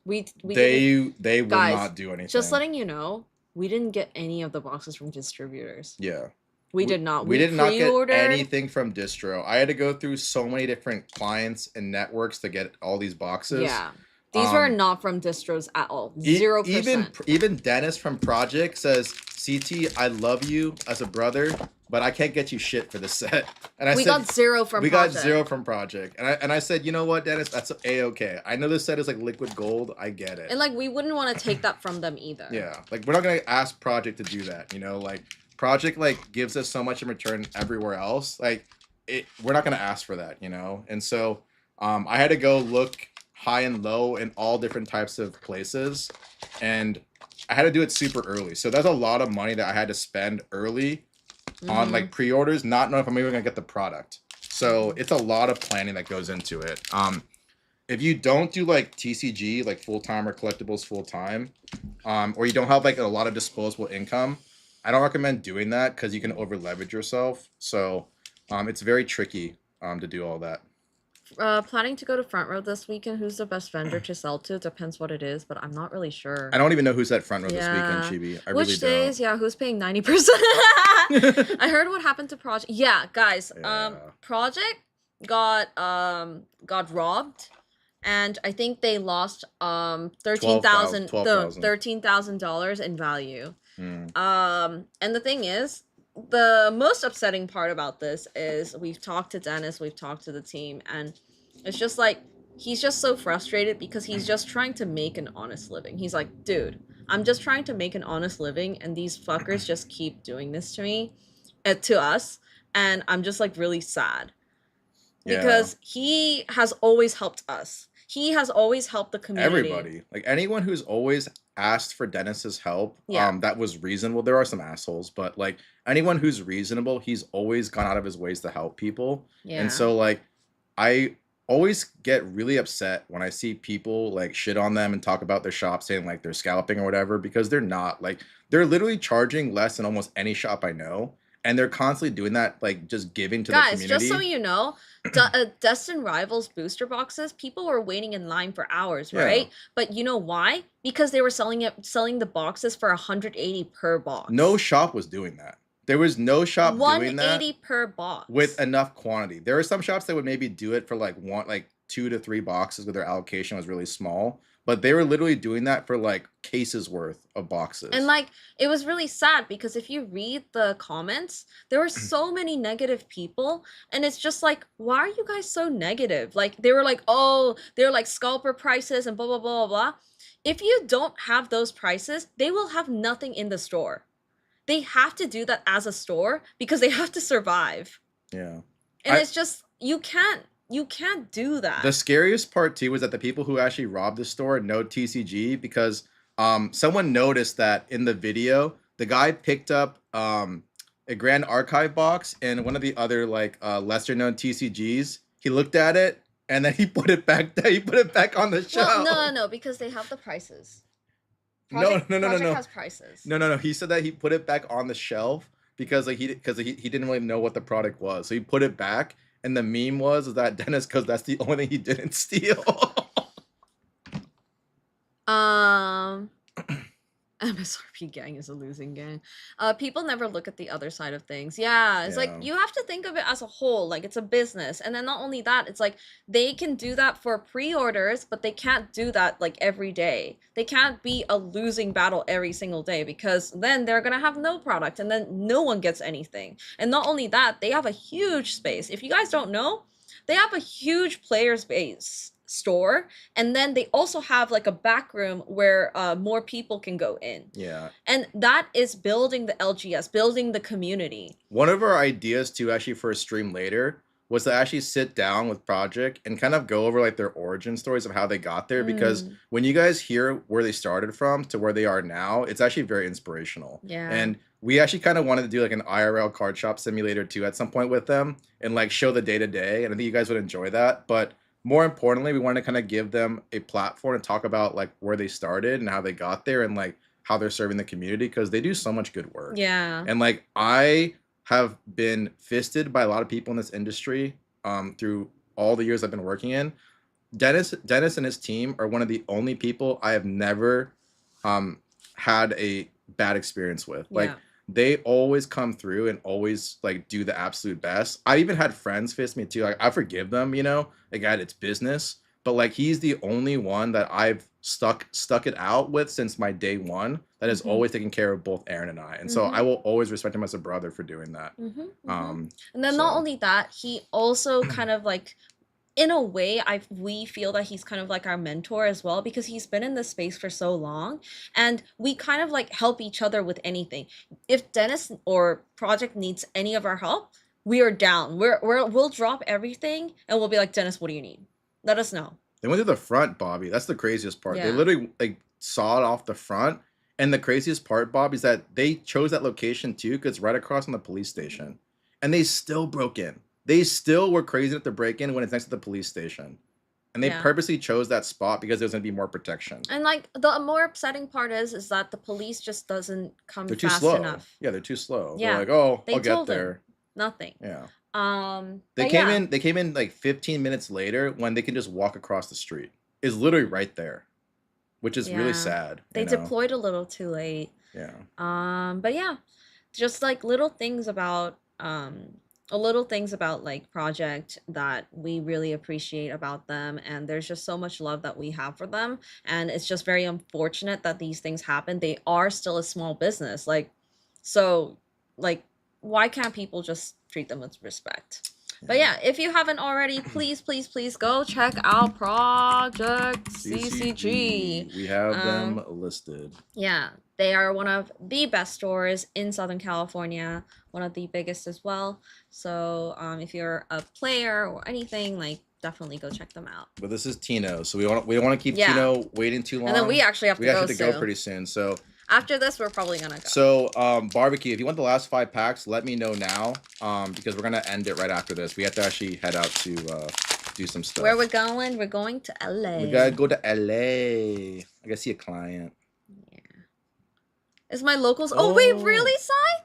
We They will Guys, not do anything. just letting you know, we didn't get any of the boxes from distributors. Yeah. We did not. We did not get pre-ordered. anything from distro. I had to go through so many different clients and networks to get all these boxes. Yeah. These were not from distros at all. 0%. Even Dennis from Project says, CT, I love you as a brother, but I can't get you shit for this set. And I We said, got 0 from we Project. got 0 from Project. And I said, you know what, Dennis, that's A-okay. I know this set is like liquid gold. I get it. And like we wouldn't want to take that from them either. Yeah. Like we're not gonna ask Project to do that, like Project like gives us so much in return everywhere else. Like we're not gonna ask for that, And so I had to go look high and low in all different types of places, and I had to do it super early. So that's a lot of money that I had to spend early on like pre-orders, not knowing if I'm even gonna get the product. So it's a lot of planning that goes into it. If you don't do like TCG, like full-time or collectibles full-time, or you don't have like a lot of disposable income, I don't recommend doing that because you can over leverage yourself. So it's very tricky to do all that. Planning to go to Front Row this weekend. Who's the best vendor to sell to? Depends what it is, but I'm not really sure. I don't even know who's at front row this weekend, Yeah. Chibi. I Which really days? don't. Yeah, who's paying 90%? I heard what happened to Project. Yeah, guys. Yeah. Project got robbed, and I think they lost $13,000 in value. And the thing is, the most upsetting part about this is we've talked to Dennis, we've talked to the team, and it's just like he's just so frustrated because he's just trying to make an honest living. He's like, dude, I'm just trying to make an honest living, and these fuckers just keep doing this to me, to us, and I'm just like really sad because he has always helped us. He has always helped the community. Everybody, like anyone who's always asked for Dennis's help, that was reasonable. There are some assholes, but like anyone who's reasonable, he's always gone out of his ways to help people. Yeah. And so like I always get really upset when I see people like shit on them and talk about their shop saying like they're scalping or whatever, because they're not. Like they're literally charging less than almost any shop I know. And they're constantly doing that, like just giving to the community. Guys, just so you know, Destin Rivals booster boxes, people were waiting in line for hours, right? But you know why? Because they were selling the boxes for 180 per box. No shop was doing that. There was no shop doing that. 180 per box with enough quantity. There are some shops that would maybe do it for like 2 to 3 boxes where their allocation was really small. But they were literally doing that for like cases worth of boxes. And like it was really sad because if you read the comments, there were so many negative people, and it's just like, why are you guys so negative? Like they were like, oh, they're like scalper prices and blah blah blah blah. If you don't have those prices, they will have nothing in the store. They have to do that as a store because they have to survive. Yeah. And it's just you can't do that. The scariest part too was that the people who actually robbed the store know TCG because someone noticed that in the video the guy picked up a Grand Archive box and one of the other like lesser known TCGs. He looked at it and then he put it back there. He put it back on the shelf. Well, no, because they have the prices. Project has prices. No. He said that he put it back on the shelf because like he didn't really know what the product was, so he put it back. And the meme was that Dennis, because that's the only thing he didn't steal. MSRP gang is a losing gang. People never look at the other side of things. Yeah, it's like you have to think of it as a whole. Like it's a business, and then not only that, it's like they can do that for pre-orders, but they can't do that like every day. They can't be a losing battle every single day because then they're gonna have no product, and then no one gets anything. And not only that, they have a huge space. If you guys don't know, they have a huge player space store, and then they also have like a back room where more people can go in. Yeah. And that is building the LGS, building the community. One of our ideas too, actually, for a stream later was to actually sit down with Project and kind of go over like their origin stories of how they got there, because when you guys hear where they started from to where they are now, it's actually very inspirational. Yeah. And we actually kind of wanted to do like an IRL card shop simulator too at some point with them and like show the day-to-day, and I think you guys would enjoy that. But more importantly, we want to kind of give them a platform to talk about like where they started and how they got there and like how they're serving the community, because they do so much good work. Yeah. And like I have been fisted by a lot of people in this industry through all the years I've been working in. Dennis and his team are one of the only people I have never had a bad experience with. Like they always come through and always like do the absolute best. I even had friends fist me too. Like I forgive them, you know, again, it's business, but like he's the only one that I've stuck it out with since my day one that has always taken care of both Aaron and I. And so I will always respect him as a brother for doing that. And then not only that, he also kind of like, in a way, we feel that he's kind of like our mentor as well, because he's been in this space for so long, and we kind of like help each other with anything. If Dennis or Project needs any of our help, we are down. We'll drop everything and we'll be like, Dennis, what do you need? Let us know. They went to the front, Bobby. That's the craziest part. Yeah. They literally like sawed off the front. And the craziest part, Bob, is that they chose that location too, because right across from the police station, and they still broke in. They still were crazy enough to break in when it's next to the police station. And they purposely chose that spot because there's going to be more protection. And like the more upsetting part is that the police just doesn't come They're too fast slow. enough. Yeah, they're too slow. Yeah. They're like, oh, They I'll get told him there. nothing. Yeah. They but came yeah. in. They came in like 15 minutes later when they can just walk across the street. It's literally right there, which is really Yeah. sad. They You know? deployed a little too late. Yeah. But yeah, just like little things about like project that we really appreciate about them, and there's just so much love that we have for them, and it's just very unfortunate that these things happen. They are still a small business, like, so, like, why can't people just treat them with respect? But yeah, if you haven't already, please go check out Project CCG. We have them Um, listed. Yeah, they are one of the best stores in Southern California, one of the biggest as well. So, if you're a player or anything, like, definitely go check them out. But this is Tino, so we don't want to keep Yeah. Tino waiting too long. And then we actually have to go soon. pretty soon. So After this, we're probably gonna go. So, barbecue. If you want the last 5 packs, let me know now. Because we're gonna end it right after this. We have to actually head out to do some stuff. Where we're going? We're going to LA. We gotta go to LA. I gotta see a client. Yeah. Is my locals? Oh wait, really, Sai?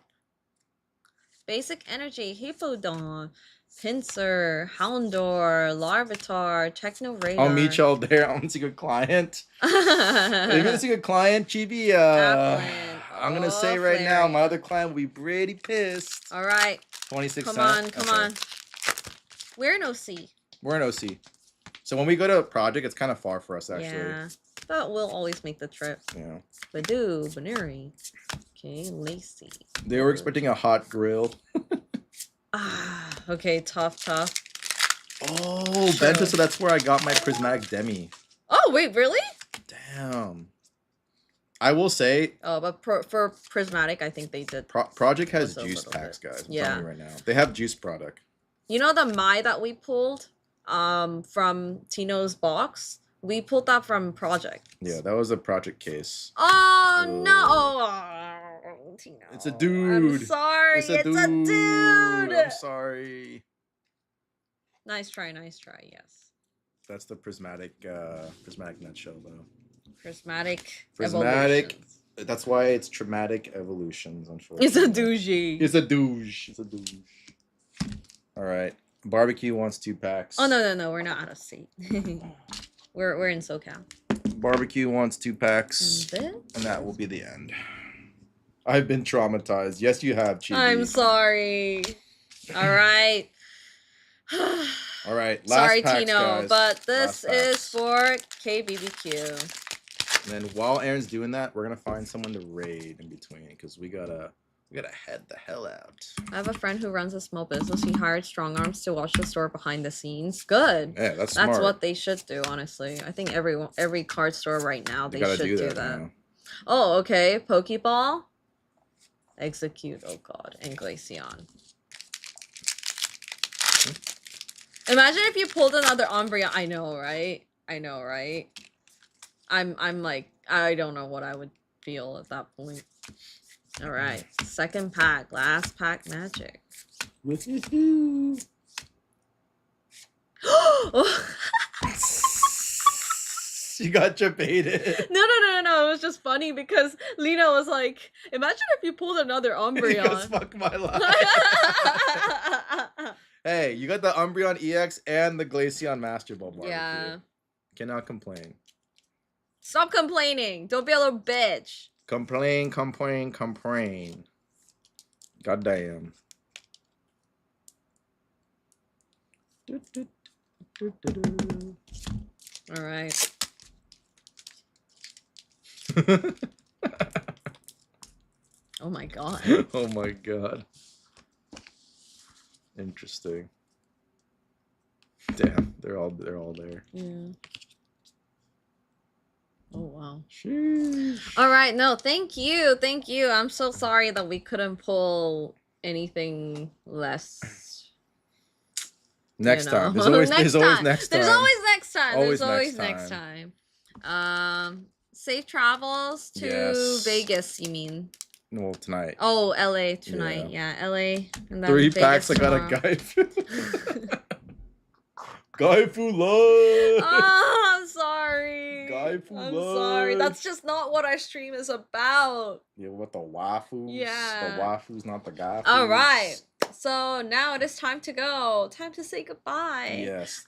Basic Energy, Hippodon, Pinsir, Houndor, Larvitar, Techno Radar. I'll meet y'all there. I'm gonna see a client. If you're gonna see a client, Chibi, Applin. I'm gonna say Oh, right now, Flareon. my other client will be pretty pissed. All right, 26 come cents. on, come Okay. on. We're in OC. We're in OC. So when we go to a project, it's kind of far for us, actually. Yeah, but we'll always make the trip. Yeah. Badoo, Banuri. Okay, Lacey. They were expecting a hot grill. Ah, okay, tough. Oh, Sure. Bento, so that's where I got my prismatic demi. Oh, wait, really? Damn. I will say, Oh, but for Prismatic, I think they did. Project has Just a juice little packs, bit. guys. I'm Yeah. telling you right now. They have juice product. You know the Mai that we pulled from Tino's box? We pulled that from Project. Yeah, that was a project case. Oh, Ugh. no. Oh, Tino. It's a dude. I'm sorry. It's a dude. I'm sorry. Nice try, yes. That's the prismatic nutshell, though. Prismatic. Prismatic. Evolutions. That's why it's traumatic evolutions, unfortunately. It's a douchey. It's a douche. It's a douche. All right. Barbecue wants 2 packs. Oh, no. We're not out of seat. we're in SoCal. Barbecue wants 2 packs. And And that will be the end. I've been traumatized. Yes, you have, Chibi. I'm sorry. All right. All right. Last Sorry, packs, Tino, guys. but this Last is packs. for KBBQ. And then while Aaron's doing that, we're gonna find someone to raid in between because we gotta head the hell out. I have a friend who runs a small business. He hired strong arms to watch the store behind the scenes. Good. Yeah, that's That's smart. what they should do, honestly. I think every card store right now, They they gotta should do that. now. Oh, okay. Pokeball. Execute. Oh god. And Glaceon. Imagine if you pulled another Umbreon. I know, right? I'm like, I don't know what I would feel at that point. All right, second pack, last pack magic. You got baited. No. It was just funny because Lena was like, imagine if you pulled another He goes, Umbreon. fuck my life. Hey, you got the Umbreon EX and the Glaceon Master Ball Barbecue. Yeah. Cannot complain. Stop complaining. Don't be a little bitch. Complain. Goddamn. All right. Oh my god. Oh my god. Interesting. Damn, they're all there. Yeah. Oh wow. Sheesh. All right. No, thank you. I'm so sorry that we couldn't pull anything less. Next you know. time. There's always next time. There's always next time. Always There's always next next time. Safe travels to Yes. Vegas, you mean? Well, tonight. Oh, LA tonight. Yeah, LA. And then 3 Vegas packs. I got a tomorrow. guy. Guy Fu Love. Oh, I'm sorry. Guy Fu I'm sorry. Love. That's just not what our stream is about. Yeah, what the wafus? Yeah. The wafus, not the guy. All right. So now it is time to go. Time to say goodbye. Yes.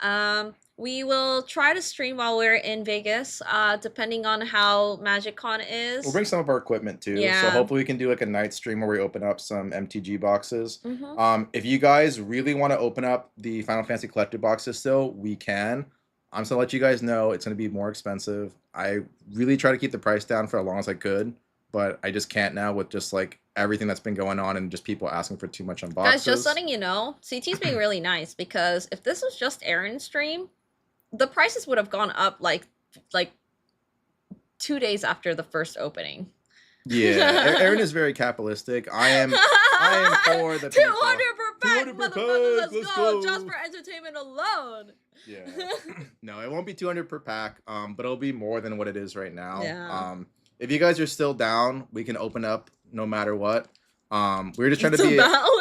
We will try to stream while we're in Vegas, depending on how MagicCon is. We'll bring some of our equipment too. So Yeah. hopefully we can do like a night stream where we open up some MTG boxes. Mhm. If you guys really want to open up the Final Fantasy collector boxes still, we can. I'm just gonna let you guys know it's gonna be more expensive. I really try to keep the price down for as long as I could, but I just can't now with just like everything that's been going on and just people asking for too much on boxes. Guys, just letting you know, CT's being really nice because if this was just Aaron's stream, the prices would have gone up like 2 days after the first opening. Yeah, Aaron is very capitalistic. I am for the 200 people. per pack, 200 per motherfucker, pack, let's go. Just for entertainment alone. Yeah. No, it won't be 200 per pack, but it'll be more than what it is right now. Yeah. If you guys are still down, we can open up no matter what. We're just trying It's to a be balance.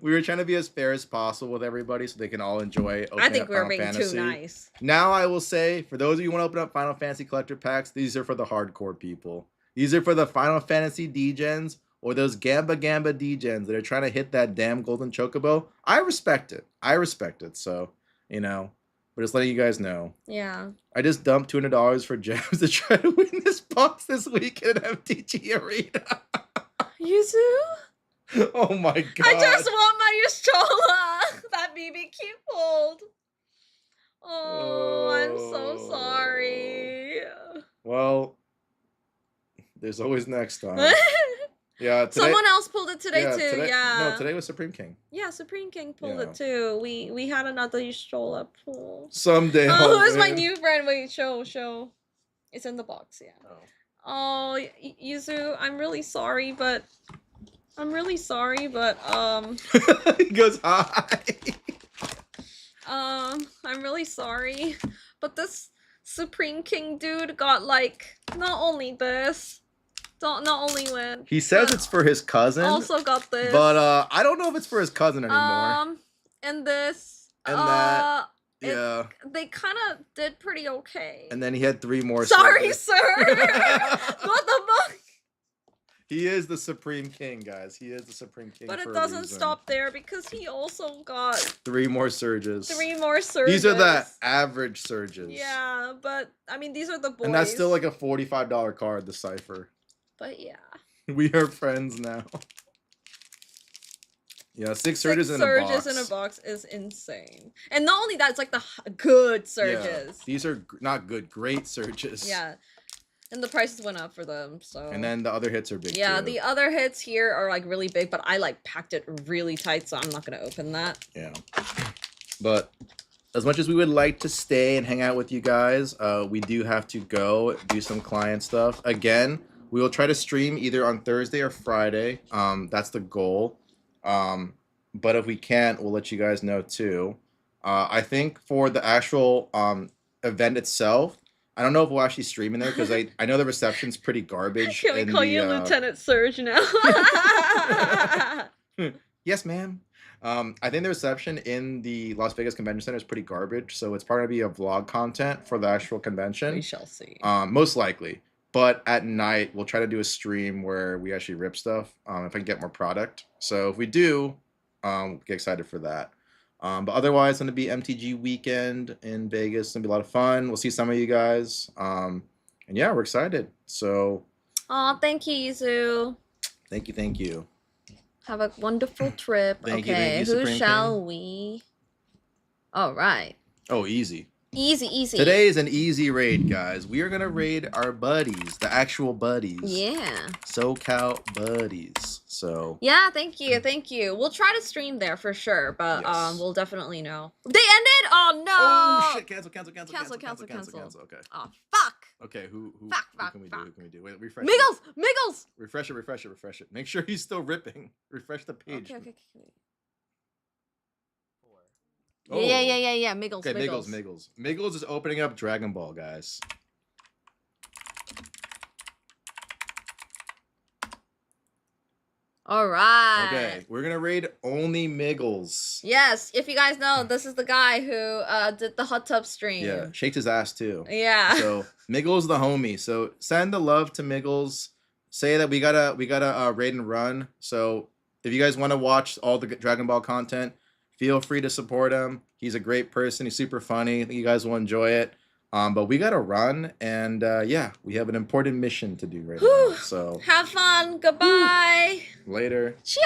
we were trying to be as fair as possible with everybody so they can all enjoy opening I think up we were Final being Fantasy. too nice. Now I will say, for those of you who want to open up Final Fantasy collector packs, these are for the hardcore people. These are for the Final Fantasy degens or those Gamba Gamba degens that are trying to hit that damn golden chocobo. I respect it. So, but just letting you guys know. Yeah. I just dumped $200 for gems to try to win this box this week in MTG Arena. Yuzu? Oh my god. I just want my Yastrola that BBQ pulled. Oh, I'm so sorry. Well, there's always next time. Yeah, today, Someone else pulled it today too. Today, Yeah. No, today was Supreme King. Yeah, Supreme King pulled Yeah. it too. We had another Yastrola pull. Someday. Oh, who's my man. new friend? Wait, show. It's in the box. Yeah. Oh. Oh, Yuzu, I'm really sorry, but He goes hi. I'm really sorry, but this Supreme King dude got like not only this, not only win. He says but it's for his cousin, also got this. but I don't know if it's for his cousin anymore. And this. And that. it- Yeah. They kind of did pretty okay. And then he had 3 more. Sorry, servers. sir. What the fuck? He is the Supreme King, guys. He is the Supreme King. But for it a doesn't reason. stop there because he also got 3 more surges. 3 more surges. These are the average surges. Yeah, but I mean these are the boys. And that's still like a $45 card, the Cypher. But yeah. We are friends now. Yeah, 6 surges in a box. 6 surges in a box is insane. And not only that, it's like the good surges. Yeah, these are not good, great surges. Yeah. And the prices went up for them, so. And then the other hits are big yeah, too. the other hits here are like really big, but I like packed it really tight, so I'm not gonna open that. Yeah. But as much as we would like to stay and hang out with you guys, we do have to go do some client stuff. Again, we will try to stream either on Thursday or Friday. That's the goal. But if we can't, we'll let you guys know too. I think for the actual event itself, I don't know if we'll actually stream in there because I know the reception's pretty garbage. Can we in call the, you Lieutenant Surge now? Yes, ma'am. I think the reception in the Las Vegas Convention Center is pretty garbage, so it's probably gonna be a vlog content for the actual convention. We shall see. Most likely. But at night, we'll try to do a stream where we actually rip stuff if I can get more product. So if we do, get excited for that. But otherwise, it's going to be MTG weekend in Vegas. It's going to be a lot of fun. We'll see some of you guys. And yeah, we're excited. So. Aw, thank you, Yuzu. Thank you. Thank you. Have a wonderful trip. Thank you, Okay, who Supreme shall King. we? All right. Oh, easy. Easy. Today is an easy raid, guys. We are going to raid our buddies, the actual buddies. Yeah. SoCal buddies. So. Yeah, thank you. We'll try to stream there for sure, but Yes. we'll definitely know. They ended? Oh no! Oh shit! Cancel. Cancel. Okay. Oh fuck! Okay. Who Fuck, can we fuck. do? Who can we do? Wait, refresh. Miggles! Refresh it. Make sure he's still ripping. Refresh the page. Okay. Oh. Yeah. Miggles. Okay, Miggles. Miggles is opening up Dragon Ball, guys. All right. Okay, we're gonna raid only Miggles. Yes, if you guys know, this is the guy who did the hot tub stream. Yeah, shakes his ass too. Yeah. So Miggles the homie. So send the love to Miggles. Say that we gotta raid and run. So if you guys want to watch all the Dragon Ball content, feel free to support him. He's a great person. He's super funny. I think you guys will enjoy it. But we gotta run, and yeah, we have an important mission to do right now. Whew. So Have fun. Goodbye. later. Ciao.